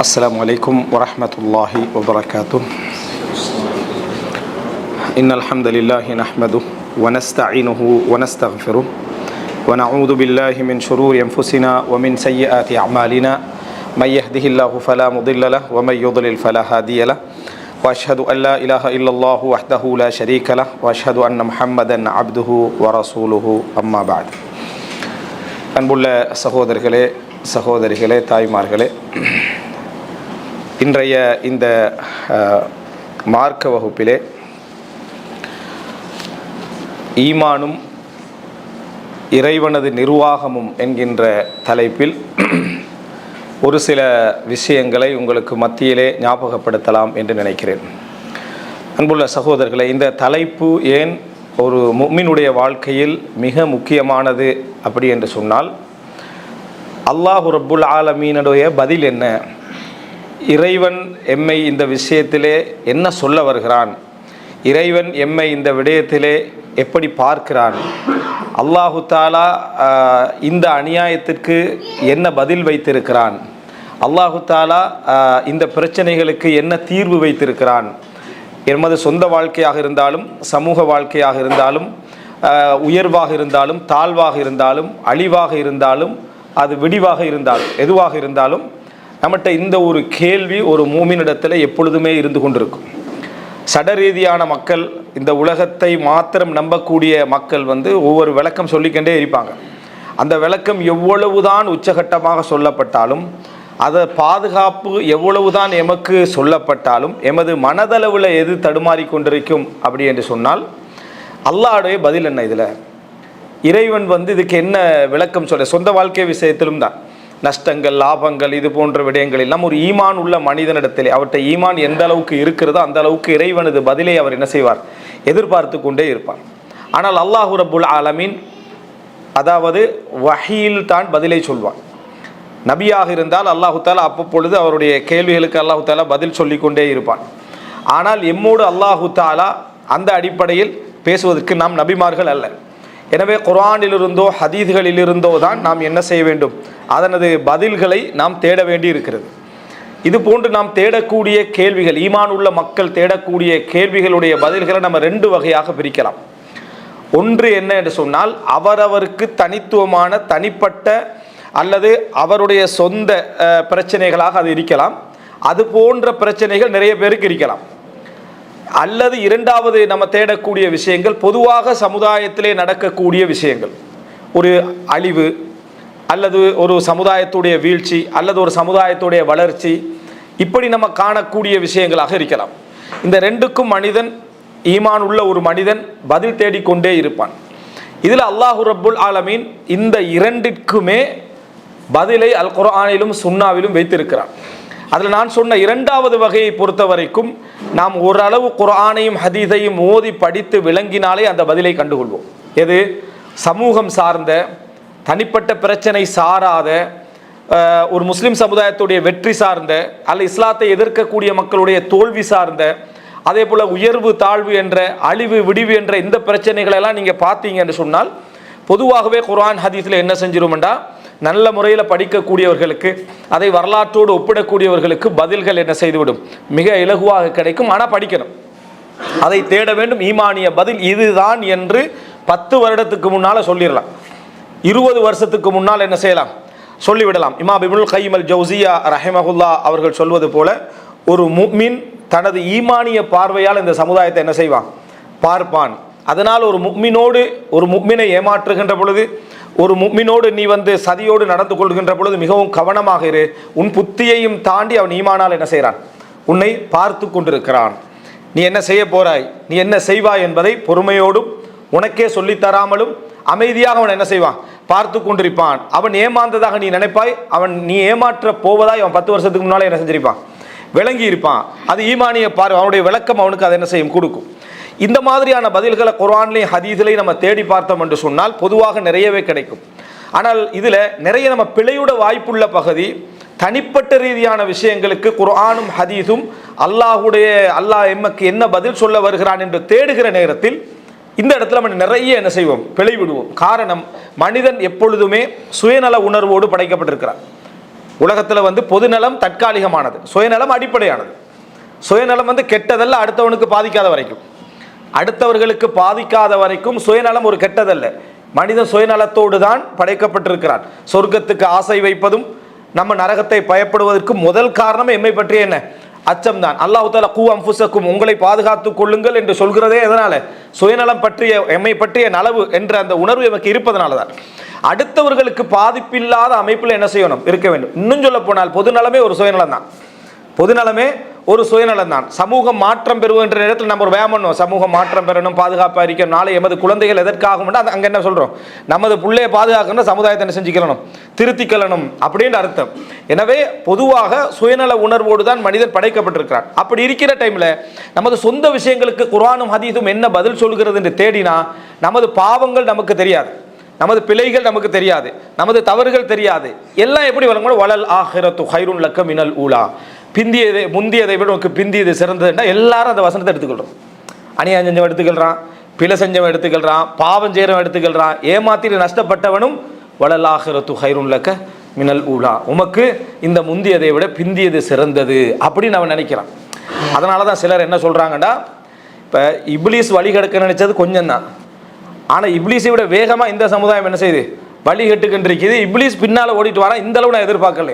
السلام عليكم ورحمة الله وبركاته. إن الحمد لله نحمده ونستعينه ونستغفره ونعوذ بالله من شرور أنفسنا ومن سيئات أعمالنا من يهده الله فلا مضل له ومن يضلل فلا هادي له وأشهد أن لا إله إلا الله وحده لا شريك له وأشهد أن محمدا عبده ورسوله أما بعد. அன்புள்ள சகோதரர்களே சகோதரிகளே தாய்மார்களே, இன்றைய இந்த மார்க்க வகுப்பிலே ஈமானும் இறைவனது நிர்வாகமும் என்கின்ற தலைப்பில் ஒரு சில விஷயங்களை உங்களுக்கு மத்தியிலே ஞாபகப்படுத்தலாம் என்று நினைக்கிறேன். அன்புள்ள சகோதரர்களே, இந்த தலைப்பு ஏன் ஒரு முஃமினுடைய வாழ்க்கையில் மிக முக்கியமானது அப்படி என்று சொன்னால், அல்லாஹு ரப்புல் ஆலமீனுடைய பதில் என்ன, இறைவன் எம்மை இந்த விஷயத்திலே என்ன சொல்ல வருகிறான், இறைவன் எம்மை இந்த விடயத்திலே எப்படி பார்க்கிறான், அல்லாஹு தாலா இந்த அநியாயத்திற்கு என்ன பதில் வைத்திருக்கிறான், அல்லாஹு தாலா இந்த பிரச்சனைகளுக்கு என்ன தீர்வு வைத்திருக்கிறான், எமது சொந்த வாழ்க்கையாக இருந்தாலும் சமூக வாழ்க்கையாக இருந்தாலும் உயர்வாக இருந்தாலும் தாழ்வாக இருந்தாலும் அழிவாக இருந்தாலும் அது விடிவாக இருந்தாலும் எதுவாக இருந்தாலும் நம்மகிட்ட இந்த ஒரு கேள்வி ஒரு மூமினிடத்தில் எப்பொழுதுமே இருந்து கொண்டிருக்கும். சடரீதியான மக்கள், இந்த உலகத்தை மாத்திரம் நம்பக்கூடிய மக்கள் ஒவ்வொரு விளக்கம் சொல்லிக்கொண்டே இருப்பாங்க. அந்த விளக்கம் எவ்வளவுதான் உச்சகட்டமாக சொல்லப்பட்டாலும், அதை பாதுகாப்பு எவ்வளவுதான் எமக்கு சொல்லப்பட்டாலும், எமது மனதளவில் எது தடுமாறி கொண்டிருக்கும் அப்படி என்று சொன்னால், அல்லாஹ்வுடைய பதில் என்ன, இதில் இறைவன் இதுக்கு என்ன விளக்கம் சொல்ல. சொந்த வாழ்க்கை விஷயத்திலும் தான் நஷ்டங்கள் லாபங்கள் இது போன்ற விடயங்கள் எல்லாம் ஒரு ஈமான் உள்ள மனிதனிடத்திலே அவர்கிட்ட ஈமான் எந்த அளவுக்கு இருக்கிறதோ அந்த அளவுக்கு இறைவனது பதிலை அவர் என்ன செய்வார், எதிர்பார்த்து கொண்டே இருப்பார். ஆனால் அல்லாஹு ரப்புல் ஆலமீன் அதாவது வஹீல் தான் பதிலை சொல்வான். நபியாக இருந்தால் அல்லாஹு தாலா அப்பொழுது அவருடைய கேள்விகளுக்கு அல்லாஹு தாலா பதில் சொல்லி கொண்டே இருப்பான். ஆனால் எம்மோடு அல்லாஹு தாலா அந்த அடிப்படையில் பேசுவதற்கு நாம் நபிமார்கள் அல்ல. எனவே குர்ஆனிலிருந்தோ ஹதீஸ்களிலிருந்தோ தான் நாம் என்ன செய்ய வேண்டும், அதனது பதில்களை நாம் தேட வேண்டி இருக்கிறது. இது போன்று நாம் தேடக்கூடிய கேள்விகள், ஈமான் உள்ள மக்கள் தேடக்கூடிய கேள்விகளுடைய பதில்களை நம்ம ரெண்டு வகையாக பிரிக்கலாம். ஒன்று என்ன என்று சொன்னால், அவரவருக்கு தனித்துவமான தனிப்பட்ட அல்லது அவருடைய சொந்த பிரச்சனைகளாக அது இருக்கலாம். அது போன்ற பிரச்சனைகள் நிறைய பேருக்கு இருக்கலாம். அல்லது இரண்டாவது நம்ம தேடக்கூடிய விஷயங்கள் பொதுவாக சமுதாயத்திலே நடக்கக்கூடிய விஷயங்கள், ஒரு அழிவு அல்லது ஒரு சமுதாயத்துடைய வீழ்ச்சி அல்லது ஒரு சமுதாயத்துடைய வளர்ச்சி, இப்படி நம்ம காணக்கூடிய விஷயங்களாக இருக்கலாம். இந்த ரெண்டுக்கும் மனிதன், ஈமான் உள்ள ஒரு மனிதன் பதில் தேடிக்கொண்டே இருப்பான். இதில் அல்லாஹு ரப்புல் ஆலமீன் இந்த இரண்டிற்குமே பதிலை அல் குர்ஆனிலும் சுன்னாவிலும் வைத்திருக்கிறான். அதில் நான் சொன்ன இரண்டாவது வகையை பொறுத்த வரைக்கும் நாம் ஓரளவு குர்ஆனையும் ஹதீஸையும் ஓதி படித்து விளங்கினாலே அந்த பதிலை கண்டுகொள்வோம். எது சமூகம் சார்ந்த தனிப்பட்ட பிரச்சனை சாராத ஒரு முஸ்லிம் சமுதாயத்துடைய வெற்றி சார்ந்த அல்ல இஸ்லாத்தை எதிர்க்கக்கூடிய மக்களுடைய தோல்வி சார்ந்த, அதே போல் உயர்வு தாழ்வு என்ற அழிவு விடிவு என்ற இந்த பிரச்சனைகளெல்லாம் நீங்கள் பார்த்தீங்க என்று சொன்னால், பொதுவாகவே குர்ஆன் ஹதீஸில் என்ன செஞ்சிருமெண்டா, நல்ல முறையில் படிக்கக்கூடியவர்களுக்கு, அதை வரலாற்றோடு ஒப்பிடக்கூடியவர்களுக்கு பதில்கள் என்ன செய்துவிடும், மிக இலகுவாக கிடைக்கும். ஆனால் படிக்கணும், அதை தேட வேண்டும். ஈமானிய பதில் இதுதான் என்று 10 வருடத்துக்கு முன்னால் சொல்லிடலாம், 20 வருஷத்துக்கு முன்னால் என்ன செய்யலாம், சொல்லிவிடலாம். இமாம் இப்னுல் கய்யிம் அல் ஜௌசியா ரஹிமஹுல்லா அவர்கள் சொல்வது போல, ஒரு முஃமின் தனது ஈமானிய பார்வையால் இந்த சமுதாயத்தை என்ன செய்வான், பார்ப்பான். அதனால் ஒரு முஃமினோடு, ஒரு முஃமினை ஏமாற்றுகின்ற பொழுது, ஒரு முஃமினோடு நீ சதியோடு நடந்து கொள்கின்ற பொழுது மிகவும் கவனமாக இரு. உன் புத்தியையும் தாண்டி அவன் ஈமானால் என்ன செய்கிறான், உன்னை பார்த்து கொண்டிருக்கிறான். நீ என்ன செய்ய போறாய், நீ என்ன செய்வாய் என்பதை பொறுமையோடும் உனக்கே சொல்லித்தராமலும் அமைதியாக அவன் என்ன செய்வான், பார்த்து கொண்டிருப்பான். அவன் ஏமாந்ததாக நீ நினைப்பாய், நீ ஏமாற்ற போவதாய் அவன் 10 வருஷத்துக்கு முன்னாலே என்ன செஞ்சிருப்பான், விளங்கி இருப்பான். அது ஈமானிய பார்வை, அவனுடைய விளக்கம் அவனுக்கு அதை என்ன செய்யும், கொடுக்கும். இந்த மாதிரியான பதில்களை குர்ஆன்லையும் ஹதீஸ்லையும் நம்ம தேடி பார்த்தோம் என்று சொன்னால் பொதுவாக நிறையவே கிடைக்கும். ஆனால் இதில் நிறைய நம்ம பிழையுட வாய்ப்புள்ள பகுதி, தனிப்பட்ட ரீதியான விஷயங்களுக்கு குர்ஆனும் ஹதீஸும் அல்லாஹ் எமக்கு என்ன பதில் சொல்ல வருகிறான் என்று தேடுகிற நேரத்தில் இந்த இடத்துல நம்ம நிறைய என்ன செய்வோம், பிழை விடுவோம். காரணம், மனிதன் எப்பொழுதுமே சுயநல உணர்வோடு படைக்கப்பட்டிருக்கிறான். உலகத்தில் வந்து பொதுநலம் தற்காலிகமானது, சுயநலம் அடிப்படையானது. சுயநலம் வந்து கெட்டதல்ல, அடுத்தவனுக்கு பாதிக்காத வரைக்கும். அடுத்தவர்களுக்கு பாதிக்காத வரைக்கும் சுயநலம் ஒரு கெட்டதல்ல. மனிதன் சுயநலத்தோடு தான் படைக்கப்பட்டிருக்கிறான். சொர்க்கத்துக்கு ஆசை வைப்பதும் நம்ம நரகத்தை பயப்படுவதற்கு முதல் காரணம் எம்மை பற்றிய என்ன? அச்சம்தான். அல்லாஹ் தஆலா கூ அன்ஃபுஸக்கும், உங்களை பாதுகாத்துக் கொள்ளுங்கள் என்று சொல்கிறதே எதனால? சுயநலம் பற்றிய, எம்மை பற்றிய நலவு என்ற அந்த உணர்வு எமக்கு இருப்பதனால தான். அடுத்தவர்களுக்கு பாதிப்பில்லாத அமைப்பில் என்ன செய்யணும்? இருக்க வேண்டும். இன்னும் சொல்ல போனால் பொதுநலமே ஒரு சுயநலம் தான். பொதுநலமே ஒரு சுயநலம் தான். சமூகம் மாற்றம் பெறுகின்ற இடத்துல நம்ம ஒரு வேகம் பண்ணுவோம், சமூகம் மாற்றம் பெறணும், பாதுகாப்பாக இருக்கணும், நாளை எமது குழந்தைகள் எதற்காகும், அங்கே என்ன சொல்கிறோம்? நமது பிள்ளையை பாதுகாக்கணும், சமுதாயத்தை என்ன செஞ்சுக்கணும்? திருத்திக்கலணும் அப்படின்ற அர்த்தம். எனவே பொதுவாக சுயநல உணர்வோடு தான் மனிதன் படைக்கப்பட்டிருக்கிறான். அப்படி இருக்கிற டைமில் நமது சொந்த விஷயங்களுக்கு குர்ஆனும் ஹதீஸும் என்ன பதில் சொல்கிறது என்று தேடினா நமது பாவங்கள் நமக்கு தெரியாது, நமது பிழைகள் நமக்கு தெரியாது, நமது தவறுகள் தெரியாது. எல்லாம் எப்படி வழங்கணும்? வலல் ஆஹிரத்து ஹைருன் லக்க மினல் ஊலா, பிந்தியதை முந்தியதை விட உனக்கு பிந்தியது சிறந்ததுன்னா எல்லாரும் அந்த வசனத்தை எடுத்துக்கொள்கிறோம். அநியாயம் செஞ்சவன் எடுத்துக்கொள்கிறான், பிழை செஞ்சவன் எடுத்துக்கொள்கிறான், பாவம் செய்கிறவன் எடுத்துக்கொள்கிறான், ஏமாத்திட்டு நஷ்டப்பட்டவனும் வலல் ஆஹிரத்து ஹைருன் லக்க மினல் ஊலா, உமக்கு இந்த முந்தியதை விட பிந்தியது சிறந்தது அப்படின்னு அவன் நினைக்கிறான். அதனால தான் சிலர் என்ன சொல்கிறாங்கடா, இப்போ இப்லீஸ் வழி கெடுக்க நினைச்சது கொஞ்சம் தான், ஆனால் இப்லீஸை விட வேகமாக இந்த சமுதாயம் என்ன செய்யுது? வழி கெட்டுக்கின்றிருக்குது. இப்லீஸ் பின்னால் ஓடிட்டு வரான், இந்த அளவு நான் எதிர்பார்க்கல.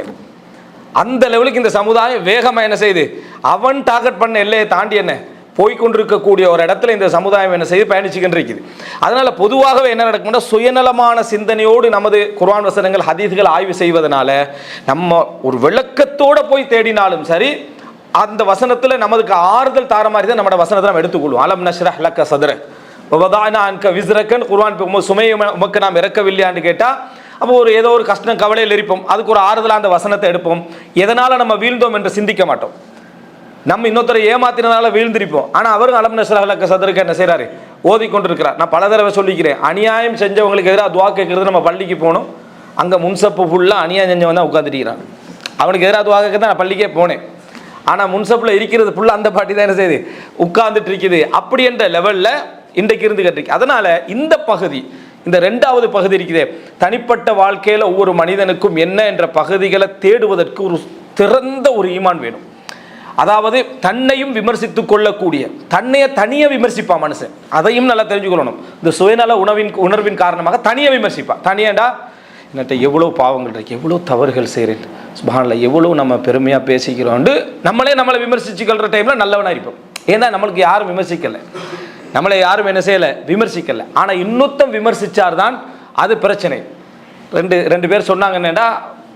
அந்த லெவலுக்கு இந்த சமுதாயம் வேகமாக என்ன செய்யுது? அவன் டார்கெட் பண்ண எல்லையை தாண்டி என்ன போய்கொண்டிருக்கக்கூடிய ஒரு இடத்துல இந்த சமுதாயம் என்ன செய்து பயணிச்சுக்கிட்டு இருக்குது. அதனால பொதுவாகவே என்ன நடக்கும்னா, சுயநலமான சிந்தனையோடு நமது குர்ஆன் வசனங்கள் ஹதீஸ்கள் ஆய்வு செய்வதனால நம்ம ஒரு விளக்கத்தோடு போய் தேடினாலும் சரி, அந்த வசனத்தில் நமக்கு ஆறுதல் தார மாதிரி தான் நம்மளோட வசனத்தை நம்ம எடுத்துக்கொள்வோம். அலம் நஷ்ரஹ் லக்க சத்ரக் வவதஅனா அன்க விஸ்ரக்கன், குர்ஆன் சுமையை உமக்கு நாம் இறக்கவில்லையான்னு கேட்டால் அப்போ ஒரு ஏதோ ஒரு கஷ்டம் கவலையில் இருப்போம், அதுக்கு ஒரு ஆறுதலாக அந்த வசனத்தை எடுப்போம். எதனால் நம்ம வீழ்ந்தோம் என்று சிந்திக்க மாட்டோம். நம்ம இன்னொருத்தரை ஏமாத்தினால வீழ்ந்திருப்போம். ஆனால் அவரும் அலம் நஷ்ரஹ் லக்க சத்ரக் என்ன செய்கிறாரு? ஓதிக்கொண்டிருக்கிறார். நான் பல தடவை சொல்லிக்கிறேன், அநியாயம் செஞ்சவங்களுக்கு எதிராக துவா கேட்கறது நம்ம பள்ளிக்கு போகணும். அங்கே முன்சப்பு ஃபுல்லாக அநியாயம் செஞ்சவன் தான் உட்காந்துருக்கிறான். அவனுக்கு எதிராக துவா கேட்க தான் நான் பள்ளிக்கே போனேன். ஆனால் முன்சப்பில் இருக்கிறது ஃபுல்லாக அந்த பாட்டி தான் என்ன செய்யுது? உட்கார்ந்துட்டு இருக்குது. அப்படி என்ற லெவலில் இன்றைக்கு இருந்து கட்டிருக்கு. அதனால இந்த பகுதி, இந்த ரெண்டாவது பகுதி இருக்குது, தனிப்பட்ட வாழ்க்கையில் ஒவ்வொரு மனிதனுக்கும் என்ன என்ற பகுதிகளை தேடுவதற்கு ஒரு திறந்த ஒரு ஈமான் வேணும். அதாவது தன்னையும் விமர்சித்துக் கொள்ளக்கூடிய, தன்னையை தனியாக விமர்சிப்பான் மனுஷன், அதையும் நல்லா தெரிஞ்சுக்கொள்ளணும். இந்த சுயநல உணர்வின் காரணமாக தனியாக விமர்சிப்பான். தனியாண்டா என்னட்ட எவ்வளோ பாவங்கள் இருக்கு, எவ்வளோ தவறுகள் செய்கிறேன், சுப்ஹானல்லாஹ் எவ்வளோ நம்ம பெருமையாக பேசிக்கிறோண்டு நம்மளை விமர்சிச்சுக்கிற டைமில் நல்லவனாக இருப்போம். ஏன்னா நம்மளுக்கு யாரும் விமர்சிக்கலை, நம்மளை யாரும் என்ன செய்யலை? விமர்சிக்கலை. ஆனால் இன்னொருத்தம் விமர்சித்தார் தான் அது பிரச்சனை. ரெண்டு பேர் சொன்னாங்க என்னென்னா,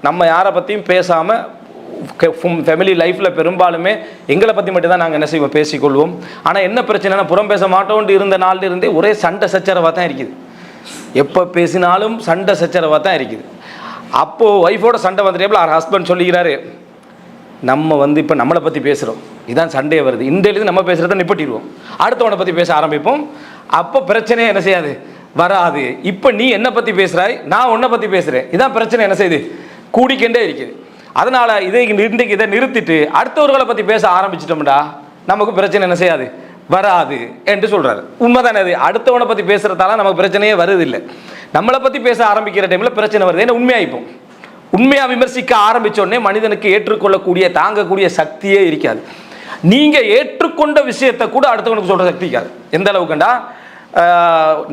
நம்ம யாரை பற்றியும் பேசாமல் ஃபேமிலி லைஃப்பில் பெரும்பாலுமே எங்களை பற்றி மட்டும்தான் நாங்கள் என்ன செய்வோம்? பேசிக்கொள்வோம். ஆனால் என்ன பிரச்சனைனா, புறம் பேச மாட்டோன்ட்டு இருந்த நாளில் இருந்தே ஒரே சண்டை சச்சரவாக தான் இருக்குது. எப்போ பேசினாலும் சண்டை சச்சரவாக தான் இருக்குது. அப்போது ஒய்ஃபோட சண்டை வந்துட்டேபிள் அவர் ஹஸ்பண்ட் சொல்லிக்கிறாரு, நம்ம இப்போ நம்மளை பற்றி பேசுகிறோம், இதான் சண்டையே வருது, இன்றையிலேருந்து நம்ம பேசுகிறத நிப்பட்டிடுவோம், அடுத்தவனை பற்றி பேச ஆரம்பிப்போம். அப்போ பிரச்சனையே என்ன செய்யாது? வராது. இப்போ நீ என்னை பற்றி பேசுகிறாய், நான் உன்னை பற்றி பேசுகிறேன், இதான் பிரச்சனை என்ன செய்யுது? கூடிக்கொண்டே இருக்குது. அதனால் இன்றைக்கு இதை நிறுத்திட்டு அடுத்தவர்களை பற்றி பேச ஆரம்பிச்சிட்டோம்டா நமக்கு பிரச்சனை என்ன செய்யாது? வராது என்று சொல்கிறாரு. உண்மைதானே அது? அடுத்தவனை பற்றி பேசுகிறதால நமக்கு பிரச்சனையே வருதில்லை. நம்மளை பற்றி பேச ஆரம்பிக்கிற டைமில் பிரச்சனை வருது. ஏன்னா உண்மையாகிப்போம். உண்மையாக விமர்சிக்க ஆரம்பித்தோடனே மனிதனுக்கு ஏற்றுக்கொள்ளக்கூடிய தாங்கக்கூடிய சக்தியே இருக்காது. நீங்கள் ஏற்றுக்கொண்ட விஷயத்தை கூட அடுத்தவனுக்கு சொல்கிற சக்தி இருக்காது. எந்த அளவுக்குண்டா,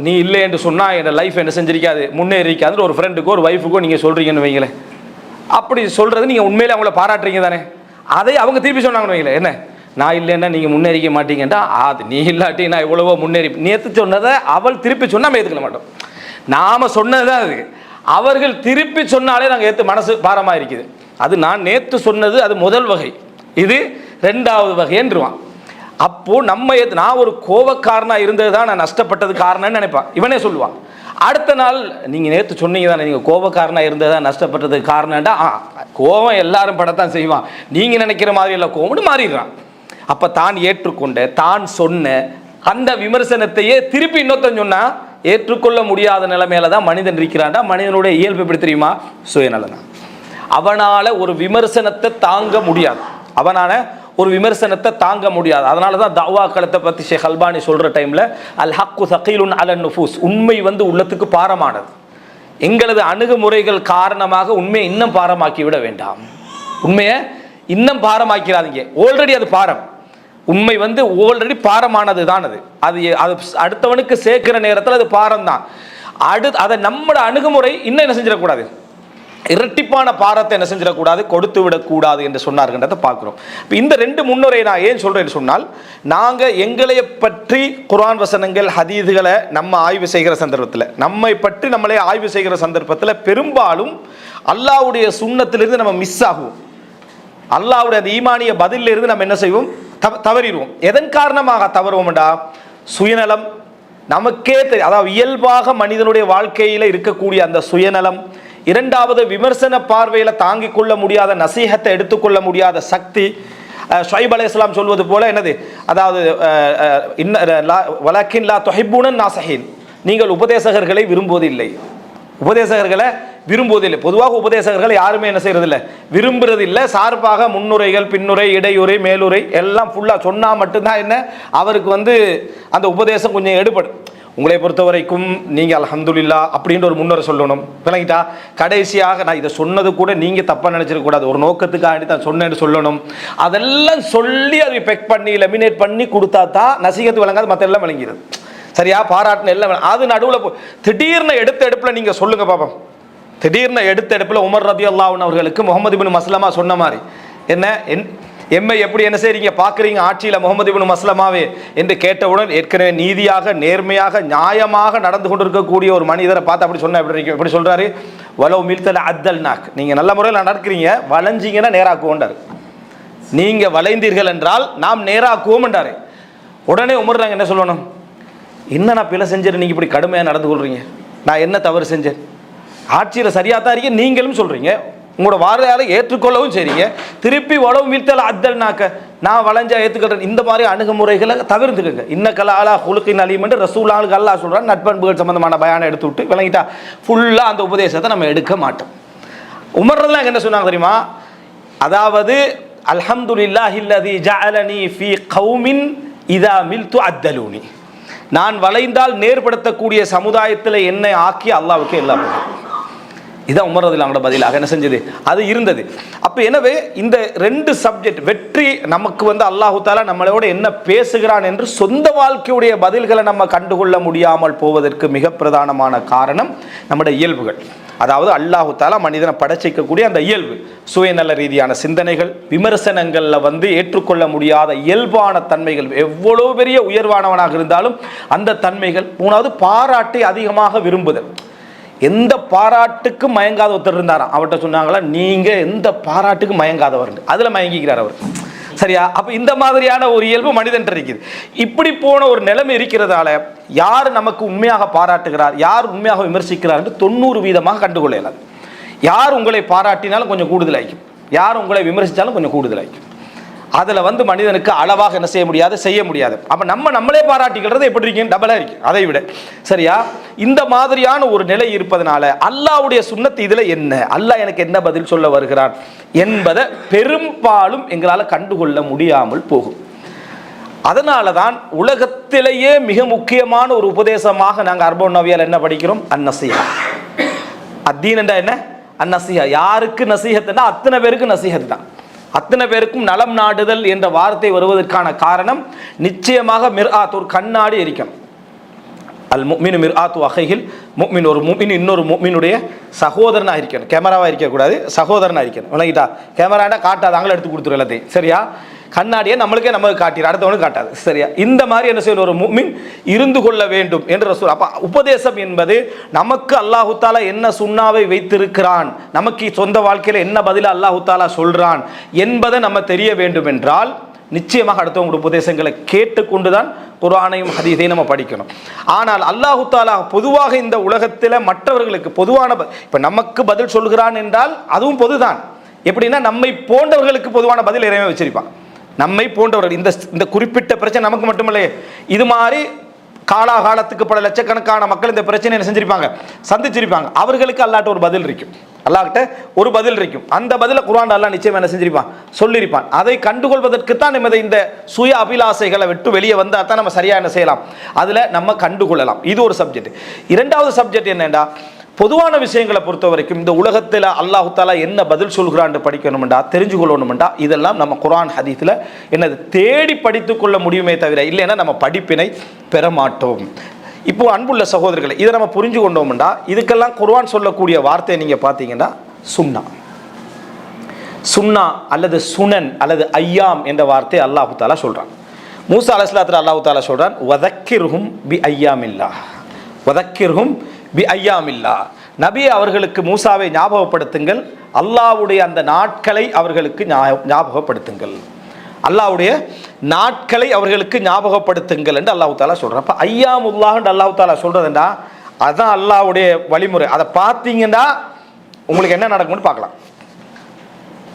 நீ இல்லை என்று சொன்னால் என் லைஃப் என்ன செஞ்சிருக்காது, முன்னேறிக்காதுன்னு ஒரு ஃப்ரெண்டுக்கோ ஒரு ஒய்ஃபுக்கோ நீங்கள் சொல்கிறீங்கன்னு வைங்களேன். அப்படி சொல்கிறது நீங்கள் உண்மையிலே அவங்கள பாராட்டுறீங்க தானே. அதை அவங்க திருப்பி சொன்னாங்கன்னு வைங்களேன், என்ன நான் இல்லைன்னா நீங்கள் முன்னேறிக்க மாட்டீங்கன்றா, அது நீ இல்லாட்டி நான் எவ்வளவோ முன்னேறி, நேற்று சொன்னதை அவள் திருப்பி சொன்னால் நம்ம ஏற்றுக்க மாட்டோம். நாம் சொன்னது தான் அது, அவர்கள் திருப்பி சொன்னாலே நாங்கள் ஏற்று மனசு பாரமாக இருக்குது. அது நான் நேற்று சொன்னது அது முதல் வகை, இது ரெண்டாவது வகைன்றுவான். அப்போது நம்ம நான் ஒரு கோபக்காரனாக இருந்தது தான் நான் நஷ்டப்பட்டது காரணம்னு நினைப்பான். இவனே சொல்லுவான். அடுத்த நாள் நீங்கள் நேற்று சொன்னீங்க தானே, நீங்கள் கோபக்காரனாக இருந்தது தான் நஷ்டப்பட்டதுக்கு காரணம்டா. கோபம் எல்லாரும் படத்தான் செய்வான், நீங்கள் நினைக்கிற மாதிரி எல்லாம் கோபம்னு மாறிடுறான். அப்போ தான் ஏற்றுக்கொண்ட, தான் சொன்ன அந்த விமர்சனத்தையே திருப்பி இன்னொருத்தன் சொன்னால் ஏற்றுக்கொள்ள முடியாத நிலைமையில தான் மனிதன் இருக்கிறான்டா. மனிதனுடைய இயல்பு எப்படி தெரியுமா? சுயநலனா. அவனால் ஒரு விமர்சனத்தை தாங்க முடியாது, அதனால தான் தஅவா களத்தை பற்றி ஷேக் அல்பானி சொல்கிற டைமில் அல் ஹக்கு சகீலுன் அலன் நுஃபூஸ், உண்மை உள்ளத்துக்கு பாரமானது. எங்களது அணுகுமுறைகள் காரணமாக உண்மையை இன்னும் பாரமாக்கி விட வேண்டாம். உண்மையை இன்னும் பாரமாக்கிறாதீங்க. ஆல்ரெடி அது பாரம். உண்மை வந்து ஆல்ரெடி பாரமானது தான். அது அடுத்தவனுக்கு சேர்க்கிற நேரத்தில் அது பாரம் தான். அதை நம்மளோட அணுகுமுறை இன்னும் என்ன செஞ்சிடக்கூடாது, இரட்டிப்பான பாரத்தை என்ன செஞ்சிடக்கூடாது, கொடுத்து விடக்கூடாது என்று சொன்னார்கின்றதை பார்க்குறோம். இப்போ இந்த ரெண்டு முன்னுரை நான் ஏன் சொல்கிறேன்னு சொன்னால், நாங்கள் எங்களை பற்றி குர்ஆன் வசனங்கள் ஹதீதுகளை நம்ம ஆய்வு செய்கிற சந்தர்ப்பத்தில், நம்மை பற்றி நம்மளே ஆய்வு செய்கிற சந்தர்ப்பத்தில் பெரும்பாலும் அல்லாஹ்வுடைய சுன்னத்திலிருந்து நம்ம மிஸ் ஆகுவோம். அல்லாஹ்வுடைய அந்த ஈமானிய பதிலிருந்து நம்ம என்ன செய்வோம், தவறிடுவோம். எதன் காரணமாக தவறுவோம்டா, சுயநலம் நமக்கே தெரியும். அதாவது இயல்பாக மனிதனுடைய வாழ்க்கையில் இருக்கக்கூடிய அந்த சுயநலம், இரண்டாவது விமர்சன பார்வையில் தாங்கிக் கொள்ள முடியாத நசீஹத்தை எடுத்துக்கொள்ள முடியாத சக்தி. ஷுஐப் அலைஹிஸ்ஸலாம் சொல்வது போல என்னது, அதாவது வலக்கின் லா துஹிப்பூனன் நாஸிஹீன், நீங்கள் உபதேசகர்களை விரும்புவதில்லை. உபதேசகர்களை விரும்புவதில்லை. பொதுவாக உபதேசகர்கள் யாருமே என்ன செய்யறதில்லை, விரும்புறதில்லை. சார்பாக முன்னுரைகள், பின்னுரை, இடையுரை, மேலுரை எல்லாம் ஃபுல்லாக சொன்னால் மட்டும்தான் என்ன அவருக்கு வந்து அந்த உபதேசம் கொஞ்சம் எடுபடும். உங்களை பொறுத்த வரைக்கும் நீங்கள் அல்ஹம்துலில்லாஹ் அப்படின்ற ஒரு முன்னுரை சொல்லணும். விளங்கிட்டா, கடைசியாக நான் இதை சொன்னது கூட நீங்கள் தப்பாக நினச்சிடக்கூடாது, ஒரு நோக்கத்துக்காக தான் சொன்னேன்னு சொல்லணும். அதெல்லாம் சொல்லி அதை பெக் பண்ணி லெமினேட் பண்ணி கொடுத்தா தான் நசீகத்து விளங்காது, மற்ற எல்லாம் விளங்கிறது. சரியா, பாராட்டின எல்லாம். அது நடுவில் திடீர்னு எடுத்த எடுப்பில் நீங்கள் சொல்லுங்கள் பாப்போம். திடீர்னு எடுத்த எடுப்பில் உமர் ரலியல்லாஹு அன்ஹு அவர்களுக்கு முஹம்மது இப்னு மஸ்லமா சொன்ன மாதிரி, என்ன எம்மை எப்படி என்ன செய்றீங்க பார்க்குறீங்க ஆட்சியில் முஹம்மது இப்னு மஸ்லமாவே என்று கேட்டவுடன், ஏற்கனவே நீதியாக நேர்மையாக நியாயமாக நடந்து கொண்டிருக்கக்கூடிய ஒரு மனிதரை பார்த்து அப்படி சொன்ன எப்படி சொல்கிறாரு, வலவு மில்தல அத்தல் நாக், நீங்கள் நல்ல முறையில் நடக்கிறீங்க, வளைஞ்சிங்கன்னா நேராக்குவோண்டார். நீங்கள் வளைந்தீர்கள் என்றால் நாம் நேராக்குவோம் என்றார். உடனே உமர் நாங்கள் என்ன சொல்லணும், என்ன நான் பிழை செஞ்சேன், நீங்கள் இப்படி கடுமையாக நடந்து கொள்றீங்க, நான் என்ன தவறு செஞ்சேன், ஆட்சியில் சரியாக தான் இருக்கீங்க நீங்களும் சொல்கிறீங்க, உங்களோட வார்த்தையால் ஏற்றுக்கொள்ளவும் செய்றீங்க, திருப்பி உடம்பு வீழ்த்தல அத்தல்னாக்க நான் வளைஞ்சா ஏற்றுக்கிறேன். இந்த மாதிரி அணுகுமுறைகளை தவிர்த்துக்குங்க. இன்னக்கல அலா ஹுலுக்கின் அலீம் என்று ரசூலுல்லாஹ் அல்லாஹ் சொல்கிறான். நட்பண்புகள் சம்பந்தமான பயானை எடுத்து விட்டு விளங்கிட்டா ஃபுல்லாக அந்த உபதேசத்தை நம்ம எடுக்க மாட்டோம். உமர்லாம் என்ன சொன்னாங்க தெரியுமா, அதாவது அல்ஹம்துலில்லாஹி அல்லதி ஜஅலனி ஃபீ கௌமின் இதா மில்து அத்தலூனி, நான் வளைந்தால் நேர்படுத்தக்கூடிய சமுதாயத்தில் என்னை ஆக்கி அல்லாஹ்வுக்கு எல்லாம் போகும். இதான் உமர் ரலியல்லாஹு அன்ஹு பதிலாக என்ன செஞ்சது, அது இருந்தது. அப்போ எனவே இந்த ரெண்டு சப்ஜெக்ட் வெற்றி நமக்கு வந்து அல்லாஹு தாலா நம்மளோட என்ன பேசுகிறான் என்று சொந்த வாழ்க்கையுடைய பதில்களை நம்ம கண்டுகொள்ள முடியாமல் போவதற்கு மிக பிரதானமான காரணம் நம்முடைய இயல்புகள். அதாவது அல்லாஹு தாலா மனிதனை படைச்சிக்கக்கூடிய அந்த இயல்பு, சுயநல ரீதியான சிந்தனைகள், விமர்சனங்களில் வந்து ஏற்றுக்கொள்ள முடியாத இயல்பான தன்மைகள், எவ்வளோ பெரிய உயர்வானவனாக இருந்தாலும் அந்த தன்மைகள். மூணாவது பாராட்டை அதிகமாக விரும்புதல். எந்த பாராட்டுக்கும் மயங்காத ஒருத்தர் இருந்தாராம், அவர்கிட்ட சொன்னாங்களா நீங்கள் எந்த பாராட்டுக்கும் மயங்காதவர், அதில் மயங்கிக்கிறார் அவர். சரியா, அப்போ இந்த மாதிரியான ஒரு இயல்பு மனிதன் இருக்குது. இப்படி போன ஒரு நிலைமை இருக்கிறதால யார் நமக்கு உண்மையாக பாராட்டுகிறார், யார் உண்மையாக விமர்சிக்கிறார் என்று 90% கண்டுகொள்ளலாம். யார் உங்களை பாராட்டினாலும் கொஞ்சம் கூடுதலாகும், யார் உங்களை விமர்சித்தாலும் கொஞ்சம் கூடுதலாகும். அதில் வந்து மனிதனுக்கு அளவாக என்ன செய்ய முடியாது. அப்போ நம்மளே பாராட்டிக்கிறது எப்படி இருக்கு, டபுளாக இருக்கு அதை விட. சரியா, இந்த மாதிரியான ஒரு நிலை இருப்பதனால அல்லாஹ்வுடைய சுன்னத் இதில் என்ன, அல்லாஹ் எனக்கு என்ன பதில் சொல்ல வருகிறான் என்பதை பெரும்பாலும் எங்களால் கண்டுகொள்ள முடியாமல் போகும். அதனால தான் உலகத்திலேயே மிக முக்கியமான ஒரு உபதேசமாக நாங்கள் அர்பன் நவியால் என்ன படிக்கிறோம், அந்நசீஹா. அத்தீன் என்றா என்ன, அந்நசீஹா. யாருக்கு நசீஹத்துனா அத்தனை பேருக்கு நசீஹத் தான். அத்தனை பேருக்கும் நலம் நாடுதல் என்ற வார்த்தை வருவதற்கான காரணம் நிச்சயமாக மிர்ஆத், ஒரு கண்ணாடி இருக்கணும். அல் முஃமினு மிர்ஆத்து அஹிஹில் முஃமின், ஒரு முஃமின் இன்னொரு முஃமினுடைய சகோதரனாக இருக்கணும். கேமராவாக இருக்கக்கூடாது, சகோதரனாக இருக்கணும். விளங்கிட்டா, கேமராண்டா காட்டாது, அங்கே எடுத்து கொடுத்துரு எல்லாத்தையும். சரியா, கண்ணாடியை நமக்கு காட்டிடு, அடுத்தவனுக்கு காட்டாது. சரியா, இந்த மாதிரி என்ன செய்யணும், ஒரு முஃமின் இருந்து கொள்ள வேண்டும் என்று ரசூல். அப்போ உபதேசம் என்பது நமக்கு அல்லாஹு தாலா என்ன சுன்னாவை வைத்திருக்கிறான், நமக்கு சொந்த வாழ்க்கையில் என்ன பதில அல்லாஹு தாலா சொல்றான் என்பதை நம்ம தெரிய வேண்டும் என்றால் நிச்சயமாக அடுத்தவங்க உபதேசங்களை கேட்டுக்கொண்டுதான் குர்ஆனையும் ஹதீஸையும் நம்ம படிக்கணும். ஆனால் அல்லாஹு தாலா பொதுவாக இந்த உலகத்தில் மற்றவர்களுக்கு பொதுவான, இப்போ நமக்கு பதில் சொல்கிறான் என்றால் அதுவும் பொதுதான். எப்படின்னா நம்மை போன்றவர்களுக்கு பொதுவான பதில் இறைவன் வச்சிருப்பான். நம்மை போன்றவர்கள் இந்த குறிப்பிட்ட பிரச்சனை நமக்கு மட்டுமில்லை, இது மாதிரி காலாகாலத்துக்கு பல லட்சக்கணக்கான மக்கள் இந்த பிரச்சனையை செஞ்சிருப்பாங்க, சந்திச்சிருப்பாங்க. அவர்களுக்கு அல்லாஹ்ட்ட ஒரு பதில் இருக்கும், அல்லாஹ்ட்ட ஒரு பதில் இருக்கும். அந்த பதிலை குர்ஆன் அல்லாஹ் நிச்சயம் என்ன செஞ்சிருப்பான், சொல்லியிருப்பான். அதை கண்டுகொள்வதற்குத்தான் நம்ம இந்த சுய அபிலாசைகளை விட்டு வெளியே வந்தால் தான் நம்ம சரியாக என்ன செய்யலாம், அதில் நம்ம கண்டுகொள்ளலாம். இது ஒரு சப்ஜெக்ட். இரண்டாவது சப்ஜெக்ட் என்னென்னா, பொதுவான விஷயங்களை பொறுத்த வரைக்கும் இந்த உலகத்தில் அல்லாஹு தாலா என்ன பதில் சொல்கிறான்னு படிக்கணும்டா, தெரிஞ்சு கொள்ளணும்டா, இதெல்லாம் நம்ம குர்ஆன் ஹதீஸில் என்னது தேடி படித்து கொள்ள முடியுமே தவிர இல்லைன்னா நம்ம படிப்பினை பெற மாட்டோம். இப்போ அன்புள்ள சகோதரர்களை, இதை நம்ம புரிஞ்சு கொண்டோம்டா, இதுக்கெல்லாம் குர்ஆன் சொல்லக்கூடிய வார்த்தையை நீங்கள் பார்த்தீங்கன்னா சுன்னா, சுன்னா அல்லது சுனன் அல்லது ஐயாம் என்ற வார்த்தை அல்லாஹு தாலா சொல்கிறான். மூசா அலைஹிஸ்ஸலாத்து அல்லாஹு தாலா சொல்கிறான், வதக்கிர்ஹும் பி ஐயாமில்லா, வதக்கிர்ஹும் பி ஐயாமில்லா. நபி அவர்களுக்கு மூசாவை ஞாபகப்படுத்துங்கள், அல்லாஹ்வுடைய அந்த நாட்களை அவர்களுக்கு ஞாபகப்படுத்துங்கள், அல்லாஹ்வுடைய நாட்களை அவர்களுக்கு ஞாபகப்படுத்துங்கள் என்று அல்லாஹு தாலா சொல்கிறான். அப்போ ஐயாமுல்லாஹ் அல்லாஹு தாலா சொல்கிறதுண்டா அதுதான் அல்லாஹ்வுடைய வழிமுறை. அதை பார்த்தீங்கன்னா உங்களுக்கு என்ன நடக்கும்னு பார்க்கலாம்.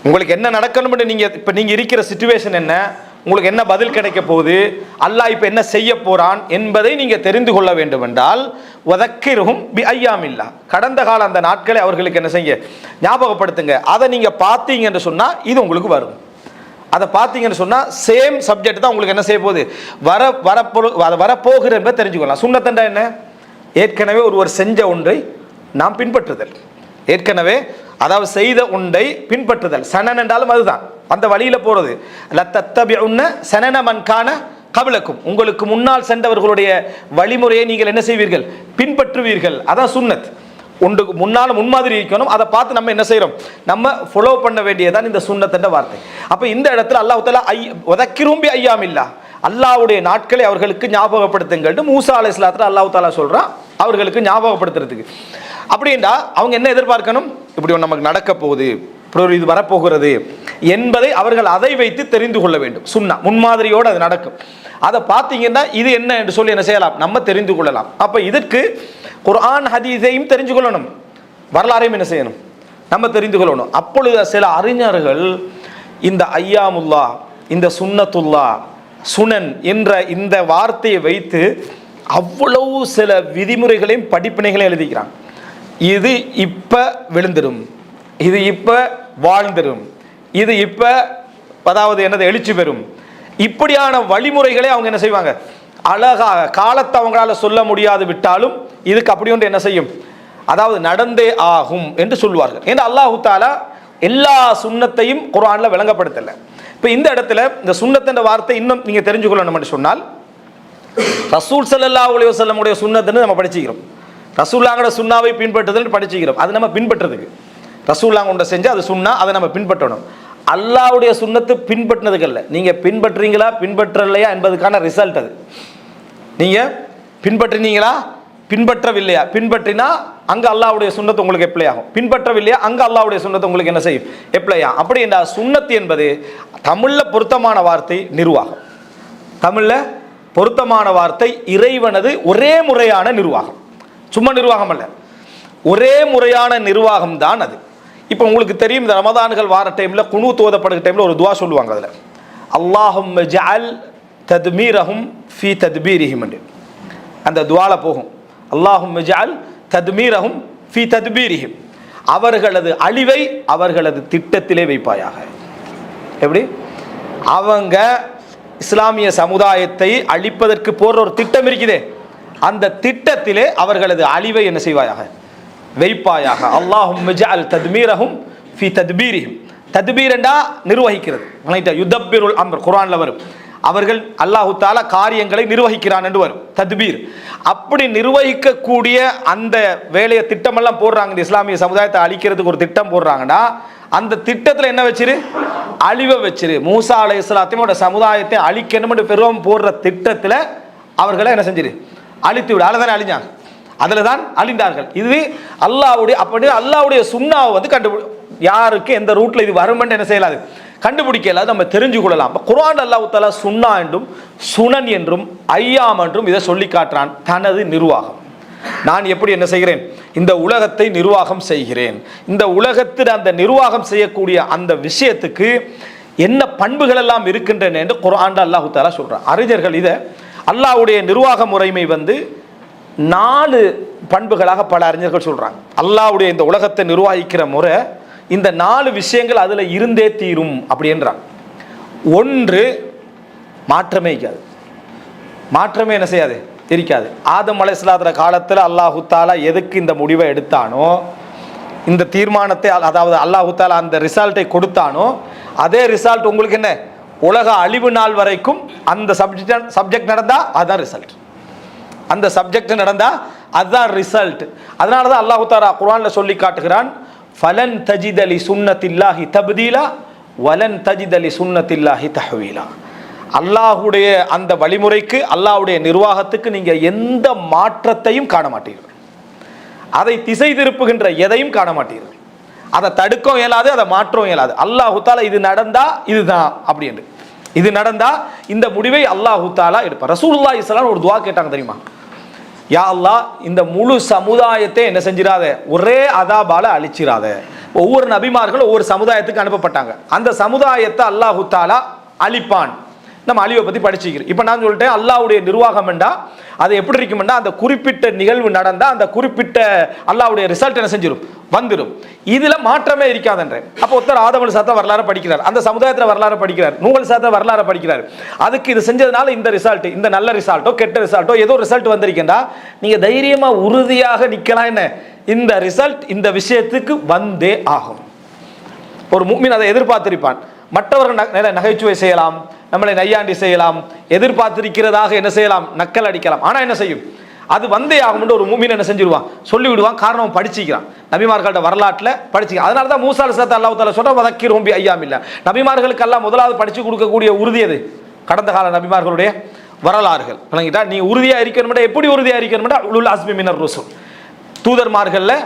உங்களுக்கு என்ன நடக்கணும்னு நீங்கள் இருக்கிற சிச்சுவேஷன் என்ன, உங்களுக்கு என்ன பதில் கிடைக்க போகுது, அல்லாஹ் இப்போ என்ன செய்ய போறான் என்பதை நீங்கள் தெரிந்து கொள்ள வேண்டும் என்றால் வதக்கிர்ஹும் பி ஐயாமில்லா, கடந்த கால அந்த நாட்களை அவர்களுக்கு என்ன செய்ய ஞாபகப்படுத்துங்க. அதை நீங்கள் பார்த்தீங்கன்னு சொன்னால் இது உங்களுக்கு வரும். அதை பார்த்தீங்கன்னு சொன்னால் சேம் சப்ஜெக்ட் தான் உங்களுக்கு என்ன செய்ய போகுது, வரப்போகிற என்பதை தெரிஞ்சுக்கலாம். சுன்னத்தண்டா என்ன, ஏற்கனவே ஒருவர் செஞ்ச ஒன்றை நாம் பின்பற்றுதல், ஏற்கனவே அதாவது செய்த ஒன்றை பின்பற்றுதல். சனன் என்றாலும் அதுதான், அந்த வழியில் போகிறது. லத்தத்தபிஉன்ன சனன மன் கான கபலக்கும், உங்களுக்கு முன்னால் சென்றவர்களுடைய வழிமுறையை நீங்கள் என்ன செய்வீர்கள், பின்பற்றுவீர்கள். அதான் சுன்னத். ஒன்றுக்கு முன்னால் முன்மாதிரி இருக்கணும், அதை பார்த்து நம்ம என்ன செய்கிறோம், நம்ம ஃபாலோ பண்ண வேண்டியதான் இந்த சுன்னத் என்ற வார்த்தை. அப்போ இந்த இடத்துல அல்லாஹ் தஆலா வதக்கிரும் பி ஐயாமில்லா, அல்லாஹ்வுடைய நாட்களை அவர்களுக்கு ஞாபகப்படுத்துங்கள் மூசா அலைஹிஸ்ஸலாத்து அல்லாஹ் தஆலா சொல்கிறான் அவர்களுக்கு ஞாபகப்படுத்துறதுக்கு. அப்படின்னா அவங்க என்ன எதிர்பார்க்கணும், இப்படி நமக்கு நடக்க போகுது, இப்படி இது வரப்போகிறது என்பதை அவர்கள் அதை வைத்து தெரிந்து கொள்ள வேண்டும். சுன்னா முன்மாதிரியோடு அது நடக்கும். அதை பார்த்தீங்கன்னா இது என்ன என்று சொல்லி என்ன செய்யலாம், நம்ம தெரிந்து கொள்ளலாம். அப்போ இதற்கு குர்ஆன் ஹதீஸையும் தெரிஞ்சு கொள்ளணும், வரலாறையும் என்ன செய்யணும், நம்ம தெரிந்து கொள்ளணும். அப்பொழுது சில அறிஞர்கள் இந்த ஐயாமுல்லா, இந்த சுன்னத்துல்லா, சுனன் என்ற இந்த வார்த்தையை வைத்து அவ்வளவு சில விதிமுறைகளையும் படிப்பினைகளையும் எழுதிக்கிறாங்க. இது இப்போ விழுந்துடும், இது இப்போ வாழ்ந்துடும், இது இப்போ அதாவது என்னது எழுச்சி பெறும், இப்படியான வழிமுறைகளை அவங்க என்ன செய்வாங்க, அழகாக காலத்தை அவங்களால சொல்ல முடியாது விட்டாலும் இதுக்கு அப்படி ஒன்று என்ன செய்யும், அதாவது நடந்தே ஆகும் என்று சொல்வார்கள். ஏன்னா அல்லாஹு தாலா எல்லா சுன்னத்தையும் குர்ஆனில் விளங்கப்படுத்தலை. இப்போ இந்த இடத்துல இந்த சுன்னத்தின் வார்த்தை இன்னும் நீங்கள் தெரிஞ்சு கொள்ளணும் என்று சொன்னால், ரசூல் ஸல்லல்லாஹு அலைஹி வஸல்லம் உடைய சுன்னத்துன்னு நம்ம படிச்சுக்கிறோம், ரசூலுல்லாஹோட சுன்னாவை பின்பற்றுதல் படிச்சுக்கிறோம். அது நம்ம பின்பற்றுறதுக்கு ரசூலுல்லாஹ் கொண்ட செஞ்சு அது சுன்னா, அதை நம்ம பின்பற்றணும். அல்லாஹ்வுடைய சுன்னத்து பின்பற்றினதுக்கு இல்லை, நீங்கள் பின்பற்றுறீங்களா பின்பற்றலையா என்பதுக்கான ரிசல்ட் அது. நீங்கள் பின்பற்றினீங்களா பின்பற்றவில்லையா, பின்பற்றினா அங்கே அல்லாஹ்வுடைய சுன்னத்து உங்களுக்கு எப்ளை ஆகும், பின்பற்றவில்லையா அங்கே அல்லாஹ்வுடைய சுன்னத்து உங்களுக்கு என்ன செய்யும், எப்ளை ஆகும். அப்படி என்றால் சுன்னத்து என்பது தமிழில் பொருத்தமான வார்த்தை நிர்வாகம், தமிழில் பொருத்தமான வார்த்தை இறைவனது ஒரே முறையான நிர்வாகம், சும்மா நிர்வாகம் அல்ல, ஒரே முறையான நிர்வாகம் தான் அது. இப்போ உங்களுக்கு தெரியும், இந்த ரமதான்கள் வார டைமில் குனூத் ஓதப்படுகிற டைமில் ஒரு துவா சொல்லுவாங்க, அதில் அல்லாஹும்ம ஜஅல் தத்மீரஹும் ஃபீ தத்பீரிஹிம் என்று அந்த துவால போகும். அல்லாஹும்ம ஜஅல் தத்மீரஹும் ஃபீ தத்பீரிஹிம், அவர்களது அழிவை அவர்களது திட்டத்திலே வைப்பாயாக. எப்படி அவங்க இஸ்லாமிய சமுதாயத்தை அழிப்பதற்கு போற ஒரு திட்டம் இருக்குதே, அந்த திட்டத்திலே அவர்களது அழிவை என்ன செய்வாயாக, வைப்பாயாக. அல்லாஹும்ம ஜஅல் தத்மீரஹும் ஃபீ தத்பீரிஹிம், தத்பீர் என்றா நிர்வகிக்கிறது, யுதப்பிருல் அம்ர் குர்ஆன்ல வரும், அவர்கள் அல்லாஹு தஆலா காரியங்களை நிர்வகிக்கிறான் என்று வரும் தத்பீர். அப்படி நிர்வகிக்கக்கூடிய அந்த வேலையை திட்டமெல்லாம் போடுறாங்க, இந்த இஸ்லாமிய சமுதாயத்தை அழிக்கிறதுக்கு ஒரு திட்டம் போடுறாங்கன்னா அந்த திட்டத்தில் என்ன வச்சிரு, அழிவை வச்சிரு. மூசா அலைஹிஸ்ஸலாத்தோட சமுதாயத்தை அழிக்கணும்னு பெருவம் போடுற திட்டத்தில் அவர்களை என்ன செஞ்சிரு, அழித்து விடு. அதில் தானே அழிஞ்சாங்க, அதில் தான் அழிந்தார்கள். இது அல்லாஹ்வுடைய, அப்படி அல்லாஹ்வுடைய சுன்னாவை வந்து யாருக்கு எந்த ரூட்டில் இது வருமென்று என்ன செய்யலாது, கண்டுபிடிக்கல, நம்ம தெரிஞ்சு கொள்ளலாம். அப்போ குர்ஆன் அல்லாஹ் தஆலா சுன்னா என்றும் சுனன் என்றும் ஐயாம் என்றும் இதை சொல்லி காட்டுறான். தனது நிர்வாகம், நான் எப்படி என்ன செய்கிறேன், இந்த உலகத்தை நிர்வாகம் செய்கிறேன், இந்த உலகத்தில் அந்த நிர்வாகம் செய்யக்கூடிய அந்த விஷயத்துக்கு என்ன பண்புகள் எல்லாம் இருக்கின்றன என்று குர்ஆன் அல்லாஹ் தஆலா சொல்றான். அறிஞர்கள் இதை அல்லாஹ்வுடைய நிர்வாக முறைமை வந்து 4 பண்புகளாக பல அறிஞர்கள் சொல்றாங்க. அல்லாஹ்வுடைய இந்த உலகத்தை நிர்வகிக்கிற முறை இந்த 4 விஷயங்கள் அதில் இருந்தே தீரும் அப்படின்றாங்க. ஒன்று, மாற்றமே இருக்காது, மாற்றமே என்ன செய்யாது இருக்காது. ஆதம் அலைஹிஸ்ஸலாத்துடைய காலத்தில் அல்லாஹு தாலா எதுக்கு இந்த முடிவை எடுத்தானோ, இந்த தீர்மானத்தை, அதாவது அல்லாஹு தாலா அந்த ரிசல்ட்டை கொடுத்தானோ, அதே ரிசல்ட் உங்களுக்கு என்ன, உலக அழிவு நாள் வரைக்கும் அந்த சப்ஜெக்ட் நடந்தா அதுதான் ரிசல்ட். அந்த சப்ஜெக்ட் நடந்தா அதுதான் ரிசல்ட். அதனால தான் அல்லாஹு தாலா குர்ஆன்ல சொல்லி காட்டுகிறான், ஃபலன் தஜித லி சுன்னத்தில்லாஹி தப்தீலா வலன் தஜித லி சுன்னத்தில்லாஹி தஹ்வீலா. அல்லாஹ்வுடைய அந்த வழிமுறைக்கு, அல்லாஹ்வுடைய நிர்வாகத்துக்கு நீங்க எந்த மாற்றத்தையும் காண மாட்டீர்கள். அதை திசை திருப்புகின்ற எதையும் காண மாட்டீர்கள். அதை தடுக்கவும் இயலாது, அதை மாற்றவும் இயலாது. அல்லாஹு தாலா இது நடந்தா இதுதான் அப்படி என்று, இது நடந்தா இந்த முடிவை அல்லாஹு தாலா எடுப்பார். ரசூலுல்லாஹி ஸல்லல்லாஹு அலைஹி வஸல்லம் ஒரு துஆ கேட்டாங்க தெரியுமா? யா அல்லாஹ், இந்த முழு சமுதாயத்தை என்ன செஞ்சிராத, ஒரே அதாபால அழிச்சிராத. ஒவ்வொரு நபிமார்களும் ஒவ்வொரு சமுதாயத்துக்கு அனுப்பப்பட்டாங்க. அந்த சமுதாயத்தை அல்லாஹு தாலா அழிப்பான். நம்ம அழிவை பற்றி படிச்சுக்கிறோம். இப்போ நான் சொல்லிட்டேன், அல்லாஹ்வுடைய நிர்வாகம் என்றா அது எப்படி இருக்குமெண்டா, அந்த குறிப்பிட்ட நிகழ்வு நடந்தால் அந்த குறிப்பிட்ட அல்லாஹ்வுடைய ரிசல்ட் என்ன செஞ்சிடும், வந்துடும். இதில் மாற்றமே இருக்காதுன்றேன். அப்போ ஒருத்தர் ஆதம் அலைஹிஸ்ஸலாம் வரலாறு படிக்கிறார், அந்த சமுதாயத்தில் வரலாறு படிக்கிறார், நூஹ் அலைஹிஸ்ஸலாம் வரலாறு படிக்கிறார். அதுக்கு இது செஞ்சதுனால இந்த ரிசல்ட், இந்த நல்ல ரிசல்ட்டோ கெட்ட ரிசல்ட்டோ ஏதோ ரிசல்ட் வந்திருக்கேன்டா, நீங்கள் தைரியமாக உறுதியாக நிற்கலாம். என்ன, இந்த ரிசல்ட் இந்த விஷயத்துக்கு வந்தே ஆகும். ஒரு முஃமின் அதை எதிர்பார்த்திருப்பான். மற்றவர்கள் நகைச்சுவை செய்யலாம், நம்மளை நையாண்டி செய்யலாம், எதிர்பார்த்திருக்கிறதாக என்ன செய்யலாம், நக்கல் அடிக்கலாம். ஆனால் என்ன செய்யும், அது வந்தே ஆகும்னு ஒரு முஃமின் என்ன செஞ்சிருவான், சொல்லிவிடுவான். காரணம் படிச்சுக்கிறான், நபிமார்களோட வரலாற்றில் படிச்சுக்கிறான். அதனால தான் மூசா அலைஹிஸ்ஸலாம் அல்லாஹ் தஆலா சொல்ற வதக்கிரும் பி அய்யாமில்லா. நபிமார்களுக்கு எல்லாம் முதலாவது படிச்சு கொடுக்கக்கூடிய உறுதி எது, கடந்த கால நபிமார்களுடைய வரலாறுகள். விளங்கிட்டா? நீ உறுதியாக இருக்கணும்னா எப்படி உறுதியாக இருக்கணும்னா உலுல் அஸ்மி மினர் ருசுல், தூதர்மார்களில்,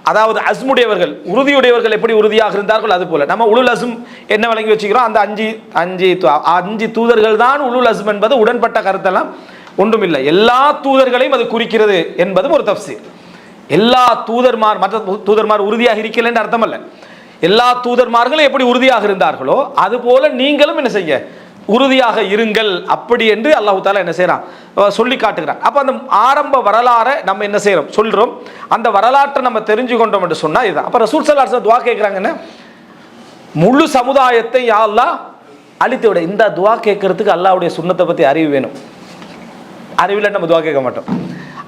அதாவது அஸ்முடையவர்கள், உறுதியுடையவர்கள் எப்படி உறுதியாக இருந்தார்கள் அது போல நம்ம உலுல் அஸ்ம் என்ன வழங்கி வச்சுக்கிறோம், அந்த அஞ்சு தூதர்கள் தான் உலுல் அஸ்ம் என்பது உடன்பட்ட கருத்தெல்லாம் ஒன்றும் இல்லை. எல்லா தூதர்களையும் அது குறிக்கிறது என்பதும் ஒரு தஃசீர். எல்லா தூதர்மார், மற்ற தூதர்மார் உறுதியாக இருக்கல என்று அர்த்தம் அல்ல. எல்லா தூதர்மார்களும் எப்படி உறுதியாக இருந்தார்களோ அது போல நீங்களும் என்ன செய்ய, உறுதியாக இருங்கள் அப்படி என்று அல்லாஹ் தஆலா என்ன செய்யறான், சொல்லி காட்டுகிறான். அப்போ அந்த ஆரம்ப வரலாறை நம்ம என்ன செய்யறோம், சொல்றோம். அந்த வரலாற்றை நம்ம தெரிஞ்சு கொண்டோம் என்று சொன்னா இதுதான். அப்போ ரசூல் ஸல்லல்லாஹு அலைஹி வஸல்லம் துஆ கேட்குறாங்கன்னு, முழு சமுதாயத்தை யா அல்லாஹ் அழித்து விட. இந்த துஆ கேட்கறதுக்கு அல்லாஹ்வுடைய சுன்னத்தை பற்றி அறிவு வேணும். அறிவில் நம்ம துஆ கேட்க மாட்டோம்.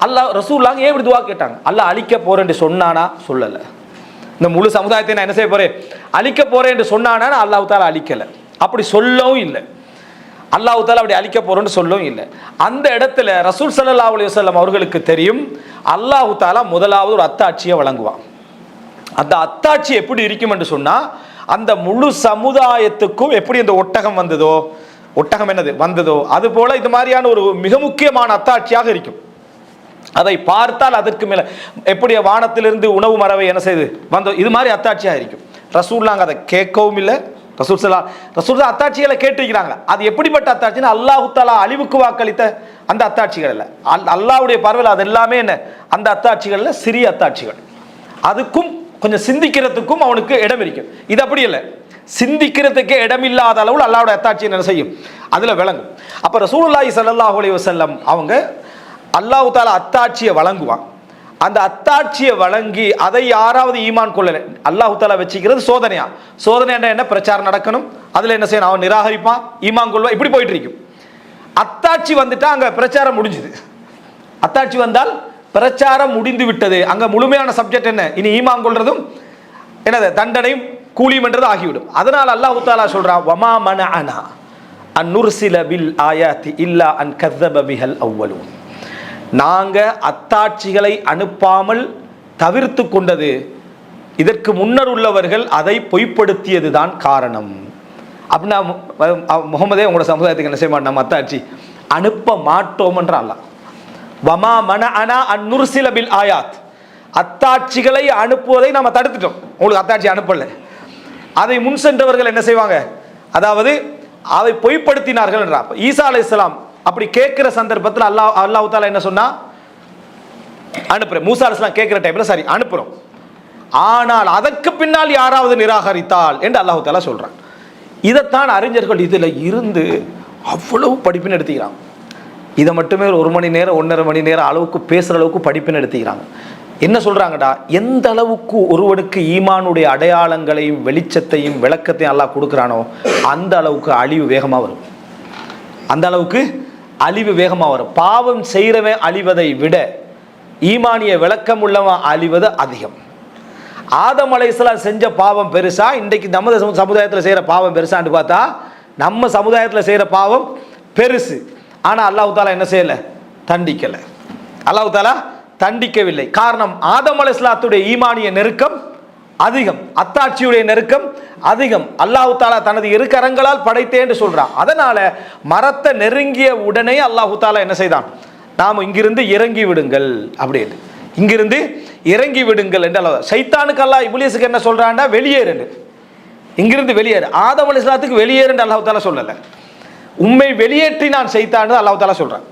அல்லாஹ் ரசூலுல்லாஹ் ஏன் இப்படி துஆ கேட்டாங்க? அல்லாஹ் அழிக்க போறேன்னு சொன்னானா, சொல்லலை. இந்த முழு சமுதாயத்தை நான் என்ன செய்ய போறேன், அழிக்க போறேன் என்று சொன்னானா, அல்லாஹ் தஆலா அழிக்கலை, அப்படி சொல்லவும் இல்லை. அல்லாஹ் தஆலா அப்படி அழிக்க போறேன்னு சொல்லவும் இல்லை. அந்த இடத்துல ரசூல் ஸல்லல்லாஹு அலைஹி வஸல்லம் அவர்களுக்கு தெரியும், அல்லாஹ் தஆலா முதலாவது ஒரு அத்தாட்சியை வழங்குவான். அந்த அத்தாட்சி எப்படி இருக்கும் என்று சொன்னா, அந்த முழு சமுதாயத்துக்கும் எப்படி இந்த ஒட்டகம் வந்ததோ, ஒட்டகம் என்னது வந்ததோ அது போல இது மாதிரியான ஒரு மிக முக்கியமான அத்தாட்சியாக இருக்கும். அதை பார்த்தால் அதற்கு மேல எப்படி வானத்திலிருந்து உணவு மரவை என்ன செய்து வந்தோ, இது மாதிரி அத்தாட்சியாக இருக்கும். ரசூலுல்லாஹ் அதை கேட்கவும் இல்லை. ரசூலுல்லாஹ் அத்தாட்சிகளை கேட்டிருக்கிறாங்க. அது எப்படிப்பட்ட அத்தாட்சினா, அல்லாஹ் தஆலா அழிவுக்கு வாக்களித்த அந்த அத்தாட்சிகள் இல்லை. அல்லாஹ்வுடைய பார்வையில் அது எல்லாமே என்ன, அந்த அத்தாட்சிகள்ல சிறிய அத்தாட்சிகள். அதுக்கும் கொஞ்சம் சிந்திக்கிறதுக்கும் அவனுக்கு இடம் இருக்கும். இது அப்படி இல்லை, சிந்திக்கிறதுக்கே இடமில்லாத அளவில் அல்லாஹ்வுடைய அத்தாட்சி என்ன செய்யும், அதுல விளங்கும். அப்ப ரசூலுல்லாஹி ஸல்லல்லாஹு அலைஹி வஸல்லம் அவங்க அல்லாஹ் தஆலா அத்தாட்சியை வழங்குவான். அந்த அத்தாட்சியை வழங்கி அதை யாராவது ஈமான் கொள்ளல, அல்லாஹ் தஆலா வச்சுக்கிறது சோதனையா. சோதனை என்ன, பிரச்சாரம் நடக்கணும், அதுல என்ன செய்யணும், அவன் நிராகரிப்பான், ஈமான் கொள்வான், இப்படி போயிட்டு இருக்கும். அத்தாட்சி வந்துட்டா அங்க பிரச்சாரம் முடிஞ்சுது. அத்தாட்சி வந்தால் பிரச்சாரம் முடிந்து விட்டது. அங்க முழுமையான சப்ஜெக்ட் என்ன, இனி ஈமான் கொள்றதும் என்னது, தண்டனையும் கூலியும் என்றது ஆகிவிடும். அதனால் அல்லாஹ் தஆலா சொல்றான், வமா மனஅனா அன் நுர்சில பில் ஆயாத்தி இல்லா அன் கஸப பிஹல் அவ்வலூன். நாங்க அத்தாட்சிகளை அனுப்பாமல் தவிர்த்து கொண்டது, இதற்கு முன்னர் உள்ளவர்கள் அதை பொய்ப்படுத்தியதுதான் காரணம். அப்படின்னா முகமதே உங்களோட சமுதாயத்துக்கு என்ன செய்ய மாட்டோம், நம்ம அத்தாட்சி அனுப்ப மாட்டோம் என்ற அல்லாஹ். வமா மனஅனா அன் நுர்சில பில் ஆயாத், அத்தாட்சிகளை அனுப்புவதை நம்ம தடுத்துட்டோம், உங்களுக்கு அத்தாட்சி அனுப்பல. அதை முன் சென்றவர்கள் என்ன செய்வாங்க, அதாவது அதை பொய்ப்படுத்தினார்கள் என்றார். ஈசா அலைஹிஸ்ஸலாம் அப்படி கேட்கிற சந்தர்ப்பத்தில் அல்லாஹ் தஆலா என்ன சொன்னா, அனுப்புறேன். மூசா அலைஹிஸ்ஸலாம் கேட்கிற டைம்ல சரி அனுப்புறோம், ஆனால் அதற்கு பின்னால் யாராவது நிராகரித்தால் என்று அல்லாஹ் தஆலா சொல்றான். இதைத்தான் அறிஞர்கள் இதுல இருந்து அவ்வளவு படிப்பின் எடுத்துக்கிறாங்க. இதை மட்டுமே ஒரு மணி நேரம் 1.5 மணி நேரம் அளவுக்கு பேசுற அளவுக்கு படிப்பின் எடுத்துக்கிறாங்க. என்ன சொல்றாங்கடா, எந்த அளவுக்கு ஒருவனுக்கு ஈமானுடைய அடையாளங்களையும் வெளிச்சத்தையும் விளக்கத்தையும் அல்லாஹ் கொடுக்குறானோ அந்த அளவுக்கு அழிவு வேகமாக வரும், அந்த அளவுக்கு அழிவு வேகமாக வரும். பாவம் செய்கிறவன் அழிவதை விட ஈமானிய விளக்கம் உள்ளவன் அழிவது அதிகம். ஆதம் அலைஹிஸ்ஸலாம் செஞ்ச பாவம் பெருசா, இன்றைக்கு நம்ம சமுதாயத்தில் செய்கிற பாவம் பெருசான்னு பார்த்தா நம்ம சமுதாயத்தில் செய்கிற பாவம் பெருசு. ஆனால் அல்லாஹ் தாலா என்ன செய்யலை? தண்டிக்கலை. அல்லாஹ் தாலா தண்டிக்கவில்லை. காரணம், ஆதம் அலைஹிஸ்ஸலாத்துடைய ஈமானிய நெருக்கம் அதிகம், அத்தாட்சியுடைய நெருக்கம் அதிகம். அல்லாஹ் தாலா தனது இரு கரங்களால் படைத்தேன் என்று சொல்றான். அதனால மரத்தை நெருங்கிய உடனே அல்லாஹ் தாலா என்ன செய்தான்? நாம் இங்கிருந்து இறங்கி விடுங்கள் அப்படின்னு, இங்கிருந்து இறங்கி விடுங்கள் என்று அல்லாஹ். சைத்தானுக்கு அல்லாஹ் இப்லீஸுக்கு என்ன சொல்றான்டா? வெளியேறு, இங்கிருந்து வெளியேறு. ஆதம் அலைஹிஸ்ஸலாத்துக்கு வெளியேறு என்று அல்லாஹ் தாலா சொல்லலை. உம்மை வெளியேற்றினான் சைத்தான் அல்லாஹ் தாலா சொல்றான்.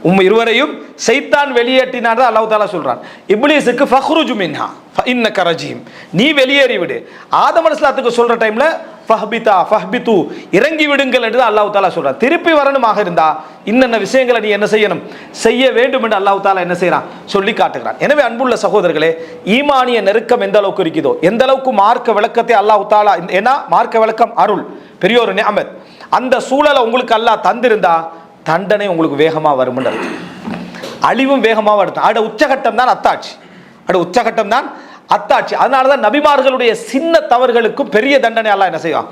உம்மை இருவரையும் சைத்தான் வெளியேற்றினான் அல்லாஹ் தாலா சொல்றான். இப்லீஸுக்கு ஃபஹ்ருஜு மின்ஹா ஃபஇன்னக ரஜீம், நீ வெளியேறி விடு. ஆதம் அலைஹிஸ்ஸலாத்துக்கு சொல்ற டைம்ல ஃபஹ்பிதா ஃபஹ்பிது, இறங்கி விடுங்கள் என்று அல்லாஹ் தாலா சொல்றான். திருப்பி வரணுமாக இருந்தா இன்னென்ன விஷயங்களை நீ என்ன செய்யணும்? செய்ய வேண்டும் என்று அல்லாஹ் தாலா என்ன செய்யறான்? சொல்லி காட்டுகிறான். எனவே அன்புள்ள சகோதரர்களே, ஈமானிய நெருக்கம் எந்த அளவுக்கு இருக்குதோ, எந்த அளவுக்கு மார்க்க விளக்கத்தை அல்லாஹ் தாலா, ஏன்னா மார்க்க விளக்கம் அருள், பெரிய ஒரு நிஅமத், அந்த சூழலை உங்களுக்கு அல்லாஹ் தந்திருந்தா தண்டனை உங்களுக்கு வேகமாக வரும், அழிவும் வேகமாக வருது. அட உச்சகட்டம் தான் அத்தாட்சி, உச்சகட்டம் தான் அத்தாட்சி. அதனாலதான் நபிமார்களுடைய சின்ன தவறுகளுக்கும் பெரிய தண்டனை அல்லாஹ் என்ன செய்வான்?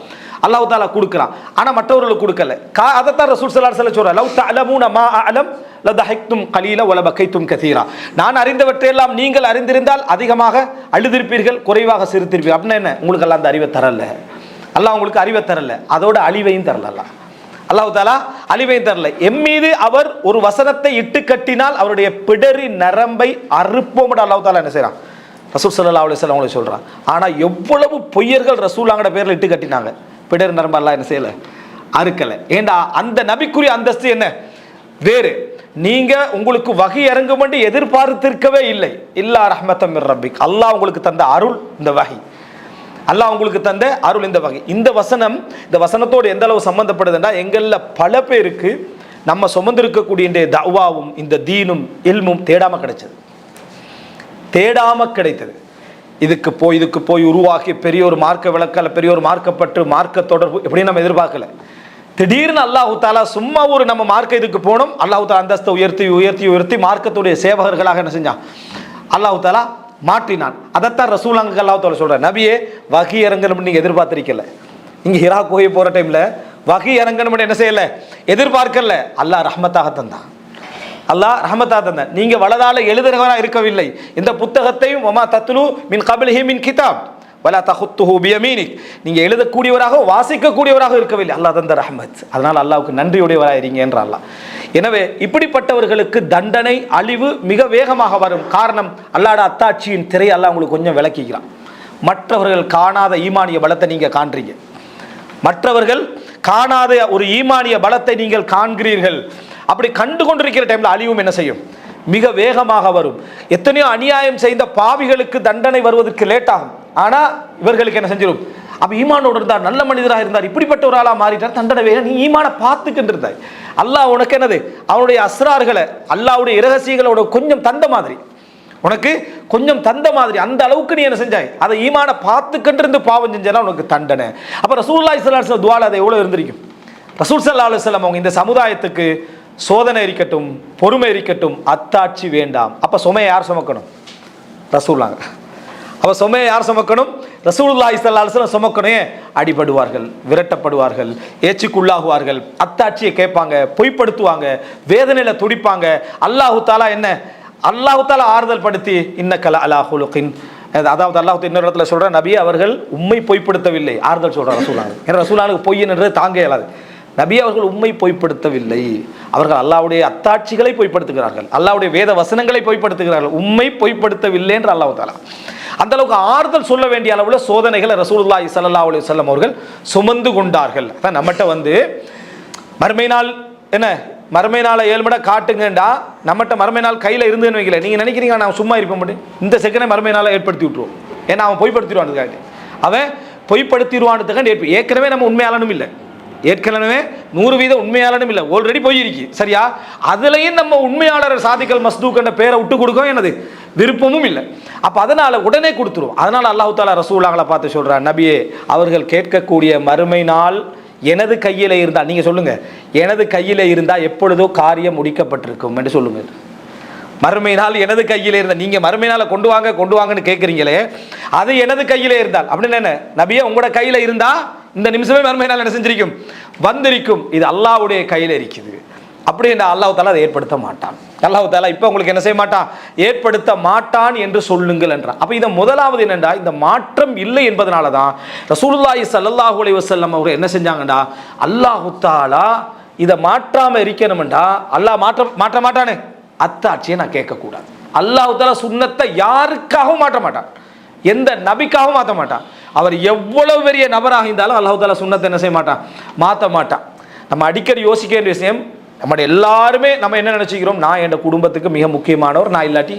அல்லாஹ் தாலா கொடுக்கிறான். ஆனா மற்றவர்களுக்கு கொடுக்கல. அதைத்தான் ரசூல் ஸல்லல்லாஹு அலைஹி வஸல்லம் சொல்றார், லவ் தஅலமூன மா அஅலம் லதஹக்தும் கலீல வலபகைத்தும் கதீரா. நான் அறிந்தவற்றையெல்லாம் நீங்கள் அறிந்திருந்தால் அதிகமாக அழுதிருப்பீர்கள், குறைவாக சிரித்திருப்பீர்கள். அப்படின்னா என்ன? உங்களுக்கு எல்லாம் அந்த அறிவை தரல அல்லாஹ், உங்களுக்கு அறிவை தரல, அதோட அழிவையும் தரல அல்லாஹ் தாலா, அழிவையும் தரல. எம் மீது அவர் ஒரு வசனத்தை இட்டு கட்டினால் அவருடைய பிடரி நரம்பை அறுப்போம் அல்லாஹ் தாலா என்ன செய்யறான்? ரசூல் ஸல்லல்லாஹு அலைஹி வஸல்லம் அவங்களே சொல்றான். ஆனா எவ்வளவு பொய்யர்கள் ரசூலாங்கட பேர்ல இட்டு கட்டினாங்க, பிடரி நரம்பு அல்லாஹ் என்ன செய்யல? அறுக்கல. ஏண்டா அந்த நபிக்குரிய அந்தஸ்து என்ன வேறு. நீங்க உங்களுக்கு வகி இறங்கும் என்று எதிர்பார்த்திருக்கவே இல்லை. இல்லா ரஹ்மத்தம் மிர் ரப்பிக், அல்லாஹ் உங்களுக்கு தந்த அருள் இந்த வகி, அல்லாஹ் உங்களுக்கு தந்த அருள் இந்த வகை. இந்த வசனம், இந்த வசனத்தோடு எந்த அளவு சம்பந்தப்படுதுன்னா, எங்கள்ல பல பேருக்கு நம்ம சுமந்திருக்கக்கூடிய இந்த தஅவாவும் இந்த தீனும் இல்மும் தேடாம கிடைச்சது, தேடாம கிடைத்தது. இதுக்கு போய் உருவாக்கி பெரிய ஒரு மார்க்க விளக்கல, பெரிய ஒரு மார்க்கப்பட்டு மார்க்க தொடர்பு எப்படின்னு நம்ம எதிர்பார்க்கல. திடீர்னு அல்லாஹ் தாலா சும்மா ஒரு நம்ம மார்க்க இதுக்கு போனோம், அல்லாஹ் தாலா அந்தஸ்தை உயர்த்தி உயர்த்தி உயர்த்தி மார்க்கத்துடைய சேவகர்களாக என்ன செஞ்சான்? அல்லாஹ் தாலா மாற்றினான். அதைத்தான் ரசூலுல்லாஹி அல்லாஹ் தாலா சொல்ற, நபியே வகி இறங்கணும்னு நீங்க எதிர்பார்த்திருக்கல. நீங்க ஹிரா குகை போற டைம்ல வகி இறங்கணும்னு என்ன செய்யல? எதிர்பார்க்கல. அல்லாஹ் ரஹ்மத்தாக தந்தான், அல்லாஹ் ரஹ்மத்தாக தந்தான். நீங்க வலதால எழுதுறவராக இருக்கவில்லை. இந்த புத்தகத்தையும் வமா தத்லு மின் கப்லிஹி மின் கிதாப் வலா தஹுத்துஹு பியமீனிக், நீங்க எழுதக்கூடியவராக வாசிக்கக்கூடியவராக இருக்கவில்லை. அல்லாஹ் தந்த ரஹ்மத். அதனால அல்லாஹ்வுக்கு நன்றியுடையவராக இருங்க என்ற அல்லாஹ். எனவே இப்படிப்பட்டவர்களுக்கு தண்டனை அழிவு மிக வேகமாக வரும். காரணம், அல்லாஹ்வுடைய அத்தாட்சியின் திரை அல்லாஹ் உங்களுக்கு கொஞ்சம் விளக்கிக்கிறான். மற்றவர்கள் காணாத ஈமானிய பலத்தை நீங்க காண்றீங்க, மற்றவர்கள் காணாத ஒரு ஈமானிய பலத்தை நீங்கள் காண்கிறீர்கள். அப்படி கண்டு கொண்டிருக்கிற டைம்ல அழிவும் என்ன செய்யும்? மிக வேகமாக வரும். எத்தனையோ அநியாயம் செய்த பாவிகளுக்கு தண்டனை வருவதற்கு லேட் ஆகும். ஆனா இவர்களுக்கு என்ன செஞ்சிடும்? அப்ப ஈமானோடு இருந்தார், நல்ல மனிதராக இருந்தார், இப்படிப்பட்ட ஒரு ஆளா மாறிட்டார், தண்டனை வேக. நீ ஈமான பார்த்துக்கிட்டு இருந்தாய். அல்லாஹ் உனக்கு என்னது? அவனுடைய அஸ்ரார்களை, அல்லாஹ்வுடைய இரகசியங்களோட கொஞ்சம் தந்த மாதிரி, உனக்கு கொஞ்சம் தந்த மாதிரி, அந்த அளவுக்கு நீ என்ன செஞ்சாய்? அதை ஈமான பார்த்துக்கிட்டு இருந்து பாவம் செஞ்சா உனக்கு தண்டனை. அப்ப ரசூலுல்லாஹி ஸல்லல்லாஹு அலைஹி வஸல்லம் துஆல அது எவ்வளவு இருந்திருக்கும்? ரசூல் ஸல்லல்லாஹு அலைஹி வஸல்லம் அவங்க இந்த சமுதாயத்துக்கு சோதனை இருக்கட்டும், பொறுமை இருக்கட்டும், அத்தாட்சி வேண்டாம். அப்ப சுமையை யார் சுமக்கணும்? ரசூலுல்லாஹ். அப்ப சுமையை யார் சுமக்கணும்? ரசூலுல்லாஹி ஸல்லல்லாஹு அலைஹி வஸல்லம் சுமக்கணும். அடிபடுவார்கள், விரட்டப்படுவார்கள், ஏச்சுக்குள்ளாகுவார்கள், அத்தாட்சியை கேட்பாங்க, பொய்ப்படுத்துவாங்க, வேதனையில துடிப்பாங்க. அல்லாஹு தாலா என்ன? அல்லாஹு தாலா ஆறுதல் படுத்தி இன்னக லஅலா குலுகின், அதாவது அல்லாஹ் இன்னொரு இடத்துல சொல்ற, நபியே அவர்கள் உம்மை பொய்ப்படுத்தவில்லை, ஆறுதல் சொல்றார் ரசூலுல்லாஹ். ஏன்னா ரசூலுல்லாஹ்வுக்கு பொய்யின்றது தாங்க இயலாது. நபி அவர்கள் உண்மை பொய்ப்படுத்தவில்லை, அவர்கள் அல்லாஹ்வுடைய அத்தாட்சிகளை பொய்ப்படுத்துகிறார்கள், அல்லாஹ்வுடைய வேத வசனங்களை பொய்ப்படுத்துகிறார்கள், உண்மை பொய்ப்படுத்தவில்லை என்று அல்லாஹ் தாலா அந்த அளவுக்கு ஆறுதல் சொல்ல வேண்டிய அளவுல சோதனைகளை ரசூலுல்லாஹி ஸல்லல்லாஹு அலைஹி வஸல்லம் அவர்கள் சுமந்து கொண்டார்கள். அதான் நம்மகிட்ட வந்து மறுமை நாள் என்ன, மறுமை நாளை 7 மடை காட்டுங்கண்டா, நம்மகிட்ட மறுமை நாள் கையில் இருந்துன்னு வைக்கல. நீங்க நினைக்கிறீங்க நான் சும்மா இருப்ப மாட்டேன், இந்த செகண்டை மறுமை நாளை ஏற்படுத்தி விட்டுருவோம். ஏன்னா அவன் பொய்ப்படுத்திடுவான், அவன் பொய்ப்படுத்திடுவான்னு ஏற்கனவே நம்ம உண்மையாளனும் இல்லை, ஏற்கனவே 100% உண்மையாளனும் இல்லை, ஆல்ரெடி போயிருக்கு. சரியா? அதுலயும் நம்ம உண்மையாளர் சாதிக்கல் மஸ்தூக் என்ற பேரை விட்டு கொடுக்கவும் என்னது விருப்பமும் இல்லை. அப்ப அதனால உடனே கொடுத்துருவோம். அதனால அல்லாஹ் தாலா ரசூலுல்லாஹ்களை பார்த்து சொல்றார், நபியே அவர்கள் கேட்கக்கூடிய மறுமை நாள் எனது கையில் இருந்தால், நீங்கள் சொல்லுங்கள், எனது கையில் இருந்தால் எப்பொழுதோ காரியம் முடிக்கப்பட்டிருக்கும் என்று சொல்லுங்கள். மறுமை நாள் எனது கையில் இருந்தால், நீங்கள் மறுமை நாளை கொண்டு வாங்கன்னு கேட்குறீங்களே, அது எனது கையில் இருந்தால் அப்படின்னு என்ன நபியே, உங்களோட கையில் இருந்தால் இந்த நிமிஷமே மறுமை நாள் என்ன செஞ்சிருக்கும், வந்திருக்கும். இது அல்லாஹ்வுடைய கையில் இருக்குது. அப்படி என்ற அல்லாஹ் தாலா அதை ஏற்படுத்த மாட்டான். அல்லாஹ் தாலா இப்போ உங்களுக்கு என்ன செய்ய மாட்டான், ஏற்படுத்த மாட்டான் என்று சொல்லுங்கள் என்றான். அப்போ இதை முதலாவது என்னென்றா, இந்த மாற்றம் இல்லை என்பதனால தான் ரசூலுல்லாஹி ஸல்லல்லாஹு அலைஹி வஸல்லம் அவங்க என்ன செஞ்சாங்கண்டா, அல்லாஹ் தாலா இதை மாற்றாமல் இருக்கணும்டா, அல்லாஹ் மாற்ற மாட்டானே, அத்தாட்சியை நான் கேட்கக்கூடாது. அல்லாஹ் தாலா சுன்னத்தை யாருக்காகவும் மாற்ற மாட்டான், எந்த நபிக்காகவும் மாற்ற மாட்டான். அவர் எவ்வளவு பெரிய நபராக இருந்தாலும் அல்லாஹ் தாலா சுன்னத்தை என்ன செய்ய மாட்டான், மாற்ற மாட்டான். நம்ம அடிக்கடி யோசிக்க வேண்டிய விஷயம், நம்முடைய எல்லாருமே நம்ம என்ன நினச்சிக்கிறோம், நான் என் குடும்பத்துக்கு மிக முக்கியமானவர், நான் இல்லாட்டி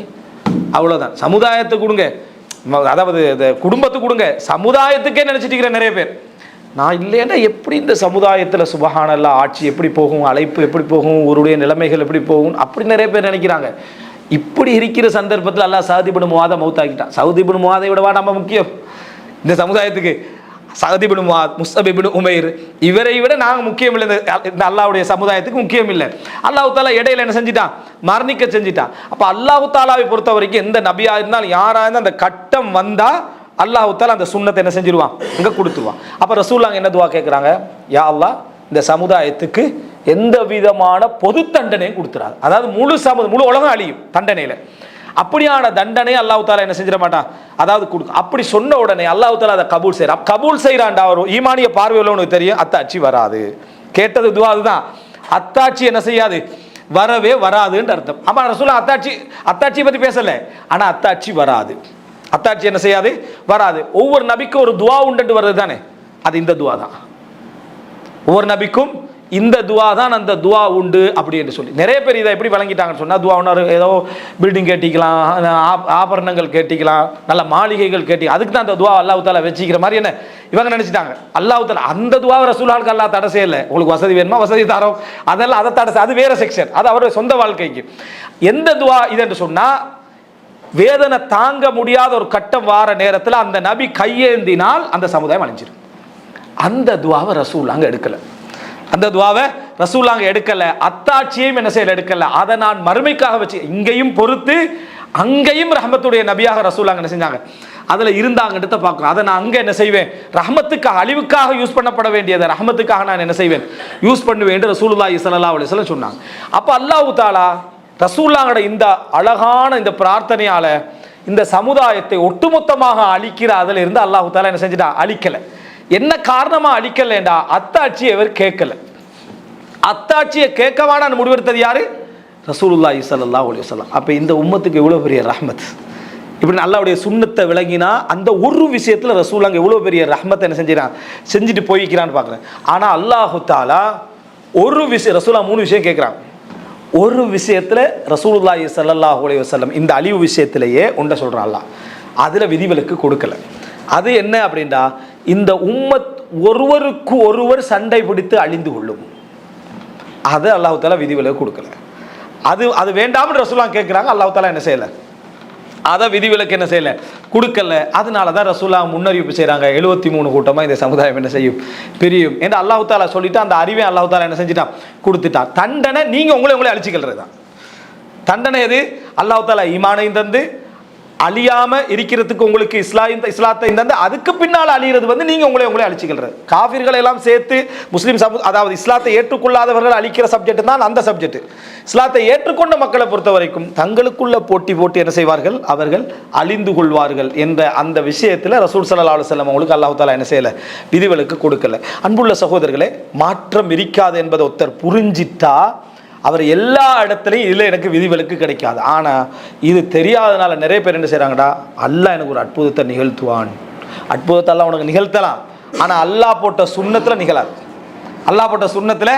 அவ்வளோதான். சமுதாயத்துக்கு கொடுங்க, அதாவது குடும்பத்துக்கு கொடுங்க, சமுதாயத்துக்கே நினச்சிட்டு இருக்கிற நிறைய பேர். நான் இல்லைன்னா எப்படி இந்த சமுதாயத்தில் சுபஹானல்லாஹ் ஆட்சி எப்படி போகும், அழைப்பு எப்படி போகும், ஒருடைய நிலைமைகள் எப்படி போகும், அப்படி நிறைய பேர் நினைக்கிறாங்க. இப்படி இருக்கிற சந்தர்ப்பத்தில் அல்லாஹ் சஅத் இப்னு முஆத மௌத்தாக்கிட்டான். சஅத் இப்னு முஆதை விடவா நம்ம முக்கியம் இந்த சமுதாயத்துக்கு? சஅத் இப்னு முஆத், முஸ்அப் இப்னு உமைர், இவரை விட நாங்கள் முக்கியம் இல்லை இந்த அல்லாஹ்வுடைய சமுதாயத்துக்கு முக்கியம் இல்லை. அல்லாஹ் தாலா இடையில என்ன செஞ்சிட்டான், மரணிக்க செஞ்சிட்டான். அப்போ அல்லாஹ் தாலாவை பொறுத்த வரைக்கும் எந்த நபியா இருந்தாலும் யாராக இருந்தால் அந்த கட்டம் வந்தால் அல்லாஹ் தாலா அந்த சுன்னத்தை என்ன செஞ்சிருவான், இங்கே கொடுத்துருவான். அப்போ ரசூலுல்லாஹ் என்ன துவா கேட்குறாங்க, யா அல்லாஹ் இந்த சமுதாயத்துக்கு எந்த விதமான பொது தண்டனையும் கொடுத்துறாரு. அதாவது முழு உலகம் அழியும் தண்டனையில். அப்படியான தண்டனை அல்லாஹ் தாலா என்ன செஞ்சிட மாட்டான், அதாவது கொடுக்கும். அப்படி சொன்ன உடனே அல்லாஹ் தாலா அதை கபூல் செய்யறான்டா. ஒரு ஈமானிய பார்வை உள்ளவனுக்கு தெரியும், அத்தாட்சி வராது. கேட்டது துவா அதுதான், அத்தாட்சி என்ன செய்யாது, வரவே வராதுன்னு அர்த்தம். ஆமா, ரசூலுல்லாஹ் அத்தாட்சியை பத்தி பேசல, ஆனா அத்தாட்சி வராது. அத்தாட்சி என்ன செய்யாது, வராது. ஒவ்வொரு நபிக்கும் ஒரு துவா உண்டு வருது தானே, அது இந்த துவா தான். ஒவ்வொரு நபிக்கும் இந்த துவா தான், அந்த துவா உண்டு அப்படி என்று சொல்லி நிறைய பேர் இதை எப்படி வழங்கிட்டாங்கன்னு சொன்னால், துவா ஒன்று ஏதோ பில்டிங் கேட்டிக்கலாம், ஆபரணங்கள் கேட்டிக்கலாம், நல்ல மாளிகைகள் கேட்டி, அதுக்கு தான் அந்த துவா அல்லாஹ் தாலா வச்சுக்கிற மாதிரி என்ன இவங்க நினச்சிட்டாங்க. அல்லாஹ் தாலா அந்த துவாவை ரசூலுல்லாஹ்க்கு அல்லாஹ் தடை செய்யலை. உங்களுக்கு வசதி வேணுமா, வசதி தரோம், அதெல்லாம் அதை தடை, அது வேற செக்ஷன், அது அவருடைய சொந்த வாழ்க்கைக்கு. எந்த துவா இது என்று சொன்னால், வேதனை தாங்க முடியாத ஒரு கட்டம் வார நேரத்தில் அந்த நபி கையேந்தினால் அந்த சமுதாயம் அழிஞ்சிடும். அந்த துவாவை ரசூலுல்லாஹ் எடுக்கலை, அந்த துவாவை ரசூலுல்லாஹ் எடுக்கல, அத்தாட்சியையும் என்ன செய்யல, எடுக்கல. அதை நான் மறுமைக்காக வச்சு இங்கேயும் பொறுத்து அங்கேயும் ரஹமத்துடைய நபியாக ரசூலுல்லாஹ் என்ன செஞ்சாங்க, அதில் இருந்தாங்க எடுத்த பார்க்குறோம். அதை நான் அங்கே என்ன செய்வேன், ரஹமத்துக்காக, அழிவுக்காக யூஸ் பண்ணப்பட வேண்டியதை ரஹமத்துக்காக நான் என்ன செய்வேன், யூஸ் பண்ணுவேன் என்று ரசூலுல்லாஹி ஸல்லல்லாஹு அலைஹி வஸல்லம் சொன்னாங்க. அப்போ அல்லாஹ் தாலா ரசூலுல்லாஹ்வோட இந்த அழகான இந்த பிரார்த்தனையால இந்த சமுதாயத்தை ஒட்டுமொத்தமாக அழிக்கிற அதில் இருந்து அல்லாஹ் தாலா என்ன செஞ்சுட்டா, அழிக்கலை. என்ன காரணமா அழிக்கலண்டா, அத்தாட்சியை அவர் கேட்கல. அத்தாட்சியை கேட்கவான முடிவெடுத்தது யாரு, ரசூலுல்லாஹி ஸல்லல்லாஹு அலைஹி வஸல்லம். அப்ப இந்த உம்மத்துக்கு எவ்வளவு பெரிய ரஹ்மத். இப்படி அல்லாஹ்வுடைய சுன்னத்தை விளங்கினா அந்த ஒரு விஷயத்துல ரசூலுல்லாஹ் எவ்வளவு பெரிய ரஹ்மத்தை என்ன செஞ்சிடான், செஞ்சுட்டு போய்க்கிறான்னு பார்க்குறேன். ஆனா அல்லாஹ் தாலா ஒரு விஷயம், ரசூலுல்லாஹ் 3 விஷயம் கேட்குறாங்க. ஒரு விஷயத்துல ரசூலுல்லாஹி ஸல்லல்லாஹு அலைஹி வஸல்லம் இந்த அழிவு விஷயத்திலேயே ஒன்றை சொல்றான் அல்லாஹ், அதுல விதிவிலக்கு கொடுக்கல. அது என்ன அப்படின்னா, இந்த உம்மத் ஒருவருக்கு ஒருவர் சண்டை பிடித்து அழிந்து கொள்ளும், அது அல்லாஹ் தாலா விதிவிலக்கு கொடுக்கல. அது வேண்டாம்னு ரசூலுல்லாஹ் கேட்குறாங்க, அல்லாஹ் தாலா என்ன செய்யலை, அதை விதிவிலக்கு என்ன செய்யலை, கொடுக்கல. அதனால தான் ரசூலுல்லாஹ் முன்னறிவிப்பு செய்கிறாங்க, 73 கூட்டமாக இந்த சமுதாயம் என்ன செய்யும், பிரியும் என்று அல்லாஹ் தாலா சொல்லிட்டு அந்த அறிவை அல்லாஹ் தாலா என்ன செஞ்சுட்டான், கொடுத்துட்டான். தண்டனை நீங்கள் உங்களை அழிச்சிக்கிறது தான் தண்டனை. எது, அல்லாஹ் தாலா ஈமானையும் தந்து அழியாம இருக்கிறதுக்கு உங்களுக்கு இஸ்லாத்தை தந்து, அதுக்கு பின்னால் அழிகிறது நீங்க உங்களை அழிச்சுக்கிறது. காஃபிர்களை எல்லாம் சேர்த்து முஸ்லீம் அதாவது இஸ்லாத்தை ஏற்றுக்கொள்ளாதவர்கள் அழிக்கிற சப்ஜெக்ட் தான் அந்த சப்ஜெக்ட். இஸ்லாத்தை ஏற்றுக்கொண்ட மக்களை பொறுத்த வரைக்கும் தங்களுக்குள்ள போட்டி என்ன செய்வார்கள், அவர்கள் அழிந்து கொள்வார்கள் என்ற அந்த விஷயத்தில் ரசூல் ஸல்லல்லாஹு அலைஹி வஸல்லம் அவங்களுக்கு அல்லாஹ் தாலா என்ன செய்யலை, விதிவிலக்கு கொடுக்கல. அன்புள்ள சகோதரர்களே, மாற்றம் இருக்காது என்பதை ஒருத்தர் புரிஞ்சிட்டா அவர் எல்லா இடத்துலையும் இதில் எனக்கு விதிவிலக்கு கிடைக்காது. ஆனால் இது தெரியாதனால நிறைய பேர் என்ன செய்கிறாங்கடா, அல்லாஹ் எனக்கு ஒரு அற்புதத்தை நிகழ்த்துவான், அற்புதத்தை எல்லாம் உனக்கு நிகழ்த்தலாம், ஆனால் அல்லாஹ் போட்ட சுன்னத்தில் நிகழாது. அல்லாஹ் போட்ட சுன்னத்தில்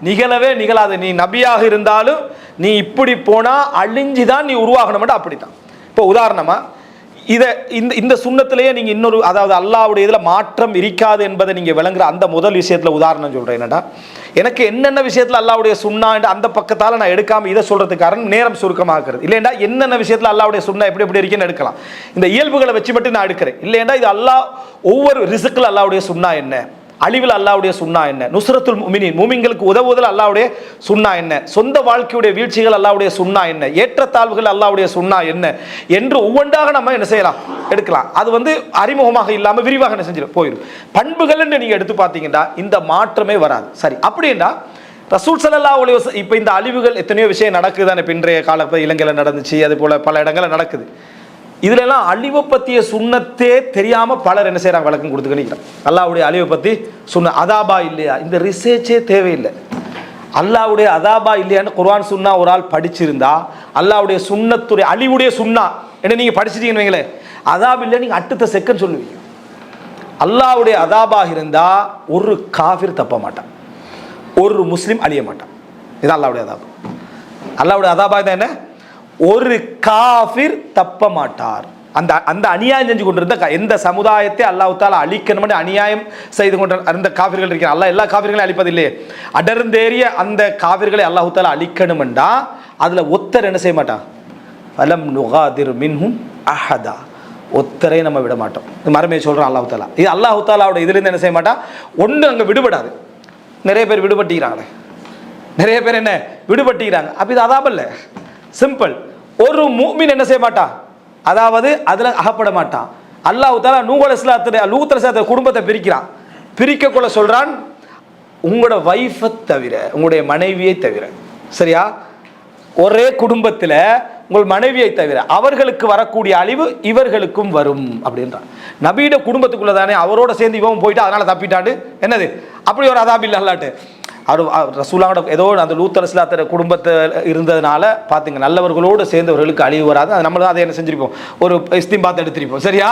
நிகழவே நிகழாது. நீ நபியாக இருந்தாலும் நீ இப்படி போனால் அழிஞ்சு தான் நீ உருவாகணும்ட்டு அப்படித்தான். இப்போ உதாரணமாக இதை இந்த சுன்னத்திலேயே நீங்கள் இன்னொரு, அதாவது அல்லாஹ்வுடைய இதில் மாற்றம் இருக்காது என்பதை நீங்கள் விளங்குற அந்த முதல் விஷயத்தில் உதாரணம் சொல்கிறேன். என்னடா, எனக்கு என்னென்ன விஷயத்தில் அல்லாஹ்வுடைய சுன்னா அந்த பக்கத்தால் நான் எடுக்காமல் இதை சொல்கிறதுக்கு காரணம் நேரம் சுருக்கமாக்குறது. இல்லைண்டா என்னென்ன விஷயத்தில் அல்லாஹ்வுடைய சுன்னா எப்படி இருக்குன்னு எடுக்கலாம், இந்த இயல்புகளை வச்சு மட்டும் நான் எடுக்கிறேன். இல்லைண்டா இது அல்லாஹ் ஒவ்வொரு ரிசுக்கில் அல்லாஹ்வுடைய சுன்னா என்ன, அழிவில் அல்லாஹ்வுடைய சுன்னா என்ன, நுஸ்ரத்துல் முஃமினீன் மூமின்களுக்கு உதவுவதில் அல்லாஹ்வுடைய சுன்னா என்ன, சொந்த வாழ்க்கையுடைய வீழ்ச்சிகள் அல்லாஹ்வுடைய சுன்னா என்ன, ஏற்றத்தாழ்வுகள் அல்லாஹ்வுடைய சுன்னா என்ன என்று ஒவ்வொன்றாக நம்ம என்ன செய்யலாம், எடுக்கலாம். அது அறிமுகமாக இல்லாமல் விரிவாக என்ன செஞ்சிடும் போயிடும். பண்புகள் நீங்க எடுத்து பார்த்தீங்கன்னா இந்த மாற்றமே வராது. சரி, அப்படின்னா ரசூல் ஸல்லல்லாஹு அலைஹி வஸல்லம் இப்போ இந்த அழிவுகள் எத்தனையோ விஷயம் நடக்குது. இன்றைய காலத்தில் இலங்கையில் நடந்துச்சு, அது போல பல இடங்களில் நடக்குது. இதுல எல்லாம் அழிவை பற்றிய சுண்ணத்தே தெரியாம பலர் என்ன செய்யறாங்க, வழக்கம் கொடுத்து நிற்கிறாங்க. அல்லாஹ்வுடைய அழிவை பற்றி சுன்ன அதாபா இல்லையா, இந்த ரிசர்ச்சே தேவையில்லை. அல்லாஹ்வுடைய அதாபா இல்லையான்னு குர்ஆன் சுன்னா ஒரு ஆள் படிச்சிருந்தா, அல்லாஹ்வுடைய சுன்னத்துடைய அழிவுடைய சுன்னா என்ன நீங்க படிச்சிட்டீங்கன்னு வைங்களேன், அதாப் இல்லை நீங்க அடுத்த செகண்ட் சொல்லுவீங்க. அல்லாஹ்வுடைய அதாபாக இருந்தா ஒரு காஃபிர் தப்ப மாட்டான், ஒரு முஸ்லிம் அழிய மாட்டான். இது அல்லாஹ்வுடைய அதாபா. அல்லாஹ்வுடைய அதாபா என்ன, ஒரு காஃபிர் தப்ப மாட்டார். அந்த அநியாயம் செஞ்சு கொண்டிருந்த எந்த சமுதாயத்தை அல்லாஹ் தஆலா அழிக்கணும் அநியாயம் செய்து கொண்ட அந்த காஃபிர்கள் இருக்கிறார். அல்லாஹ் எல்லா காஃபிர்களையும் அழிப்பதில்லையே, அடர்ந்தேறிய அந்த காஃபிர்களை அல்லாஹ் தஆலா அழிக்கணும்டா அதுல ஒத்தர் என்ன செய்ய மாட்டான், ஃபலம் நுகாதிர் மின்ஹும் அஹதா, ஒத்தரை நம்ம விட மாட்டோம். மரமே சொல்றான் அல்லாஹ் தஆலா. இது அல்லாஹ் தஆலாவோட இதுல இருந்து என்ன செய்ய மாட்டான், ஒன்று அங்க விடுபடாது. நிறைய பேர் விடுபட்டுக்கிறாங்களே, நிறைய பேர் என்ன விடுபட்டுக்கிறாங்க. அப்ப இது அதாப் இல்ல, சிம்பிள். ஒரு முஃமின் என்ன செய்ய மாட்டான், அதாவது அதுல அகப்பட மாட்டான். அல்லாஹ் தஆலா லூத் அலைஹிஸ்ஸலாத்துடைய குடும்பத்தை பிரிக்கிறான். பிரிக்கக்குள்ள சொல்றான், உங்களோட வைஃபை தவிர, உங்களுடைய மனைவியை தவிர, சரியா, ஒரே குடும்பத்தில் உங்கள் மனைவியை தவிர அவர்களுக்கு வரக்கூடிய அழிவு இவர்களுக்கும் வரும் அப்படின்றான். நபியோட குடும்பத்துக்குள்ள தானே அவரோட சேர்ந்து இவன் போயிட்டு அதனால தப்பிட்டாண்டு என்னது, அப்படி ஒரு அதாபி இல்லை அல்லாட்டு. அவர் ரசூலாவோட ஏதோ அந்த லூத் அலைஹிஸ்ஸலாத்துடைய குடும்பத்தில் இருந்ததுனால பார்த்துங்க, நல்லவர்களோடு சேர்ந்தவர்களுக்கு அழிவு வராது. அது நம்மளும் அதை என்ன செஞ்சிருப்போம், ஒரு இஸ்திம்பாத் எடுத்திருப்போம், சரியா.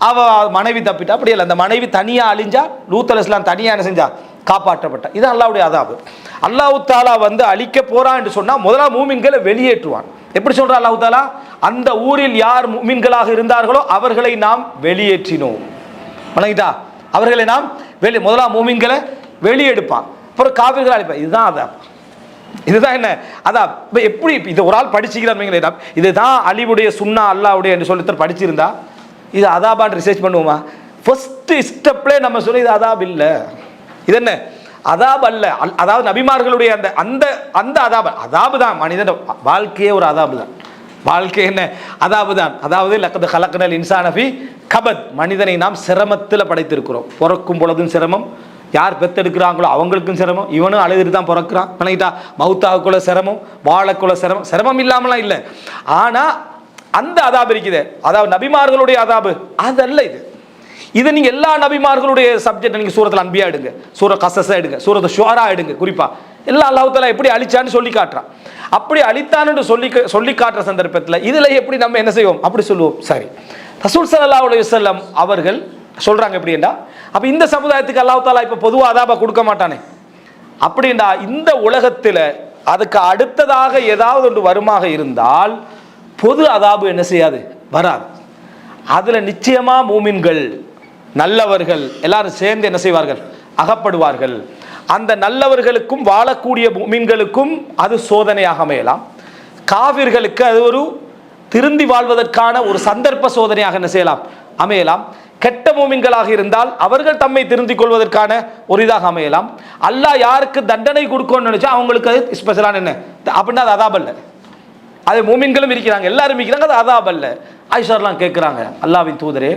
அவ மனைவி தப்பிட்டா, அப்படி இல்லை, அந்த மனைவி தனியாக அழிஞ்சா, லூத் அலைஹிஸ்ஸலாம் தனியாக என்ன செஞ்சா, காப்பாற்றப்பட்ட. இது அல்லாஹ்வுடைய அதாபு. அல்லாஹ் தஆலா அழிக்க போறான் என்று சொன்னா முதல்ல மூமின்களை வெளியேற்றுவான். எப்படி சொல்ற அல்லாஹ் தஆலா, அந்த ஊரில் யார் மூமின்களாக இருந்தார்களோ அவர்களை நாம் வெளியேற்றினோம். வணங்கிட்டா, அவர்களை நாம் முதல்ல மூமின்களை வெளியெடுப்பான், அப்புறம் காஃபிர்களை அழிப்பான். இதுதான் அதாப். இதுதான் என்ன அதாப். எப்படி இது ஒரு ஆள் படிச்சுக்கிறார், இதுதான் அழிவுடைய சுன்னா அல்லாஹ்வுடைய என்று சொல்லி படிச்சிருந்தா இது அதாபான்னு ரிசர்ச் பண்ணுவோமா? ஃபர்ஸ்ட் ஸ்டெப்ல நம்ம சொல்லி இது அதாப் இல்லை, இது என்ன அதாப் அல்ல. அதாவது நபிமார்களுடைய அந்த அந்த அந்த அதாபு, அதாபு தான் மனிதன் வாழ்க்கையே ஒரு அதாபு தான். வாழ்க்கை என்ன அதாபு தான். அதாவது லக்கத் ஹலக்னல் இன்சான ஃபீ கபத், மனிதனை நாம் சிரமத்தில் படைத்திருக்கிறோம். பிறக்கும் பொழுதும் சிரமம், யார் பெத்தெடுக்கிறாங்களோ அவங்களுக்கும் சிரமம், இவனும் அழுதுட்டு தான் பிறக்கிறான். பண்ணிக்கிட்டா மௌத்தாவுக்குள்ள சிரமம், வாழக்குள்ள சிரமம், சிரமம் இல்லாமலாம் இல்லை. ஆனால் அந்த அதாபு இருக்குது, அதாவது நபிமார்களுடைய அதாபு அதல்ல இது. இது நீங்க எல்லா நபிமார்களுடைய சப்ஜெக்ட் நீங்க சூரத்துல் அன்பியா எடுங்க, சூர கஸஸ எடுங்க, சூரத்து ஷுஆரா எடுங்க, குறிப்பா எல்லாம் அல்லாஹ் தஆலா எப்படி அழிச்சான்னு சொல்லி காட்டுறான். அப்படி அழித்தான்னு சொல்லி காட்டுற சந்தர்ப்பத்தில் இதுல எப்படி நம்ம என்ன செய்வோம், அப்படி சொல்லுவோம். சரி, ரசூல் ஸல்லல்லாஹு அலைஹி வஸல்லம் அவர்கள் சொல்றாங்க எப்படின்னா, அப்ப இந்த சமுதாயத்துக்கு அல்லாஹ் தஆலா இப்ப பொதுவா அதாப கொடுக்க மாட்டானே அப்படின்னா, இந்த உலகத்துல அதுக்கு அடுத்ததாக ஏதாவது ஒன்று வருமாக இருந்தால் பொது அதாபு என்ன செய்யாது, வராது. அதுல நிச்சயமா மூமின்கள் நல்லவர்கள் எல்லாரும் சேர்ந்து என்ன செய்வார்கள், அகப்படுவார்கள். அந்த நல்லவர்களுக்கும் வாழக்கூடிய மூமின்களுக்கும் அது சோதனையாக அமையலாம், காவிர்களுக்கு அது ஒரு திருந்தி வாழ்வதற்கான ஒரு சந்தர்ப்ப சோதனையாக என்ன செய்யலாம், அமையலாம். கெட்ட மூமின்களாக இருந்தால் அவர்கள் தம்மை திருந்திக் கொள்வதற்கான ஒரு இதாக அமையலாம். அல்லாஹ் யாருக்கு தண்டனை கொடுக்கணும்னு நினைச்சா அவங்களுக்கு அது ஸ்பெஷலான என்ன அப்படின்னா அது அதாப் அல்ல. அது மூமின்களும் இருக்கிறாங்க, எல்லாரும் இருக்கிறாங்க, அது அதாப் அல்ல. ஆயிஷாலாம் கேட்குறாங்க, அல்லாஹ்வின் தூதரே,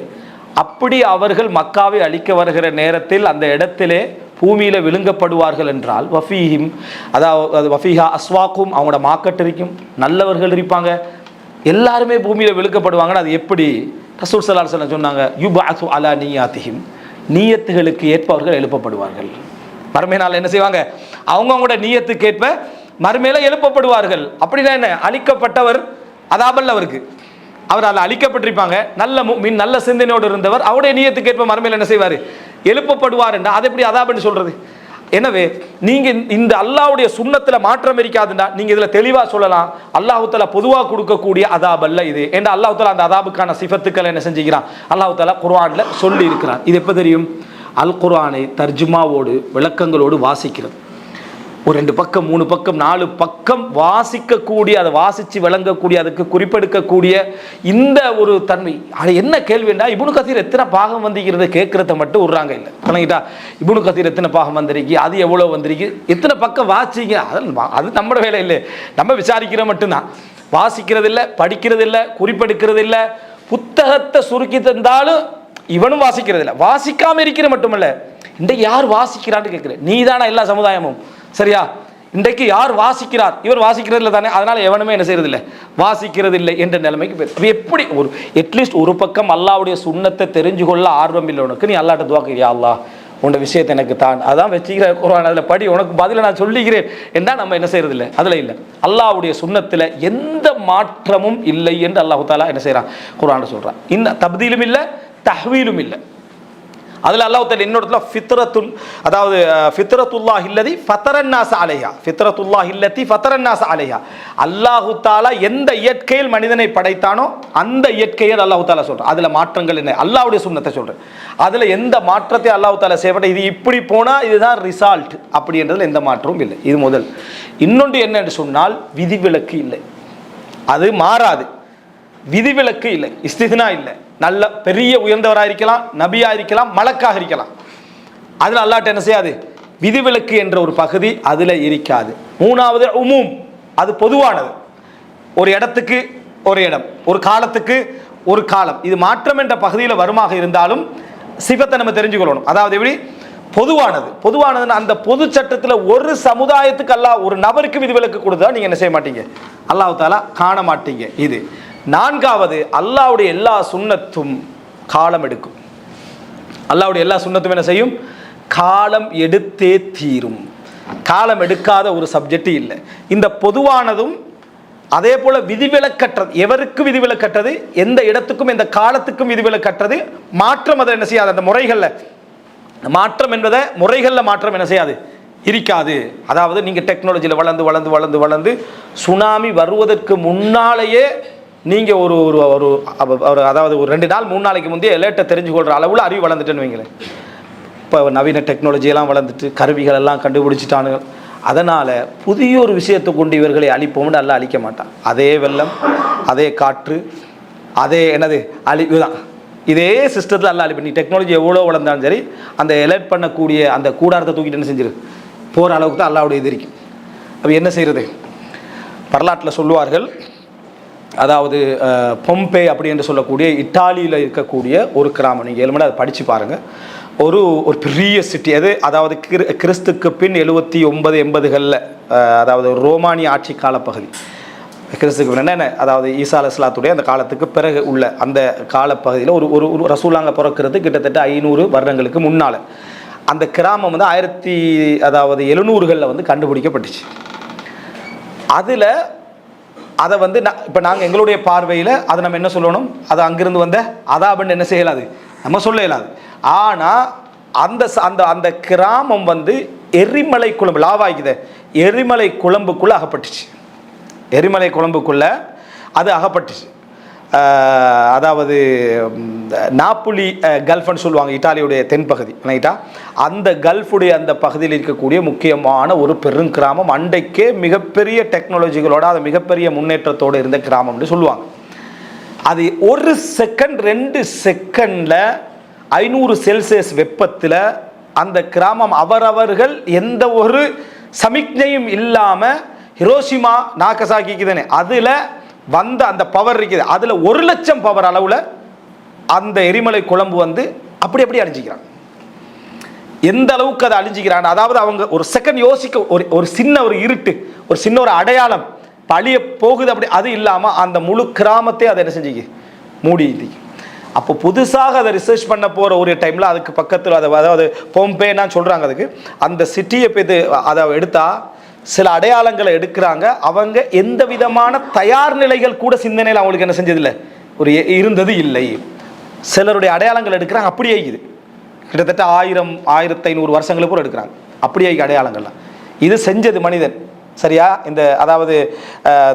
அப்படி அவர்கள் மக்காவை அழிக்க வருகிற நேரத்தில் அந்த இடத்திலே பூமியில விழுங்கப்படுவார்கள் என்றால் வஃபீஹிம், அதாவது வஃபீஹா அஸ்வாக்கும், அவங்களோட மார்க்கெட் இருக்கும், நல்லவர்கள் இருப்பாங்க, எல்லாருமே பூமியில விழுங்கப்படுவாங்கன்னு அது எப்படி? ரசூல் ஸல்லல்லாஹு அலைஹி வஸல்லம் சொன்னாங்க, யுபஅஸு அலா நியாத்திஹிம், நியத்துகளுக்கு ஏற்ப அவர்கள் எழுப்பப்படுவார்கள். மறுமை நாள் என்ன செய்வாங்க, அவங்களோட நியத்துக்கு ஏற்ப மறுமையில எழுப்பப்படுவார்கள். அப்படின்னா என்ன, அழிக்கப்பட்டவர் அதாபல்ல அவருக்கு, அவர் அதில் அழிக்கப்பட்டிருப்பாங்க, நல்ல முஃமின் நல்ல சிந்தனையோடு இருந்தவர், அவருடைய நியத்துக்கு ஏற்ப மறுமையில் என்ன செய்வார், எழுப்பப்படுவார் என்றா அது எப்படி அதாப்னு சொல்றது? எனவே நீங்க இந்த அல்லாஹ்வுடைய சுன்னத்தில் மாற்றம் இருக்காதுன்னா நீங்க இதுல தெளிவா சொல்லலாம், அல்லாஹ் தஆலா பொதுவாக கொடுக்கக்கூடிய அதாப் அல்ல இது. ஏன்னா அல்லாஹ் தஆலா அந்த அதாபுக்கான சிஃபத்துக்களை என்ன செஞ்சுக்கிறான், அல்லாஹ் தஆலா குர்ஆன்ல சொல்லி இருக்கிறான். இது எப்ப தெரியும், அல் குர்ஆனை தர்ஜுமாவோடு விளக்கங்களோடு வாசிக்கிறது. ஒரு 2 பக்கம் 3 பக்கம் 4 பக்கம் வாசிக்கக்கூடிய, அதை வாசித்து விளங்கக்கூடிய, அதுக்கு குறிப்பெடுக்கக்கூடிய இந்த ஒரு தன்மை. அது என்ன கேள்வின்னா, இப்னு கசீர் எத்தனை பாகம் வந்திருக்கிறது கேட்கறத மட்டும் விடுறாங்க. இல்லை வழங்கிட்டா, இப்னு கசீர் எத்தனை பாகம் வந்திருக்கு, அது எவ்வளோ வந்திருக்கு, எத்தனை பக்கம் வாசிங்க, அது நம்மளோட வேலை இல்லை. நம்ம விசாரிக்கிற மட்டும்தான், வாசிக்கிறது இல்லை, படிக்கிறது இல்லை, குறிப்பெடுக்கிறது இல்லை. புத்தகத்தை சுருக்கி தந்தாலும் இவனும் வாசிக்கிறது இல்லை. வாசிக்காமல் இருக்கிற மட்டுமல்ல, இன்றைக்கு யார் வாசிக்கிறான்னு கேட்குறேன். நீ தானே எல்லா சமுதாயமும், சரியா? இன்றைக்கு யார் வாசிக்கிறார்? இவர் வாசிக்கிறது இல்லை தானே, அதனால் எவனுமே என்ன செய்யறது இல்லை, வாசிக்கிறது இல்லை என்ற நிலைமைக்கு போய் எப்படி ஒரு அட்லீஸ்ட் ஒரு பக்கம் அல்லாஹ்வுடைய சுன்னத்தை தெரிஞ்சு கொள்ள ஆர்வம் இல்லை உனக்கு, நீ அல்லாஹ்ட்ட துஆ கேளு, யா அல்லாஹ் உன்னோட விஷயத்தை எனக்கு தான், அதான் வச்சுக்கிற குர்ஆன், அதில் படி, உனக்கு பதிலை நான் சொல்லிக்கிறேன் என்றால் நம்ம என்ன செய்யறது இல்லை, அதில் இல்லை. அல்லாஹ்வுடைய சுன்னத்தில் எந்த மாற்றமும் இல்லை என்று அல்லாஹ் தஆலா என்ன செய்கிறான், குர்ஆன்ல சொல்கிறான். இன்னும் தப்தீலும் இல்லை, தஹ்வீலும் இல்லை. அதில் அல்லாஹ் தஆலா இன்னொரு இடத்துல ஃபித்ரத்துல், அதாவது ஃபித்ரத்துல்லாஹ் இல்லதி ஃபதரன்னாஸ அலைஹா, ஃபித்ரத்துல்லாஹ் இல்லதி ஃபதரன்னாஸ அலைஹா, அல்லாஹ் தஆலா எந்த இயற்கையில் மனிதனை படைத்தானோ அந்த இயற்கையை அல்லாஹ் தஆலா சொல்றான். அதில் மாற்றங்கள் என்ன, அல்லாஹ்வுடைய சுன்னத்தை சொல்றேன். அதில் எந்த மாற்றத்தை அல்லாஹ் தஆலா செய்யப்பட்ட, இது இப்படி போனால் இதுதான் ரிசல்ட் அப்படின்றதுல எந்த மாற்றமும் இல்லை. இது முதல். இன்னொன்று என்ன என்று சொன்னால், விதிவிலக்கு இல்லை, அது மாறாது. விதிவிலக்கு இல்லை, இஸ்தித்னா இல்லை. நல்ல பெரிய உயர்ந்தவராக இருக்கலாம், நபியாக இருக்கலாம், மலக்காக இருக்கலாம். அதில் அல்லாஹ்ட்ட என்ன செய்யாது, விதிவிலக்கு என்ற ஒரு பகுதி அதில் இருக்காது. மூணாவது உமூம், அது பொதுவானது. ஒரு இடத்துக்கு ஒரு இடம், ஒரு காலத்துக்கு ஒரு காலம், இது மாற்றம் என்ற பகுதியில் வருமாக இருந்தாலும் சிபத்தை நம்ம தெரிஞ்சுக்கொள்ளணும். அதாவது எப்படி பொதுவானது, பொதுவானதுன்னு அந்த பொது சட்டத்தில் ஒரு சமுதாயத்துக்கு அல்லாஹ் ஒரு நபருக்கு விதிவிலக்கு கொடுத்தா நீங்கள் என்ன செய்ய மாட்டீங்க, அல்லாஹ் தஆலா காண மாட்டீங்க. இது நான்காவது, அல்லாஹ்வுடைய எல்லா சுன்னத்தும் காலம் எடுக்கும். அல்லாஹ்வுடைய எல்லா சுன்னத்தும் என்ன செய்யும், காலம் எடுத்தே தீரும். காலம் எடுக்காத ஒரு சப்ஜெக்ட் இல்லை. இந்த பொதுவானதும் அதே போல விதிவிலக்கற்றது, எவருக்கு விதிவிலக்கற்றது, எந்த இடத்துக்கும் எந்த காலத்துக்கும் விதிவிலக்கற்றது. மாற்றம் அதை என்ன செய்யாது, அந்த முறைகளில் மாற்றம் என்பதை முறைகளில் மாற்றம் என்ன செய்யாது, இருக்காது. அதாவது நீங்கள் டெக்னாலஜியில் வளர்ந்து வளர்ந்து வளர்ந்து வளர்ந்து சுனாமி வருவதற்கு முன்னாலேயே நீங்கள் ஒரு ஒரு அதாவது ஒரு 2 நாள் 3 நாளைக்கு முந்தைய அலர்ட்டை தெரிஞ்சு கொள்கிற அளவில் அறிவு வளர்ந்துட்டுன்னு வைங்களேன். இப்போ நவீன டெக்னாலஜியெல்லாம் வளர்ந்துட்டு கருவிகள் எல்லாம் கண்டுபிடிச்சிட்டானுங்க. அதனால் புதிய ஒரு விஷயத்தை கொண்டு இவர்களை அழிப்போம்னு எல்லாம் அழிக்க மாட்டான். அதே வெள்ளம், அதே காற்று, அதே என்னது அழிவு தான். இதே சிஸ்டத்தில் எல்லாம் அழிப்பு. நீ டெக்னாலஜி எவ்வளோ வளர்ந்தாலும் சரி, அந்த எலர்ட் பண்ணக்கூடிய அந்த கூடாரத்தை தூக்கிட்டு என்ன செஞ்சிரு போகிற அளவுக்கு தான் அல்லாஹ்வுடைய இது இருக்கும். அப்போ என்ன செய்கிறது, வரலாற்றில் சொல்லுவார்கள், அதாவது பொம்பே அப்படி என்று சொல்லக்கூடிய இட்டாலியில் இருக்கக்கூடிய ஒரு கிராமம், நீங்கள் 7 மணி அதை படித்து பாருங்கள். ஒரு பெரிய சிட்டி அது. அதாவது கிறிஸ்துக்கு பின் 79 80களில், அதாவது ரோமானிய ஆட்சி காலப்பகுதி. கிறிஸ்துக்கு பின் என்ன, அதாவது ஈசா அலைஹிஸ்ஸலாத்துடைய அந்த காலத்துக்கு பிறகு உள்ள அந்த காலப்பகுதியில் ஒரு ரசூலாங்க பிறக்கிறது கிட்டத்தட்ட 500 வருடங்களுக்கு முன்னால் அந்த கிராமம் வந்து 1700களில் வந்து கண்டுபிடிக்கப்பட்டுச்சு. அதில் அதை வந்து இப்போ நாங்கள் எங்களுடைய பார்வையில் அதை நம்ம என்ன சொல்லணும், அது அங்கிருந்து வந்த அதாபன்னு என்ன செய்யலாது, நம்ம சொல்ல இயலாது. ஆனால் அந்த அந்த அந்த கிராமம் வந்து எரிமலை குழம்பு, லாவாய்க்குது, எரிமலை குழம்புக்குள்ளே அகப்பட்டுச்சு. எரிமலை குழம்புக்குள்ளே அது அகப்பட்டுச்சு. அதாவது நாப்புலி கல்ஃப்னு சொல்லுவாங்க, இட்டாலியுடைய தென்பகுதி ரைட்டா. அந்த கல்ஃபுடைய அந்த பகுதியில் இருக்கக்கூடிய முக்கியமான ஒரு பெருங்கிராமம். அன்றைக்கே மிகப்பெரிய டெக்னாலஜிகளோட, அது மிகப்பெரிய முன்னேற்றத்தோடு இருந்த கிராமம்னு சொல்லுவாங்க. அது 1 செகண்ட் 2 செகண்டில் 500 செல்சியஸ் வெப்பத்தில் அந்த கிராமம் அவரவர்கள் எந்த ஒரு சமிக்ஞையும் இல்லாமல், ஹிரோஷிமா நாகசாகிக்கு தானே அதில் வந்த அந்த பவர் இருக்குது, அதில் 1 லட்சம் பவர் அளவில் அந்த எரிமலை குழம்பு வந்து அப்படி அழிஞ்சிக்கிறாங்க. எந்த அளவுக்கு அதை அழிஞ்சிக்கிறாங்க, அதாவது அவங்க ஒரு செகண்ட் யோசிக்க, ஒரு சின்ன ஒரு இருட்டு, ஒரு சின்ன ஒரு அடையாளம் அழிய போகுது, அப்படி அது இல்லாமல் அந்த முழு கிராமத்தை அதை என்ன செஞ்சுக்கு மூடி. அப்போ புதுசாக அதை ரிசர்ச் பண்ண போகிற ஒரு டைமில் அதுக்கு பக்கத்தில் அதாவது பொம்பேன்னா சொல்கிறாங்க, அதுக்கு அந்த சிட்டியை போய் அதை எடுத்தால் சில அடையாளங்களை எடுக்கிறாங்க. அவங்க எந்த விதமான தயார் நிலைகள் கூட சிந்தனையில் அவங்களுக்கு என்ன செஞ்சதில்லை, ஒரு இருந்தது இல்லை. சிலருடைய அடையாளங்கள் எடுக்கிறாங்க, அப்படியே இது கிட்டத்தட்ட 1000-1500 வருஷங்களுக்கு கூட எடுக்கிறாங்க, அப்படியே அடையாளங்கள்லாம். இது செஞ்சது மனிதன், சரியா? இந்த அதாவது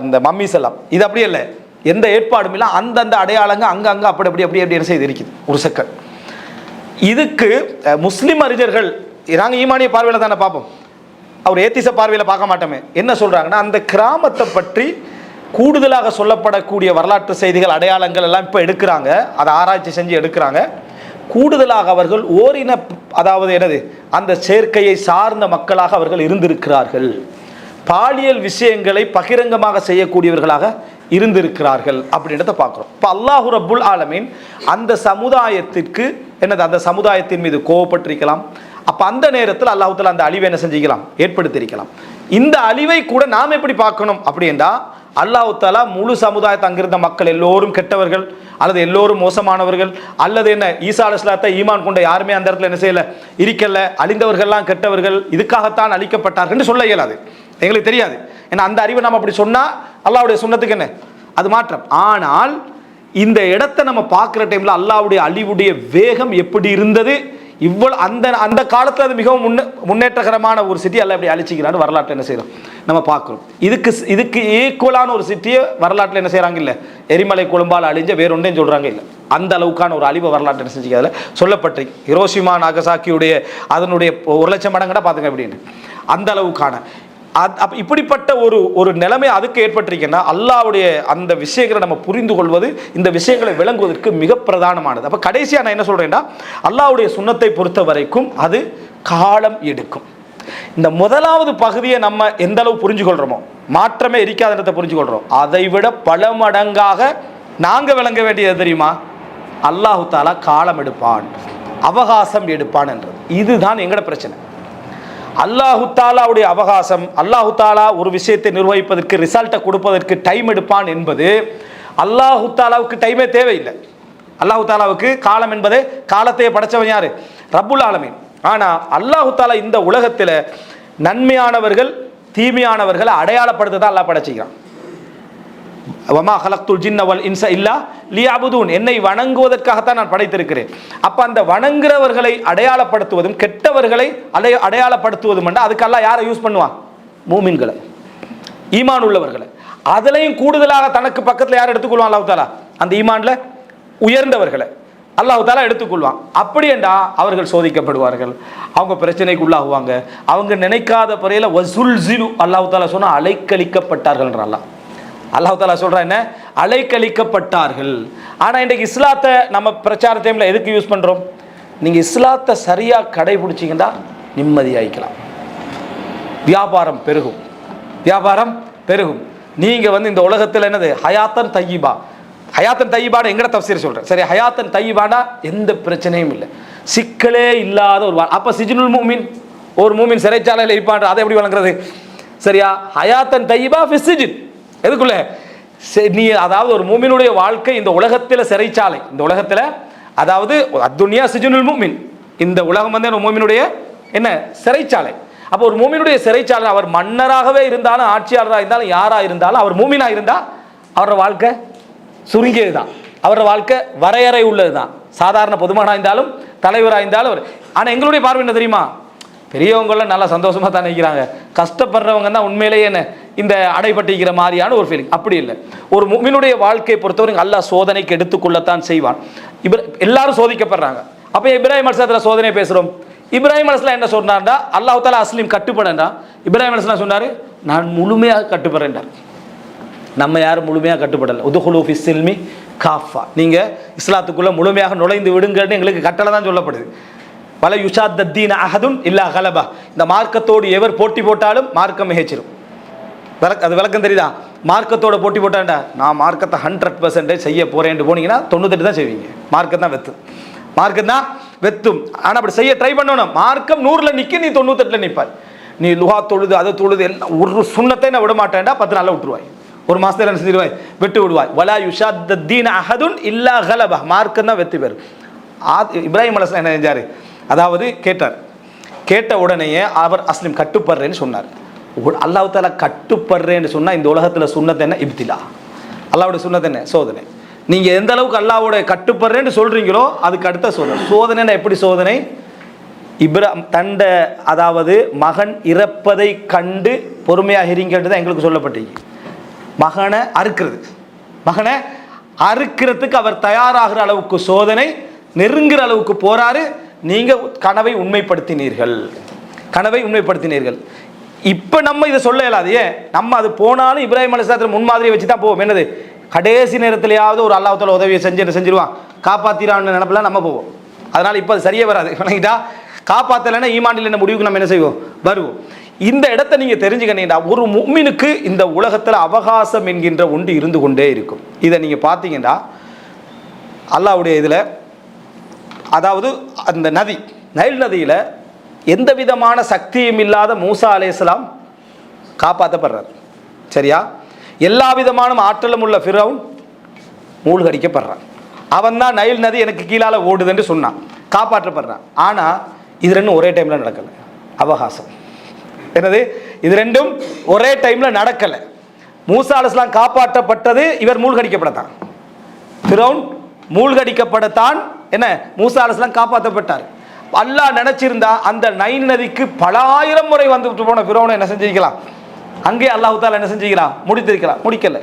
இந்த மம்மிஸ் எல்லாம் இது அப்படியே இல்லை, எந்த ஏற்பாடும் இல்லை. அந்தந்த அடையாளங்க அங்கங்கே அப்படி என்ன செய்து இருக்குது ஒரு செகண்ட். இதுக்கு முஸ்லிம் அறிஞர்கள், நாங்கள் ஈமானிய பார்வையில் தானே பார்ப்போம், அவர் ஏத்திச பார்வையில் பார்க்க மாட்டோமே. என்ன சொல்றாங்கன்னா, அந்த கிராமத்தை பற்றி கூடுதலாக சொல்லப்படக்கூடிய வரலாற்று செய்திகள், அடையாளங்கள் எல்லாம் இப்போ எடுக்கிறாங்க, அதை ஆராய்ச்சி செஞ்சு எடுக்கிறாங்க. கூடுதலாக அவர்கள் ஓரின, அதாவது என்னது, அந்த சேர்க்கையை சார்ந்த மக்களாக அவர்கள் இருந்திருக்கிறார்கள். பாலியல் விஷயங்களை பகிரங்கமாக செய்யக்கூடியவர்களாக இருந்திருக்கிறார்கள் அப்படின்றத பார்க்குறோம். இப்போ அல்லாஹு ரப்புல் ஆலமீன் அந்த சமுதாயத்திற்கு என்னது, அந்த சமுதாயத்தின் மீது கோவப்பட்டிருக்கலாம். அப்போ அந்த நேரத்தில் அல்லாஹ் தஆலா அந்த அழிவை என்ன செஞ்சிக்கலாம், ஏற்படுத்தியிருக்கலாம். இந்த அழிவை கூட நாம் எப்படி பார்க்கணும் அப்படின்னா, அல்லாஹ் தஆலா முழு சமுதாயத்தை, அங்கிருந்த மக்கள் எல்லோரும் கெட்டவர்கள் அல்லது எல்லோரும் மோசமானவர்கள் அல்லது என்ன, ஈசா அலைஹிஸ்ஸலாத்தை ஈமான் கொண்ட யாருமே அந்த இடத்துல என்ன செய்யல, இருக்கல, அழிந்தவர்கள்லாம் கெட்டவர்கள், இதுக்காகத்தான் அழிக்கப்பட்டார்கள் சொல்ல இயலாது, எங்களுக்கு தெரியாது. ஏன்னா அந்த அறிவை நம்ம அப்படி சொன்னா அல்லாஹ்வுடைய சுன்னத்துக்கு என்ன அது மாற்றம். ஆனால் இந்த இடத்தை நம்ம பார்க்குற டைம்ல அல்லாஹ்வுடைய அழிவுடைய வேகம் எப்படி இருந்தது, இவ்வளவு அந்த அந்த காலத்தில் அது மிகவும் முன்னேற்றகரமான ஒரு சிட்டி அல்ல எப்படி அழிச்சிக்கிறான்னு வரலாற்று என்ன செய்யறோம் நம்ம பார்க்குறோம். இதுக்கு ஈக்குவலான ஒரு சிட்டியை வரலாற்றில் என்ன செய்யறாங்க இல்லை, எரிமலை கொழும்பால் அழிஞ்ச வேறொன்றையும் சொல்றாங்க இல்லை. அந்த அளவுக்கான ஒரு அழிவு வரலாற்று என்ன செஞ்சுக்க அதில் சொல்லப்பட்டிருக்கு. ஹிரோஷிமா நாகசாக்கியுடைய அதனுடைய 1,00,000 மடங்கடா பார்த்துங்க அப்படின்னு அந்த அளவுக்கான இப்படிப்பட்ட ஒரு நிலைமை அதுக்கு ஏற்பட்டிருக்குன்னா, அல்லாஹ்வுடைய அந்த விஷயங்களை நம்ம புரிந்து கொள்வது, இந்த விஷயங்களை விளங்குவதற்கு மிக பிரதானமானது. அப்போ கடைசியாக நான் என்ன சொல்றேன்னா, அல்லாஹ்வுடைய சுன்னத்தை பொறுத்த வரைக்கும் அது காலம் எடுக்கும். இந்த முதலாவது பகுதியை நம்ம எந்த அளவு புரிஞ்சு கொள்றோமோ, மாற்றமே இருக்காததை புரிஞ்சு கொள்றோம், அதை விட பல மடங்காக நாங்கள் விளங்க வேண்டியது தெரியுமா, அல்லாஹு தஆலா காலம் எடுப்பான், அவகாசம் எடுப்பான் என்றது. இதுதான் எங்களோட பிரச்சனை. அல்லாஹு தாலாவுடைய அவகாசம், அல்லாஹு தாலா ஒரு விஷயத்தை நிர்வகிப்பதற்கு, ரிசல்ட்டை கொடுப்பதற்கு டைம் எடுப்பான் என்பது அல்லாஹு தாலாவுக்கு டைமே தேவையில்லை. அல்லாஹு தாலாவுக்கு காலம் என்பது, காலத்தையே படைச்சவன் யாரு, ரப்புல் ஆலமீன். ஆனால் அல்லாஹு தாலா இந்த உலகத்தில் நன்மையானவர்கள் தீமையானவர்களை அடையாளப்படுத்த அல்லாஹ் படைச்சிக்கிறான். வமா ஹலக்துல் ஜின்ன வல் இன்ஸ இல்லா லியஅபுதூன், என்னை வணங்குவதற்காகத்தான் நான் படைத்திருக்கிறேன். அப்ப அந்த வணங்குறவர்களை அடையாளப்படுத்துவதும் கெட்டவர்களை அடையாளப்படுத்துவதும் அதுக்கு அல்லாஹ் யாரை யூஸ் பண்ணுவான், மூமின்களை, ஈமான் உள்ளவர்களை. அதுலயும் கூடுதலாக தனக்கு பக்கத்தில் யார் எடுத்துக்கொள்வான், அல்லாஹ் தஆலா அந்த ஈமான்ல உயர்ந்தவர்களை அல்லாஹ் தஆலா எடுத்துக்கொள்வான். அப்படி என்றா அவர்கள் சோதிக்கப்படுவார்கள், அவங்க பிரச்சனைக்கு உள்ளாகுவாங்க, அவங்க நினைக்காத பறையில வஸுல்ஸிலு, அல்லாஹ் தஆலா சொன்னா அலைக்கழிக்கப்பட்டார்கள் என்ற அல்லாஹ் தஆலா சொல்றா என்ன, அலைக்கழிக்கப்பட்டார்கள். ஆனா இன்றைக்கு இஸ்லாத்தை நம்ம பிரச்சார டைம்ல எதுக்கு யூஸ் பண்றோம், நீங்க இஸ்லாத்தை சரியா கடைபிடிச்சீங்கன்னா நிம்மதியாயிக்கலாம், வியாபாரம் பெருகும், வியாபாரம் பெருகும். நீங்க இந்த உலகத்தில் என்னது ஹயாத்தன் தையிபா, ஹயாத்தன் தையிபான எங்கட தஃசீர் சொல்றேன் சரி, ஹயாத்தன் தையிபானா எந்த பிரச்சனையும் இல்லை, சிக்கலே இல்லாத ஒரு. அப்ப சிஜ்னுல் முஃமின், ஒரு மூமின் சிறைச்சாலையில் இருப்பான், அதை எப்படி வழங்குறது சரியா, ஹயாத்தன் தையிபா ஃபி சிஜ்ன், எதுக்குள்ள நீ, அதாவது ஒரு மூமினுடைய வாழ்க்கை இந்த உலகத்தில் சிறைச்சாலை, இந்த உலகத்தில், அதாவது அத்துன்யா சிஜ்னுல் முஃமின், இந்த உலகம் ஒரு மூமினுடைய என்ன சிறைச்சாலை. அப்போ ஒரு மூமினுடைய சிறைச்சாலை, அவர் மன்னராகவே இருந்தாலும் ஆட்சியாளராக இருந்தாலும் யாராக இருந்தாலும் அவர் மூமினா இருந்தால் அவரோட வாழ்க்கை சுருங்கியது தான், அவரோட வாழ்க்கை வரையறை உள்ளது தான். சாதாரண பொதுமகனாக இருந்தாலும் தலைவராக இருந்தாலும். ஆனால் எங்களுடைய பார்வை என்ன தெரியுமா, பெரியவங்களும் நல்லா சந்தோஷமாக தான் நினைக்கிறாங்க, கஷ்டப்படுறவங்க தான் உண்மையிலேயே என்ன இந்த அடைபட்டிருக்கிற மாதிரியான ஒரு ஃபீலிங். அப்படி இல்லை. ஒரு முஃமினுடைய வாழ்க்கையை பொறுத்தவரை அல்லாஹ் சோதனைக்கு எடுத்துக்கொள்ளத்தான் செய்வான். எல்லாரும் சோதிக்கப்படுறாங்க. அப்போ இப்ராஹிம் அலைஹிஸ்ஸலாத்துல சோதனை பேசுகிறோம். இப்ராஹிம் அலைஹிஸ்ஸலாம் என்ன சொன்னார்டா, அல்லாஹ் தஆலா அஸ்லீம் கட்டுப்படா, இப்ராஹிம் அலைஹிஸ்ஸலாம் சொன்னார் நான் முழுமையாக கட்டுப்படுறேன்டார். நம்ம யாரும் முழுமையாக கட்டுப்படலை. உதுகுலு ஃபிஸ் சில்மி காஃபா, நீங்கள் இஸ்லாத்துக்குள்ளே முழுமையாக நுழைந்து விடுங்கன்னு எங்களுக்கு கட்டளை தான் சொல்லப்படுது. பல யுஷாத்தீன அஹதுன் இல்லா கலபா, இந்த மார்க்கத்தோடு எவர் போட்டி போட்டாலும் மார்க்கம் மிகச்சிரும். அது விளக்கம் தெரியுதா, மார்க்கத்தோட போட்டி போட்டாண்டா நான் மார்க்கத்தை 100% செய்ய போறேன்னு போனீங்கன்னா 98 தான் செய்வீங்க. மார்க்கம் தான் வெத்தும், மார்க்கம் தான் வெத்தும். ஆனால் அப்படி செய்ய ட்ரை பண்ணணும், மார்க்கம் 100ல் நிற்க, நீ 98ல் நிற்பாய். நீ லுஹா தொழுது அதை தொழுது எல்லாம் ஒரு சுண்ணத்தை நான் விட மாட்டேன்டா 10 நாளில் விட்டுருவாய், ஒரு மாதத்தில் என்ன செஞ்சிருவாய், விட்டு விடுவாய். வலா யுஷாத்தீன அஹதுன் இல்லா கலபா, மார்க்கம் தான் வெற்றி பெறும். இப்ராஹிம் அலைஹிஸ்ஸலாம் என்ன செஞ்சார், அதாவது கேட்டார், கேட்ட உடனேயே அவர் அஸ்லீம் கட்டுப்படுறேன்னு சொன்னார். அல்லாஹ் தஆலா கட்டுப்படுறேன்னு சொன்னால் இந்த உலகத்தில் சுன்னத் என்ன, இப்திலா, அல்லாஹ்வுடைய சுன்னத் என்ன, சோதனை. நீங்கள் எந்த அளவுக்கு அல்லாஹ்வோட கட்டுப்படுறேன்னு சொல்கிறீங்களோ அதுக்கு அடுத்த சோதனை. சோதனைன்னா எப்படி சோதனை, தண்ட அதாவது மகன் இறப்பதை கண்டு பொறுமையாக இருங்கன்றது தான் எங்களுக்கு சொல்லப்பட்டிருக்கு. மகனை அறுக்கிறது, மகனை அறுக்கிறதுக்கு அவர் தயாராகிற அளவுக்கு சோதனை, நெருங்குற அளவுக்கு போறாரு. நீங்கள் கனவை உண்மைப்படுத்தினீர்கள், கனவை உண்மைப்படுத்தினீர்கள். இப்போ நம்ம இதை சொல்ல இயலாது. ஏன்? நம்ம அது போனாலும் இப்ராஹிம் அலைஹிஸ்ஸலாத்தின் முன்மாதிரியை வச்சு தான் போவோம். என்னது, கடைசி நேரத்திலேயாவது ஒரு அல்லாஹ் தஆலா உதவியை செஞ்சிருவான், காப்பாற்றிடான்னு நினைப்பெல்லாம் நம்ம போவோம். அதனால் இப்போ அது சரியே வராது. வணங்கிட்டா காப்பாற்றலைன்னா ஈமானில் என்ன முடிவுக்கு நம்ம என்ன செய்வோம், வருவோம். இந்த இடத்தை நீங்கள் தெரிஞ்சுக்கிட்டீங்கன்னா, ஒரு முஃமினுக்கு இந்த உலகத்தில் அவகாசம் என்கின்ற ஒன்று இருந்து கொண்டே இருக்கும். இதை நீங்கள் பார்த்தீங்கன்னா அல்லாஹ்வுடைய இதில், அதாவது அந்த நதி, நைல் நதியில் எந்த விதமான சக்தியும் இல்லாத மூசா அலைஹிஸ்ஸலாம் காப்பாற்றப்படுறார். சரியா? எல்லா விதமான ஆற்றலும் உள்ள ஃபிரௌன் மூழ்கடிக்கப்படுறான். அவன் தான் நைல் நதி எனக்கு கீழால் ஓடுதுன்னு சொன்னான், காப்பாற்றப்படுறான். ஆனால் இது ரெண்டும் ஒரே டைமில் நடக்கலை. அவகாசம் என்னது, இது ரெண்டும் ஒரே டைமில் நடக்கலை. மூசா அலைஹிஸ்ஸலாம் காப்பாற்றப்பட்டது, இவர் மூழ்கடிக்கப்படத்தான். ஃபிரௌன் மூழ்கடிக்கப்படத்தான் என்ன, மூசா அலைஹிஸ்ஸலாம் காப்பாற்றப்பட்டார். அல்லாஹ் நினைச்சிருந்தா அந்த நைல் நதிக்கு பல ஆயிரம் முறை வந்துட்டு போன ஃபிரௌனை என்ன செஞ்சிருக்கலாம், அங்கே அல்லாஹ் தஆலா என்ன செஞ்சிருக்கலாம், முடித்திருக்கலாம். முடிக்கல.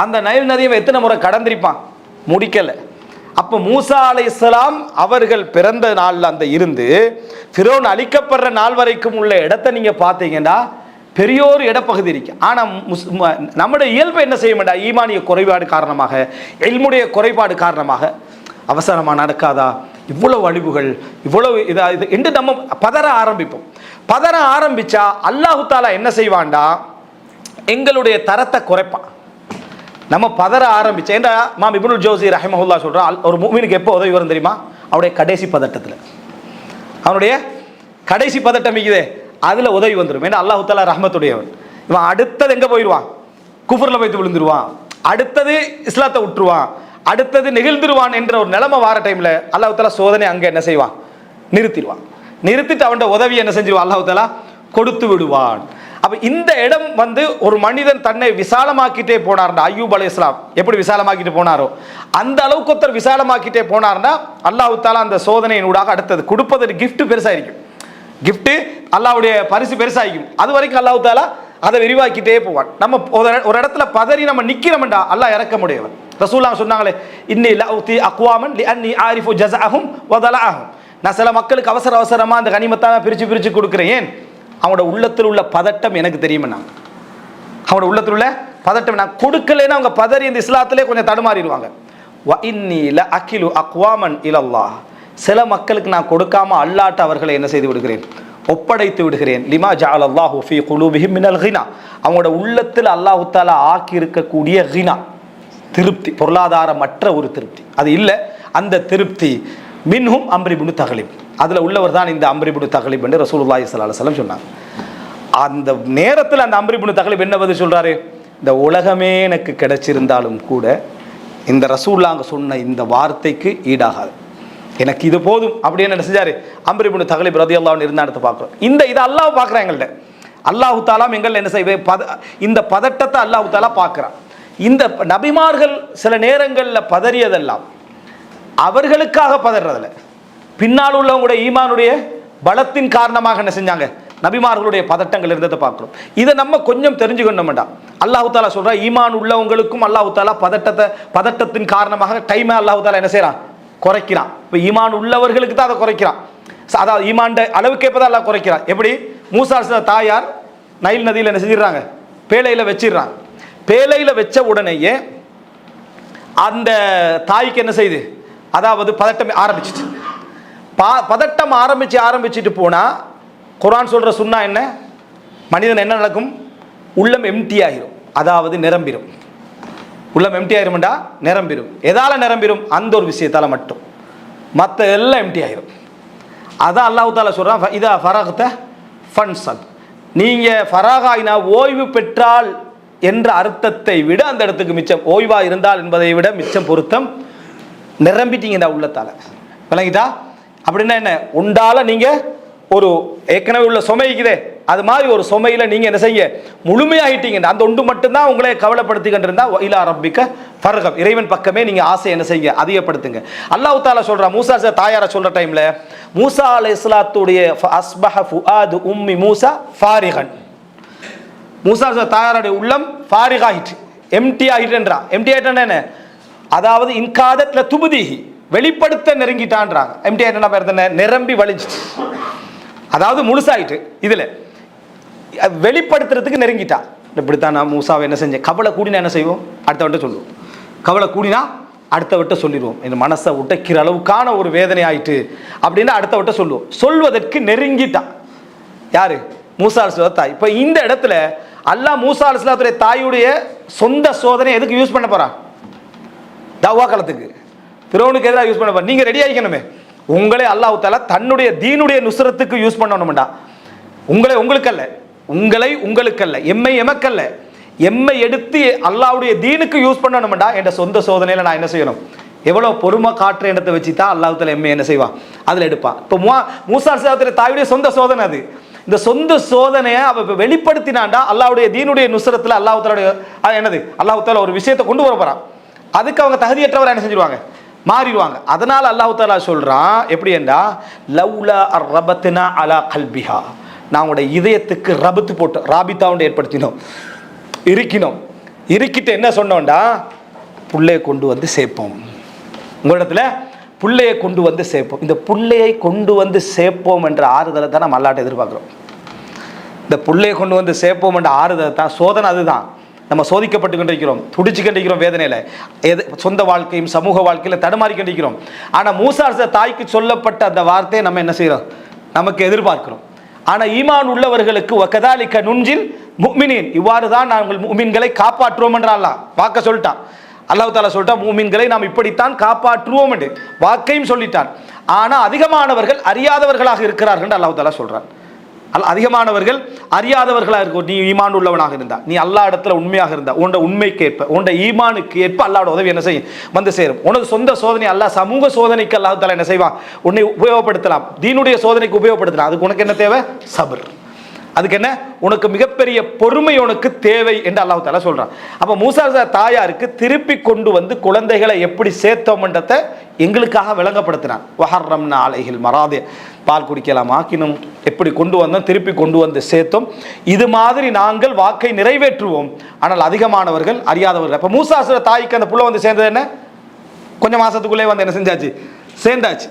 அந்த நைல் நதியை எத்தனை முறை கடந்திருப்பான், முடிக்கல. அப்போ மூசா அலைஹிஸ்ஸலாம் அவர்கள் பிறந்த நாளில் அந்த இருந்து ஃபிரௌன் அழிக்கப்படுற நாள் வரைக்கும் உள்ள இடத்தை நீங்கள் பார்த்தீங்கன்னா பெரியோர் இடப்பகுதி இருக்கு. ஆனால் நம்முடைய இயல்பை என்ன செய்ய வேண்டாம், ஈமானிய குறைபாடு காரணமாக, இல்முடைய குறைபாடு காரணமாக அவசரமாக நடக்காதா, இவ்வளவு அழிவுகள், இவ்வளவு இது என்று நம்ம பதற ஆரம்பிப்போம். பதற ஆரம்பிச்சா அல்லாஹு தஆலா என்ன செய்வான்டா, எங்களுடைய தரத்தை குறைப்பான். நம்ம பதற ஆரம்பிச்ச ஏண்டா இமாம் இப்னுல் ஜௌஸி ரஹிமஹுல்லாஹ் சொல்றான், ஒரு முஃமினுக்கு எப்போ உதவி வரும் தெரியுமா, அவருடைய கடைசி பதட்டத்தில். அவனுடைய கடைசி பதட்டம் இருக்குதே, அதில் உதவி வந்துடும். ஏன்னா அல்லாஹு தஆலா ரஹ்மத்துடையவன். இவன் அடுத்தது எங்கே போயிடுவான், குஃப்ரில் போய்த்து விழுந்துருவான், அடுத்தது இஸ்லாத்தை விட்டுருவான், அடுத்தது நெகிழ்ந்துருவான் என்ற ஒரு நிலைமை வார டைமில் அல்லாஹ் தஆலா சோதனை அங்கே என்ன செய்வான், நிறுத்திடுவான். நிறுத்திட்டு அவன் உதவி என்ன செஞ்சிருவான், அல்லாஹ் தஆலா கொடுத்து விடுவான். அப்போ இந்த இடம் வந்து ஒரு மனிதன் தன்னை விசாலமாக்கிட்டே போனார்னா, அய்யூப் அலைஹிஸ்ஸலாம் எப்படி விசாலமாக்கிட்டு போனாரோ அந்த அளவுக்கு ஒருத்தர் விசாலமாக்கிட்டே போனார்னா அல்லாஹ் தஆலா அந்த சோதனையினூடாக அடுத்தது கொடுப்பது கிஃப்ட் பெருசாயிருக்கும். கிஃப்ட் அல்லாஹ்வுடைய பரிசு பெருசாயிருக்கும். அது வரைக்கும் அல்லாஹ் தஆலா அதை விரிவாக்கிட்டே போவான். நம்ம ஒரு இடத்துல பதறி நம்ம நிற்கிறோம்டா அல்லாஹ் இறக்க முடியவன். ரசூலுல்லாஹ் சொன்னாங்களே, இன்னி லஉதி அக்வாமன் லிஅன்னி ஆரிஃபு ஜஸஅஹும் வ தலஅஹும். நான் சில மக்களுக்கு அவசரமாக அந்த கனிமத்தாக பிரித்து கொடுக்குறேன். ஏன்? அவனோட உள்ளத்தில் உள்ள பதட்டம் எனக்கு தெரியுமா, அவனோட உள்ளத்தில் உள்ள பதட்டம் நான் கொடுக்கலைன்னா அவங்க பதறி இந்த இஸ்லாத்திலே கொஞ்சம் தடுமாறிடுவாங்க. வ இன்னி லஅகிலு அக்வாமன் இலல்லாஹ். சில மக்களுக்கு நான் கொடுக்காம அல்லாஹ் அவர்களை என்ன செய்து விடுகிறேன், ஒப்படைத்து விடுகிறேன். லிமா ஜஅலல்லாஹு ஃபீ குலூபிஹிம் மினல் கினா. அவங்களோட உள்ளத்தில் அல்லாஹ் தஆலா ஆக்கி இருக்கக்கூடிய கினா, திருப்தி, பொருளாதாரமற்ற ஒரு திருப்தி, அது இல்லை. அந்த திருப்தி மின்ஹும் அம்ர் இப்னு தக்லிப், அதில் உள்ளவர் தான் இந்த அம்ர் இப்னு தக்லிப் என்று ரசூலுல்லாஹி ஸல்லல்லாஹு அலைஹி வஸல்லம் சொன்னாங்க. அந்த நேரத்தில் அந்த அம்ர் இப்னு தக்லிப் என்ன பதில் சொல்றாரு, இந்த உலகமே எனக்கு கிடைச்சிருந்தாலும் கூட இந்த ரசூலுல்லாஹ் சொன்ன இந்த வார்த்தைக்கு ஈடாகாது, எனக்கு இது போதும் அப்படின்னு என்ன செஞ்சாரு, அம்ர் இப்னு தக்லிப் ரலியல்லாஹு அன்ஹு இருந்தா எடுத்து பார்க்குறோம். இது அல்லாஹ் பார்க்குறான் எங்கள்கிட்ட. அல்லாஹு தஆலா எங்கள் என்ன செய்வே இந்த பதட்டத்தை அல்லாஹு தஆலா பார்க்குறான். இந்த நபிமார்கள் சில நேரங்களில் பதறியதெல்லாம் அவர்களுக்காக பதறதில்லை, பின்னால் உள்ளவங்களுடைய ஈமானுடைய பலத்தின் காரணமாக என்ன செஞ்சாங்க, நபிமார்களுடைய பதட்டங்கள் இருந்ததை பார்க்குறோம். இதை நம்ம கொஞ்சம் தெரிஞ்சுக்கணும்டா. அல்லாஹு தஆலா சொல்றா, ஈமான் உள்ளவங்களுக்கும் அல்லாஹு தஆலா பதட்டத்தின் காரணமாக டைமை அல்லாஹு தஆலா என்ன செய்யறான், குறைக்கிறான். இப்போ ஈமான் உள்ளவர்களுக்கு தான் அதை குறைக்கிறான். அதாவது ஈமான் அளவுக்கு எப்போ தான் அல்லாஹ் குறைக்கிறான். எப்படி, மூசா தாயார் நைல் நதியில் என்ன செஞ்சிடறாங்க, பேழையில் வச்சிடுறாங்க. பேழையில் வச்ச உடனேயே அந்த தாய்க்கு என்ன செய்யுது, அதாவது பதட்டம் ஆரம்பிச்சிட்டு பதட்டம் ஆரம்பிச்சுட்டு போனால் குர்ஆன் சொல்கிற சுன்னா என்ன, மனிதன் என்ன நடக்கும், உள்ளம் எம்டி ஆகிரும், அதாவது நிரம்பிடும். உள்ளம் எம்டி ஆயிரும்டா, நிரம்பிடும். எதால் நிரம்பிடும், அந்த ஒரு விஷயத்தால் மட்டும், மற்ற எல்லாம் எம்டி ஆகிரும். அதான் அல்லாஹ் தஆலா சொல்கிறான், இதா ஃபரக்த ஃபன்சப். நீங்கள் ஃபராகாயினா ஓய்வு பெற்றால் என்ற அர்த்தத்தை விட அந்த இடத்துக்கு மிச்சம், ஓய்வா இருந்தால் என்பதை விட மிச்சம் பொருத்தம், நிரம்பிட்டீங்கடா உள்ளத்தால். விளங்கிட்டா? அப்படின்னா என்ன, உண்டால நீங்கள் ஒரு ஏற்கனவே உள்ள சுமைக்குதே அது மாதிரி ஒரு சுமையில் நீங்கள் என்ன செய்ய முழுமையாகிட்டீங்க. அந்த ஒன்று மட்டும்தான் உங்களை கவலைப்படுத்திக்கிட்டு இருந்தா இலா ரப்பிக்க ஃபர்கப், இறைவன் பக்கமே நீங்கள் ஆசை என்ன செய்யுங்க, அதிகப்படுத்துங்க. அல்லாஹ் தஆலா சொல்கிறா, மூசா தாயாரை சொல்கிற டைமில், மூசா அலைஹிஸ்ஸலாத்துடைய அஸ்பஹ ஃபுஆது உம்மி மூசா ஃபாரிகன். மூசா தாயாருடைய உள்ளம் ஃபாரிக் ஆகிட்டு, எம்டி ஆகிட்டுன்றா. எம்டி ஆகிட்டா என்ன, அதாவது இன்காதத்ல துபுதிஹி, வெளிப்படுத்த வெளிப்படுத்துறதுக்கு நெருங்கிட்டா. இப்படித்தான் நான் மூசாவை என்ன செஞ்சேன், கவலை கூடினா என்ன செய்வோம், அடுத்தவன்ட்ட சொல்லுவோம். கவலை கூடினா அடுத்தவட்ட சொல்லிடுவோம். என் மனசை உடைக்கிற அளவுக்கான ஒரு வேதனை ஆயிட்டு அப்படின்னு அடுத்தவட்ட சொல்லுவோம். சொல்வதற்கு நெருங்கிட்டா யாரு, மூசா அலைஹிஸ்ஸலாம் தாய். இப்போ இந்த இடத்துல அல்லாஹ் மூசா அலைஹிஸ்ஸலாத்துடைய தாயுடைய சொந்த சோதனை எதுக்கு யூஸ் பண்ண போறான், தவ்வா காலத்துக்கு ஃபிரௌனுக்கு எதிராக யூஸ் பண்ண போறான். நீங்க ரெடி ஆகிக்கணுமே, உங்களே அல்லாஹ் தஆலா தன்னுடைய தீனுடைய நுஸ்ரத்துக்கு யூஸ் பண்ணணும்டா. உங்களை உங்களுக்கல்ல, உங்களை உங்களுக்கல்ல, எம்மை எமக்கல்ல, எம்மை எடுத்து அல்லாஹ்வுடைய தீனுக்கு யூஸ் பண்ணணும்டா. என்ற சொந்த சோதனையில நான் என்ன செய்யணும், எவ்வளவு பொறுமை காற்று இடத்தை வச்சு தான் அல்லாஹ் தஆலா எம்மை என்ன செய்வான், அதில் எடுப்பான். இப்போ மூசா அலைஹிஸ்ஸலாத்துடைய தாயுடைய சொந்த சோதனை அது. இந்த சொந்த சோதனையை அவ வெளிப்படுத்தினாண்டா அல்லாஹ்வுடைய தீனுடைய நுஸ்ரத்தில் அல்லாஹ் தஆலாவுடைய என்னது, அல்லாஹ் தஆலா ஒரு விஷயத்தை கொண்டு வர போறான். அதுக்கு அவங்க தகுதியற்றவரை என்ன செஞ்சிருவாங்க, மாறிடுவாங்க. அதனால அல்லாஹ் தஆலா சொல்றான் எப்படி என்றா, லவ்லா அர்ரபத்னா அலா கல்பிஹா, நான் உங்களுடைய இதயத்துக்கு ரபத்து போட்டு ராபித்தாவுண்டு ஏற்படுத்தினோம், இருக்கிட்டு என்ன சொன்னோம்டா, புள்ளையை கொண்டு வந்து சேர்ப்போம், உங்களிடத்துல புள்ளையை கொண்டு வந்து சேர்ப்போம். இந்த புள்ளையை கொண்டு வந்து சேர்ப்போம் என்ற ஆறுதலை தான் நம்ம அல்லாட்ட எதிர்பார்க்கிறோம். இந்த புள்ளையை கொண்டு வந்து சேர்ப்போம் என்ற ஆறுதலை தான், சோதனை அதுதான். நம்ம சோதிக்கப்பட்டு கொண்டிருக்கிறோம், துடிச்சு கொண்டிருக்கிறோம் வேதனையில், சொந்த வாழ்க்கையும் சமூக வாழ்க்கையில் தடுமாறி கொண்டிருக்கிறோம். ஆனால் மூசா அலைஹிஸ்ஸலாம் தாய்க்கு சொல்லப்பட்ட அந்த வார்த்தையை நம்ம என்ன செய்கிறோம், நமக்கு எதிர்பார்க்கிறோம். ஆனால் ஈமான் உள்ளவர்களுக்கு வகதாலிக நுஞ்சில் முஃமினீன், இவ்வாறு தான் நாங்கள் முஃமின்களை காப்பாற்றுவோம் என்ற அல்லாஹ் வாக்க சொல்லிட்டான். அல்லாஹ் தஆலா சொல்லிட்டான், முஃமின்களை நாம் இப்படித்தான் காப்பாற்றுவோம் என்று வாக்கையும் சொல்லிட்டான். ஆனால் அதிகமானவர்கள் அறியாதவர்களாக இருக்கிறார்கள் என்று அல்லாஹ் தஆலா சொல்றான். அதிகமானவர்கள் அறியாதவர்களாக இருக்கும். நீ ஈமான் உள்ளவனாக இருந்தா, நீ அல்லாஹ் இடத்துல உண்மையாக இருந்தா, உன்னோட உண்மைக்கு ஏற்ப, உன்னோட ஈமானுக்கு ஏற்ப அல்லாஹ்வோட உதவி என்ன செய்யும், வந்து சேரும். உனது சொந்த சோதனை அல்லாஹ் சமூக சோதனைக்கு அல்லாஹ் தஆலா என்ன செய்வான், உன்னை உபயோகப்படுத்தலாம், தீனுடைய சோதனைக்கு உபயோகப்படுத்தலாம். அதுக்கு உனக்கு என்ன தேவை, சபர். அதுக்கு என்ன, உனக்கு மிகப்பெரிய பொறுமை உனக்கு தேவை என்று அல்லாஹ் தஆலா சொல்றான். அப்ப மூசா தாயாருக்கு திருப்பி கொண்டு வந்து குழந்தைகளை எப்படி சேர்த்தோம்ன்றதை எங்களுக்காக விளங்கப்படுத்தினான். வஹர்ரம்னா அலைஹில் மராதி, பால் குடிக்கலாம் ஆக்கினும், எப்படி கொண்டு வந்தோம், திருப்பி கொண்டு வந்து சேர்த்தோம். இது மாதிரி நாங்கள் வாக்கை நிறைவேற்றுவோம். ஆனால் அதிகமானவர்கள் அறியாதவர்கள். அப்ப மூசா தாய்க்கு அந்த புள்ள வந்து சேர்ந்தது என்ன, கொஞ்சம் மாசத்துக்குள்ளே வந்து என்ன செஞ்சாச்சு, சேர்ந்தாச்சு.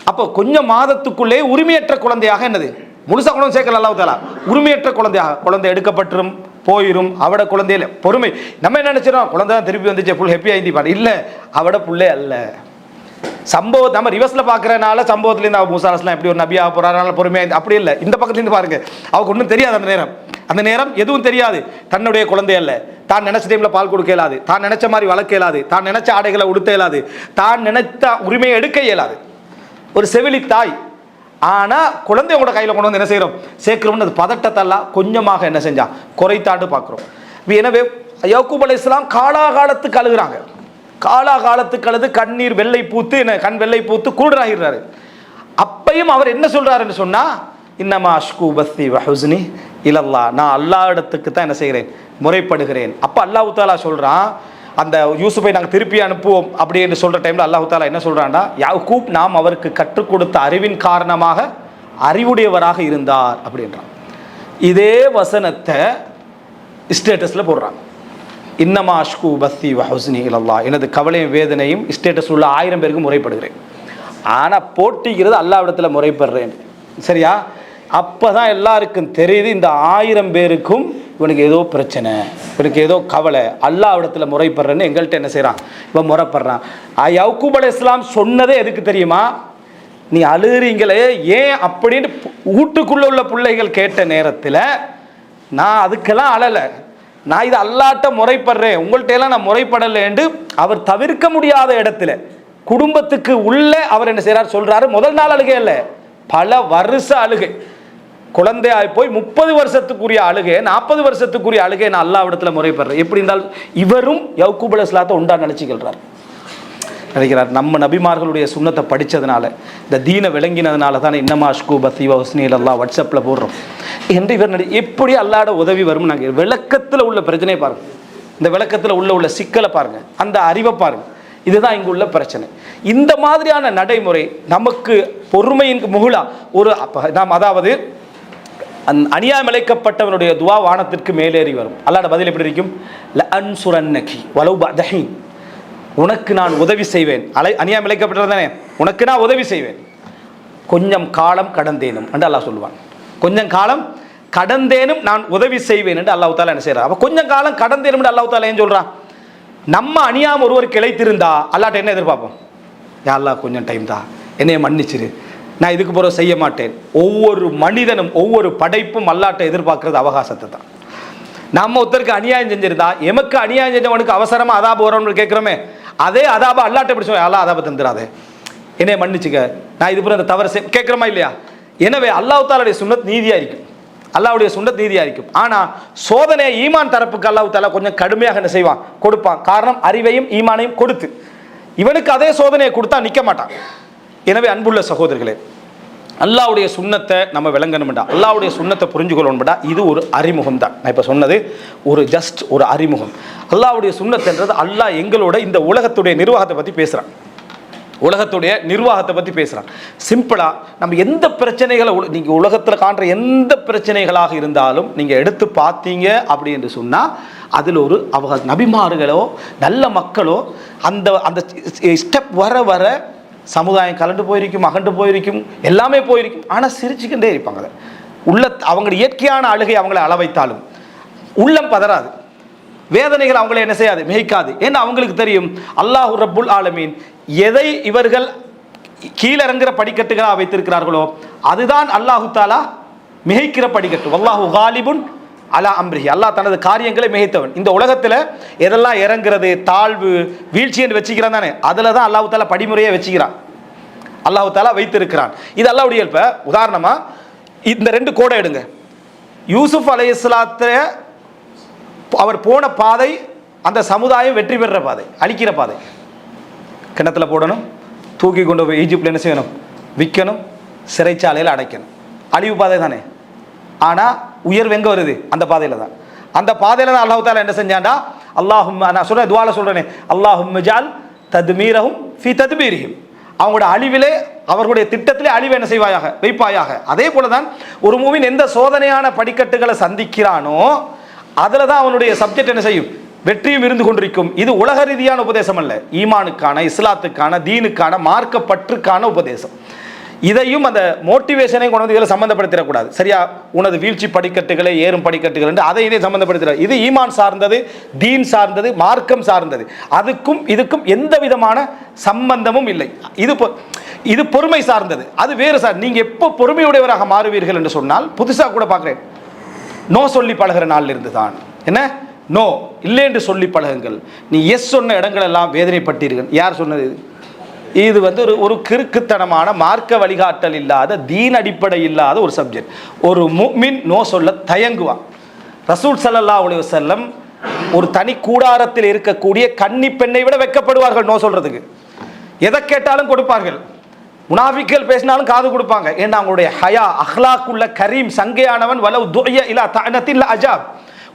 அப்போ கொஞ்சம் மாதத்துக்குள்ளே உரிமையற்ற குழந்தையாக என்னது, முழுசா குழந்தை சேர்க்கல அல்லாஹ் தஆலா, உரிமையற்ற குழந்தையாக, குழந்தை எடுக்கப்பட்டுரும் போயிரும், அவட குழந்தையில பொறுமை. நம்ம என்ன நினைச்சிடும், குழந்தை தான் திருப்பி வந்துச்சு ஃபுல் ஹாப்பி ஆயிட்டு, இல்ல அவட புள்ளே அல்ல. சம்பவம் நம்ம ரிவர்ஸ்ல பாக்குறதுனால சம்பவத்திலேருந்து அவ மூசா அலைஹிஸ்ஸலாம் எப்படி ஒரு நபியாக போறாருனால பொறுமையா, அப்படி இல்லை. இந்த பக்கத்துலேருந்து பாருங்க, அவருக்கு ஒன்றும் தெரியாது. அந்த நேரம் எதுவும் தெரியாது. தன்னுடைய குழந்தை அல்ல, தான் நினைச்ச டைம்ல பால் கொடுக்க இயலாது, தான் நினைச்ச மாதிரி வளர்க்க இயலாது, தான் நினைச்ச ஆடைகளை உடுத்த இயலாது, தான் நினைத்த உரிமையை எடுக்க இயலாது. ஒரு செவிலி தாய். ஆனா குழந்தைய கூட கையில கொண்டு வந்து என்ன செய்யறோம், சேர்க்கிறோம்னு அது பதட்டத்தெல்லாம் கொஞ்சமாக என்ன செஞ்சா குறைத்தாண்டு பார்க்கிறோம். எனவே யாக்கூப் அலைஹிஸ்ஸலாம் காலாகாலத்துக்கு அழுகிறாங்க. காலாகாலத்துக்கு அழுது கண்ணீர் வெள்ளை பூத்து, கண் வெள்ளை பூத்து கூடுறாகிறாரு. அப்பையும் அவர் என்ன சொல்றாருன்னு சொன்னா, இன்னமா அஷ்கு பஸ்தி வஹுஸ்னி இலல்லாஹ், நான் அல்லாஹ் இடத்துக்கு தான் என்ன செய்கிறேன், முறைப்படுகிறேன். அப்ப அல்லாஹ் தஆலா சொல்றான், அந்த யூசுஃபை நாங்கள் திருப்பி அனுப்புவோம் அப்படி என்று சொல்ற டைம்ல அல்லாஹ் தஆலா என்ன சொல்றான்டா, யாக்கூப் நாம் அவருக்கு கற்றுக் கொடுத்த அறிவின் காரணமாக அறிவுடையவராக இருந்தார் அப்படின்றான். இதே வசனத்தை ஸ்டேட்டஸ்ல போடுறான். இன்னமா அஷ்கு பஸ்தி வஹுஸ்னி இலல்லாஹ், எனது கவலையும் வேதனையும் ஸ்டேட்டஸ் உள்ள 1000 பேருக்கு முறைப்படுகிறேன். ஆனா போட்டிக்கிறது அல்லாஹ் இடத்துல முறைப்படுறேன். சரியா? அப்பதான் எல்லாருக்கும் தெரியுது, இந்த 1000 பேருக்கும் இவனுக்கு ஏதோ பிரச்சனை, இவனுக்கு ஏதோ கவலை, அல்லாஹ் இடத்துல முறைப்படுறேன்னு எங்கள்கிட்ட என்ன செய்யறான், இவன் முறைப்படுறான். யாக்கூப் அலைஹிஸ்ஸலாம் சொன்னதே எதுக்கு தெரியுமா, நீ அழுகிறீங்களே ஏன் அப்படின்னு வீட்டுக்குள்ள உள்ள பிள்ளைகள் கேட்ட நேரத்தில் நான் அதுக்கெல்லாம் அழலை, நான் இது அல்லாட்ட முறைப்படுறேன், உங்கள்கிட்ட எல்லாம் நான் முறைப்படலை என்று அவர் தவிர்க்க முடியாத இடத்துல குடும்பத்துக்கு உள்ள அவர் என்ன செய்யறார் சொல்றாரு. முதல் நாள் அழுகை இல்லை, பல வருஷ அழுகை. குழந்தையாய் போய் 30 வருஷத்துக்குரிய அழுகை, 40 வருஷத்துக்குரிய அழுகை நான் அல்லாஹ் இடத்துல முறைப்படுறேன். எப்படி இருந்தால் இவரும் யாக்கூப் அலைஹிஸ்ஸலாத்தை உண்டா நினைக்கிறார். நம்ம நபிமார்களுடைய சுன்னத்தை படித்ததுனால, இந்த தீனை விளங்கினதுனால தான் இன்னமா அஷ்கு பஸ்தி வஹுஸ்னி இலல்லாஹ் வாட்ஸ்அப்பில் போடுறோம் என்று இவர் எப்படி அல்லாஹ்வோட உதவி வரும். நாங்கள் விளக்கத்தில் உள்ள பிரச்சனையை பாருங்க, இந்த விளக்கத்தில் உள்ள சிக்கலை பாருங்க, அந்த அறிவை பாருங்க. இதுதான் இங்கு உள்ள பிரச்சனை. இந்த மாதிரியான நடைமுறை நமக்கு பொறுமையின் முகுலா ஒரு நாம், அதாவது அநியாயம் இழைக்கப்பட்டவனுடைய துவா வானத்திற்கு மேலேறி வரும். அல்லாஹ்வோட பதில் எப்படி இருக்கும், லஅன்சுரன்னகி வலவ் பஅதஹீன், உனக்கு நான் உதவி செய்வேன். அநியாயம் இழைக்கப்பட்டதானே, உனக்கு நான் உதவி செய்வேன், கொஞ்சம் காலம் கடந்தேனும் என்று அல்லாஹ் சொல்லுவான். கொஞ்சம் காலம் கடந்தேனும் நான் உதவி செய்வேன் என்று அல்லாஹ் தாலா என்ன செய்யறான். அப்போ கொஞ்சம் காலம் கடந்தேனும் என்று அல்லாஹ் தாலா ஏன் சொல்றான்? நம்ம அணியாம ஒருவர் கிளைத்திருந்தா அல்லாட்ட என்ன எதிர்பார்ப்போம்? யா அல்லாஹ் கொஞ்சம் டைம் தான், என்னைய மன்னிச்சிரு, நான் இதுக்கு பிறகு செய்ய மாட்டேன். ஒவ்வொரு மனிதனும் ஒவ்வொரு படைப்பும் அல்லாட்ட எதிர்பார்க்கறது அவகாசத்தை தான். நம்ம ஒருத்தருக்கு அநியாயம் செஞ்சிருந்தா, எமக்கு அநியாயம் செஞ்சவனுக்கு அவசரமா அதாப வரணும்னு கேட்கிறோமே, அதே அதாப அல்லாட்ட எப்படி சொல்ல, அல்லா அதாப தந்துடாதே, என்னைய மன்னிச்சுக்க, நான் இது பிறகு அந்த தவறு கேட்கிறோமா இல்லையா? எனவே அல்லாஹ் தாலாவுடைய சுன்னத் நீதியா இருக்கும், அல்லாஹ்வுடைய சுன்னத் நீதியா இருக்கும். ஆனா சோதனை ஈமான் தரப்புக்கு அல்லாஹ் தாலா கொஞ்சம் கடுமையாக என்ன செய்வான், கொடுப்பான். காரணம், அறிவையும் ஈமானையும் கொடுத்து. இவனுக்கு அதே சோதனையை கொடுத்தா நிற்க மாட்டான். எனவே அன்புள்ள சகோதரர்களே, அல்லாஹ்வுடைய சுன்னத்தை நம்ம விளங்கணும்டா, அல்லாஹ்வுடைய சுன்னத்தை புரிஞ்சுக்கொள்ளணும்டா, இது ஒரு அறிமுகம் தான். நான் இப்போ சொன்னது ஜஸ்ட் ஒரு அறிமுகம். அல்லாஹ்வுடைய சுன்னத்ன்றது அல்லாஹ் எங்களோட இந்த உலகத்துடைய நிர்வாகத்தை பற்றி பேசுகிறான், உலகத்துடைய நிர்வாகத்தை பற்றி பேசுகிறான். சிம்பிளாக நம்ம எந்த பிரச்சனைகளை நீங்கள் உலகத்தில் காண்ற எந்த பிரச்சனைகளாக இருந்தாலும் நீங்கள் எடுத்து பார்த்தீங்க அப்படி என்று சொன்னால் அதில் ஒரு நபிமார்களோ நல்ல மக்களோ அந்த அந்த ஸ்டெப் வர வர சமுதாயம் கலண்டு போயிருக்கும், அகண்டு போயிருக்கும், எல்லாமே போயிருக்கும். ஆனால் சிரிச்சுக்கிட்டே இருப்பாங்க. உள்ள அவங்களுடைய இயற்கையான அழுகை அவங்களை அளவைத்தாலும் உள்ளம் பதறாது, வேதனைகள் அவங்களை என்ன செய்யாது, மிகைக்காது. ஏன்னா அவங்களுக்கு தெரியும் அல்லாஹு ரப்புல் ஆலமீன் எதை இவர்கள் கீழிறங்குற படிக்கட்டுகளாக வைத்திருக்கிறார்களோ அதுதான் அல்லாஹு தாலா மிகைக்கிற படிக்கட்டு. வல்லாஹு காலிபுன் அலா அம்ரிஹி, அல்லாஹ் தனது காரியங்களை மிகைத்தவன். இந்த உலகத்தில் எதெல்லாம் இறங்குறது, தாழ்வு, வீழ்ச்சி என்று வச்சுக்கிறான் தானே, அதில் தான் அல்லாஹு தாலா படிமுறையை வச்சுக்கிறான், அல்லாஹு தாலா வைத்திருக்கிறான். இது அல்லாஹ்வுடைய இயல்பு. உதாரணமாக இந்த 2 கோடை எடுங்க. யூசுப் அலைஹிஸ்ஸலாத்தை அவர் போன பாதை அந்த சமுதாயம் வெற்றி பெறுற பாதை, அழிக்கிற பாதை. கிணத்துல போடணும், தூக்கி கொண்டு போய் ஈஜிப்டில் என்ன செய்யணும், விற்கணும், சிறைச்சாலையில் அடைக்கணும். அழிவு பாதை தானே. ஆனால் உயர்வு எங்கே வருது, அந்த பாதையில் தான். அந்த பாதையில் தான் அல்லாஹ் தாலா என்ன செஞ்சாண்டா, நான் சொல்கிறேன், துவால சொல்கிறேனே, அல்லாஹும்ம ஜஅல் தத்மீரஹும் ஃபீ தத்பீரிஹிம், அவங்களோட அழிவிலே அவர்களுடைய திட்டத்திலே அழிவு என்ன செய்வாயாக, வைப்பாயாக. அதே போல தான் ஒரு மூமின் எந்த சோதனையான படிக்கட்டுகளை சந்திக்கிறானோ அதில் தான் அவனுடைய சப்ஜெக்ட் என்ன செய்யும், வெற்றியும் இருந்து கொண்டிருக்கும். இது உலக ரீதியான உபதேசம் அல்ல, ஈமானுக்கான, இஸ்லாத்துக்கான, தீனுக்கான, மார்க்கப்பற்றுக்கான உபதேசம். இதையும் அந்த மோட்டிவேஷனையும் கொண்டு வந்து இதில் சம்மந்தப்படுத்திடக்கூடாது. சரியா, உனது வீழ்ச்சி படிக்கட்டுகளை ஏறும் படிக்கட்டுகள் என்று அதை இதே சம்மந்தப்படுத்துகிறார். இது ஈமான் சார்ந்தது, தீன் சார்ந்தது, மார்க்கம் சார்ந்தது. அதுக்கும் இதுக்கும் எந்த விதமான சம்பந்தமும் இல்லை. இது பொறுமை சார்ந்தது, அது வேறு சார். நீங்கள் எப்போ பொறுமையுடையவராக மாறுவீர்கள் என்று சொன்னால், புதுசாக கூட பார்க்குறேன், நோ சொல்லி பழகிற நாளில் இருந்து தான் என்ன, நோ இல்லை என்று சொல்லி பழகுங்கள். நீ எஸ் சொன்ன இடங்கள் எல்லாம் வேதனைப்பட்டீர்கள். யார் சொன்னது? இது ஒரு கிறுக்குத்தனமான மார்க்க வழிகாட்டல் இல்லாத, தீன் அடிப்படை இல்லாத ஒரு சப்ஜெக்ட். ஒரு முஃமின் நோ சொல்ல தயங்குவான். ரசூல் ஸல்லல்லாஹு அலைஹி வஸல்லம் ஒரு தனி கூடாரத்தில் இருக்கக்கூடிய கன்னி பெண்ணை விட வெட்கப்படுவார்கள் நோ சொல்றதுக்கு. எதை கேட்டாலும் கொடுப்பார்கள். முனாஃபிக்கள் பேசினாலும் காது கொடுப்பாங்க. ஏன்னா அவங்களுடைய ஹயா, அஹ்லாக்குள்ள கரீம், சங்கையானவன். வலவ் துஅய இலா தஅனத்தில் அஜாப்,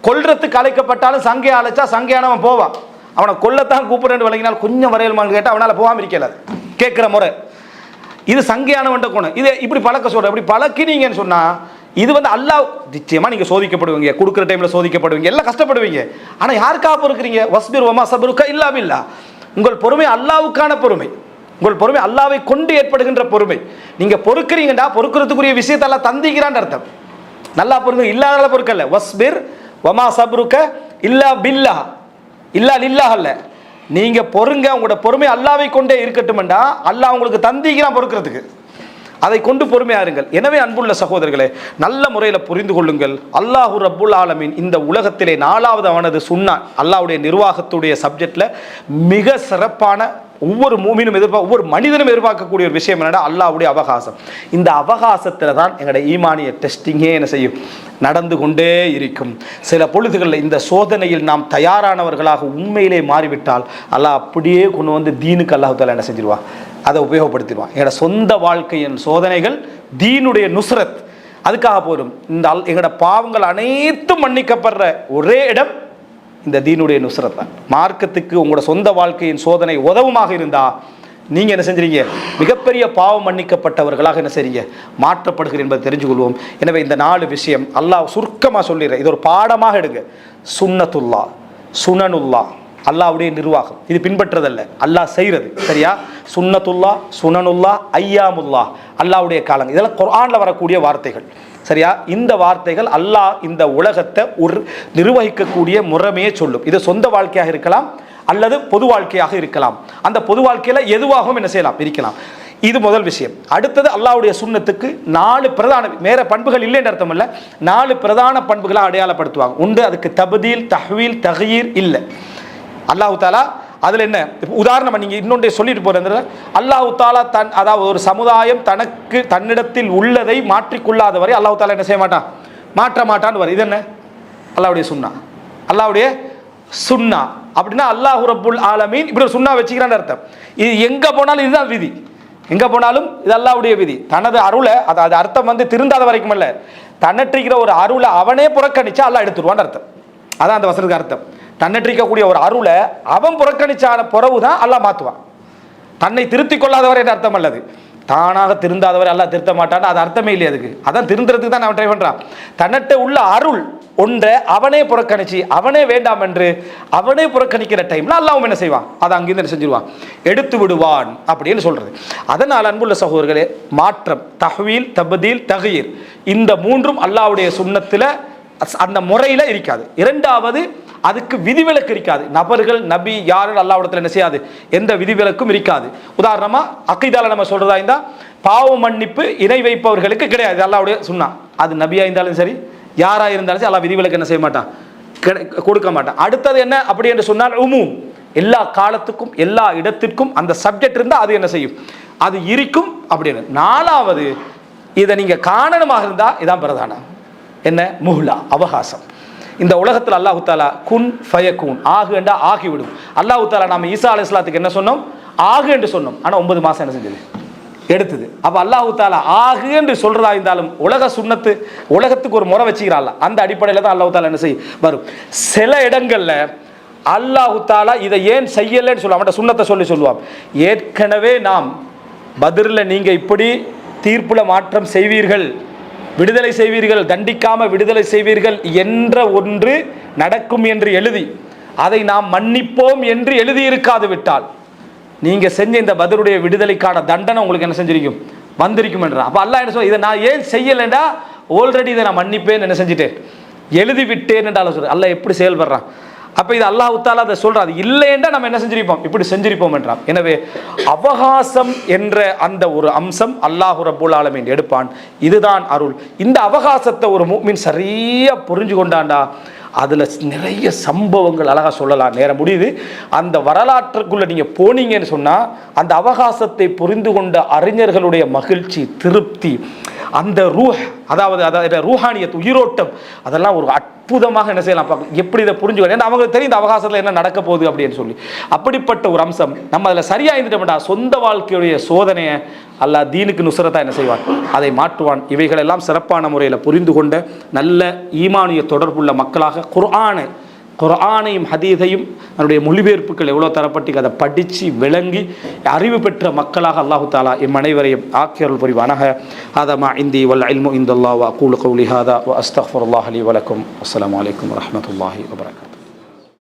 கொல்றதுக்கு அழைக்கப்பட்டாலும் சங்கை அழைச்சா சங்கையானவன் போவான். அவனை கொல்லத்தான் கூப்பிடுறேன்னு விளங்கினால் கொஞ்சம் வரையல்மான்னு கேட்டால் அவனால் போகாமல் இருக்கல. கேட்குற முறை இது சங்கையானவன்ட்ட கோணம். இது இப்படி பழக்க சொல்கிறேன். இப்படி பழக்கினீங்கன்னு சொன்னால் இது அல்லாஹ் நிச்சயமாக நீங்கள் சோதிக்கப்படுவீங்க, கொடுக்குற டைமில் சோதிக்கப்படுவீங்க, எல்லாம் கஷ்டப்படுவீங்க. ஆனால் யாருக்காக பொறுக்கிறீங்க? வஸ்பிர் வமா சபருக்க இல்லா பில்லா. உங்கள் பொறுமை அல்லாஹ்வுக்கான பொறுமை, உங்கள் பொறுமை அல்லாஹ்வை கொண்டு ஏற்படுகின்ற பொறுமை. நீங்கள் பொறுக்கிறீங்கடா, பொறுக்கிறதுக்குரிய விஷயத்தெல்லாம் தந்திக்கிறான் அர்த்தம். நல்லா பொறுங்க, இல்லாத பொறுக்கல்ல. வஸ்பிர் வமா சபருக்க இல்லா பில்லா, இல்லா லில்லாஹ் அல்ல. நீங்க பொறுங்க, உங்களோட பொறுமை அல்லாஹ்வை கொண்டே இருக்கட்டும்டா. அல்லாஹ் உங்களுக்கு தந்திக்கிறான் பொறுக்கிறதுக்கு, அதை கொண்டு பொறுமையா இருங்கள். எனவே அன்புள்ள சகோதரர்களே, நல்ல முறையில் புரிந்து கொள்ளுங்கள். அல்லாஹு ரப்புல் ஆலமீன் இந்த உலகத்திலே 4வது அவனது சுன்னான், அல்லாஹ்வுடைய நிர்வாகத்துடைய சப்ஜெக்ட்ல மிக சிறப்பான, ஒவ்வொரு மூமினும் ஒவ்வொரு மனிதனும் எதிர்பார்க்கக்கூடிய ஒரு விஷயம் என்னடா, அல்லாஹ்வுடைய அவகாசம். இந்த அவகாசத்தில் தான் எங்களுடைய ஈமானிய டெஸ்டிங்கே என்ன செய்யும், நடந்து கொண்டே இருக்கும். சில பொழுதுகளில் இந்த சோதனையில் நாம் தயாரானவர்களாக உண்மையிலே மாறிவிட்டால் அல்லாஹ் அப்படியே கொண்டு வந்து தீனுக்கு அல்லாஹ் தஆலா என்ன செஞ்சிருவான், அதை உபயோகப்படுத்திடுவான். எங்களோட சொந்த வாழ்க்கையின் சோதனைகள் தீனுடைய நுஸ்ரத், அதுக்காக போதும். இந்த எங்களோட பாவங்கள் அனைத்தும் மன்னிக்கப்படுற ஒரே இடம் இந்த தீனுடைய நுஸ்ரத் தான். மார்க்கத்துக்கு உங்களோட சொந்த வாழ்க்கையின் சோதனை உதவுமாக இருந்தால் நீங்கள் என்ன செஞ்சுறீங்க, மிகப்பெரிய பாவம் மன்னிக்கப்பட்டவர்களாக என்ன செய்றீங்க, மாற்றப்படுகிறீர்கள் என்பதை தெரிஞ்சு கொள்வோம். எனவே இந்த 4 விஷயம் அல்லாஹ் சுருக்கமாக சொல்லிடுறேன், இது ஒரு பாடமாக எடுங்க. சுன்னத்துல்லா, சுனனுல்லா, அல்லாஹ்வுடைய நிர்வாகம், இது பின்பற்றதல்ல, அல்லாஹ் செய்கிறது. சரியா? சுன்னத்துல்லா, சுனனுல்லா, ஐயாமுல்லா, அல்லாஹ்வுடைய காலங்கள், இதெல்லாம் குர்ஆன்ல வரக்கூடிய வார்த்தைகள். சரியா? இந்த வார்த்தைகள் அல்லாஹ் இந்த உலகத்தை ஒரு நிர்வகிக்கக்கூடிய முறைமையை சொல்லும். இது சொந்த வாழ்க்கையாக இருக்கலாம் அல்லது பொது வாழ்க்கையாக இருக்கலாம். அந்த பொது வாழ்க்கையில் எதுவாகவும் என்ன செய்யலாம், இருக்கலாம். இது முதல் விஷயம். அடுத்தது அல்லாஹ்வுடைய சுன்னத்துக்கு 4 பிரதான வேற பண்புகள் இல்லைன்னு அர்த்தம் இல்லை, 4 பிரதான பண்புகளை அடையாளப்படுத்துவாங்க. உண்டு அதுக்கு தப்தீல், தஹ்வீல், தக்யீர் இல்லை. அல்லாஹ் தாலா அதில் என்ன உதாரணம் நீங்கள் இன்னொன்றை சொல்லிட்டு போகிறது, அல்லாஹ் தாலா அதாவது ஒரு சமுதாயம் தன்னிடத்தில் உள்ளதை மாற்றிக்கொள்ளாத வரை அல்லாஹ் தாலா என்ன செய்ய மாட்டான், மாற்ற மாட்டான்னு வரும். இது என்ன அல்லாஹ்வுடைய சுன்னா, அல்லாஹ்வுடைய சுன்னா. அப்படின்னா அல்லாஹ் ரப்புல் ஆலமீன் இப்படி ஒரு சுன்னா வச்சுக்கிறான்னு அர்த்தம். இது எங்கே போனாலும் இதுதான் விதி, எங்கே போனாலும் இது அல்லாஹ்வுடைய விதி. தனது அருளை அது அர்த்தம் திருந்தாத வரைக்கும் இல்லை, தன்னற்றிக்கிற ஒரு அருளை அவனே புறக்கணிச்சா அல்லாஹ் எடுத்துருவான்னு அர்த்தம். அதான் அந்த வசனத்துக்கு அர்த்தம். தன்னற்றிக்கக்கூடிய ஒரு அருளை அவன் புறக்கணிச்சான பிறகு தான் அல்லாஹ் மாற்றுவான். தன்னை திருத்திக் கொள்ளாதவர் என்ற அர்த்தம் அல்லது, தானாக திருந்தாதவர் அல்லாஹ் திருத்த மாட்டான்னு அது அர்த்தமே இல்லை. அதுக்கு அதான் திருந்துறதுக்கு தான் அவன் ட்ரை பண்ணுறான். தன்னிட்ட உள்ள அருள் ஒன்றை அவனே புறக்கணிச்சு அவனே வேண்டாம் என்று அவனே புறக்கணிக்கிற டைம்ல அல்லாஹ் என்ன செய்வான், அதை அங்கிருந்து என்ன செஞ்சிருவான், எடுத்து விடுவான் அப்படின்னு சொல்றது. அதனால் அன்புள்ள சகோதரர்களே, மாற்றம் தஹ்வீல், தப்தீல், தக்யீர் இந்த 3ம் அல்லாஹ்வுடைய சுன்னத்தில் அந்த முறையில் இருக்காது. இரண்டாவது அதுக்கு விதிவிலக்கு இருக்காது. நபர்கள் நபி யாரும் அல்லாஹ்விடத்தில் என்ன செய்யாது, எந்த விதிவிலக்கும் இருக்காது. உதாரணமா அக்கீதால நம்ம சொல்றதா இருந்தால் பாவ மன்னிப்பு இணை வைப்பவர்களுக்கு கிடையாது, அல்லாஹ்வுடைய சுன்னா. அது நபியா இருந்தாலும் சரி யாராக இருந்தாலும் சரி அல்லாஹ் விதிவிலக்கு என்ன செய்ய மாட்டான், கொடுக்க மாட்டான். அடுத்தது என்ன அப்படி என்று சொன்னால் உமூம், எல்லா காலத்துக்கும் எல்லா இடத்திற்கும் அந்த சப்ஜெக்ட் இருந்தால் அது என்ன செய்யும், அது இருக்கும் அப்படின்னு. 4வது இதை நீங்க காரணமாக இருந்தால் இதான் பிரதானம். என்ன முஹ்லா, அவகாசம். இந்த உலகத்தில் அல்லாஹு தாலா குன் ஃபயக்கூன், ஆகு என்றா ஆகிவிடும். அல்லாஹு தாலா நாம ஈசா அலைஹிஸ்ஸலாத்துக்கு என்ன சொன்னோம், ஆகு என்று சொன்னோம். ஆனால் 9 மாதம் என்ன செஞ்சது, எடுத்தது. அப்போ அல்லாஹு தாலா ஆகு என்று சொல்றதா இருந்தாலும் உலக சுன்னத்து உலகத்துக்கு ஒரு முறை வச்சுக்கிறாள். அந்த அடிப்படையில் தான் அல்லாஹு தாலா என்ன செய்ய வரும். சில இடங்கள்ல அல்லாஹு தாலா இதை ஏன் செய்யலைன்னு சொல்லுவான், அவன் சுன்னத்தை சொல்லுவான். ஏற்கனவே நாம் பத்ரில் நீங்க இப்படி தீர்ப்புல மாற்றம் செய்வீர்கள், விடுதலை செய்வீர்கள், தண்டிக்காம விடுதலை செய்வீர்கள் என்ற ஒன்று நடக்கும் என்று எழுதி அதை நாம் மன்னிப்போம் என்று எழுதியிருக்காது விட்டால் நீங்க செஞ்ச இந்த பத்ருடைய விடுதலைக்கான தண்டனை உங்களுக்கு என்ன செஞ்சிருக்கும், வந்திருக்கும் என்றான். அப்ப அல்லாஹ் என்ன சொல்ல, இதை நான் ஏன் செய்யலைண்டா ஆல்ரெடி இதை நான் மன்னிப்பேன் என்ன செஞ்சுட்டேன், எழுதி விட்டேன் என்றால் சொல்ற. அல்லாஹ் எப்படி செயல்படுறான். அப்போ இது அல்லாஹ் தாலா அதை சொல்றாரு, இல்லைன்னா நம்ம என்ன செஞ்சிருப்போம், இப்படி செஞ்சிருப்போம் என்றான். எனவே அவகாசம் என்ற அந்த ஒரு அம்சம் அல்லாஹ் ரப்புல் ஆலமீன் எடுப்பான். இதுதான் அருள். இந்த அவகாசத்தை ஒரு முஃமின் சரியா புரிஞ்சு கொண்டாண்டா அதில் நிறைய சம்பவங்கள் அழகாக சொல்லலாம், நேரம் முடியுது. அந்த வரலாற்றுக்குள்ளே நீங்கள் போனீங்கன்னு சொன்னால் அந்த அவகாசத்தை புரிந்து கொண்ட அறிஞர்களுடைய மகிழ்ச்சி, திருப்தி, அந்த ரூஹ், அதாவது ரூஹானியத், உயிரோட்டம், அதெல்லாம் ஒரு அற்புதமாக என்ன செய்யலாம், எப்படி இதை புரிஞ்சுக்கணும். ஏன்னா அவங்களுக்கு தெரியும் இந்த அவகாசத்தில் என்ன நடக்க போகுது அப்படின்னு சொல்லி. அப்படிப்பட்ட ஒரு அம்சம் நம்ம அதில் சரியாக இருந்துட்டோம்டா சொந்த வாழ்க்கையுடைய சோதனையை அல்லாஹ் தீனுக்கு நுசரத்தா என்ன செய்வான், அதை மாற்றுவான். இவைகளெல்லாம் சிறப்பான முறையில் புரிந்து கொண்ட நல்ல ஈமானிய தொடர்புள்ள மக்களாக குர்ஆனையும் ஹதீஸையும் அதனுடைய மொழிபெயர்ப்புகள் எவ்வளோ தரப்பட்டு அதை படித்து விளங்கி அறிவு பெற்ற மக்களாக அல்லாஹு தாலா அனைவரையும் ஆக்கியருள் புரிவானாக. ஹாதா இந்தி வல் இல்மு இந்தல்லாஹ் வ அகூலு கௌலி ஹாதா வ அஸ்தக்ஃபிருல்லாஹ் லி வ லக்கும். அஸ்ஸலாமு அலைக்கும் வ ரஹ்மத்துல்லாஹி வ பரகாத்துஹு.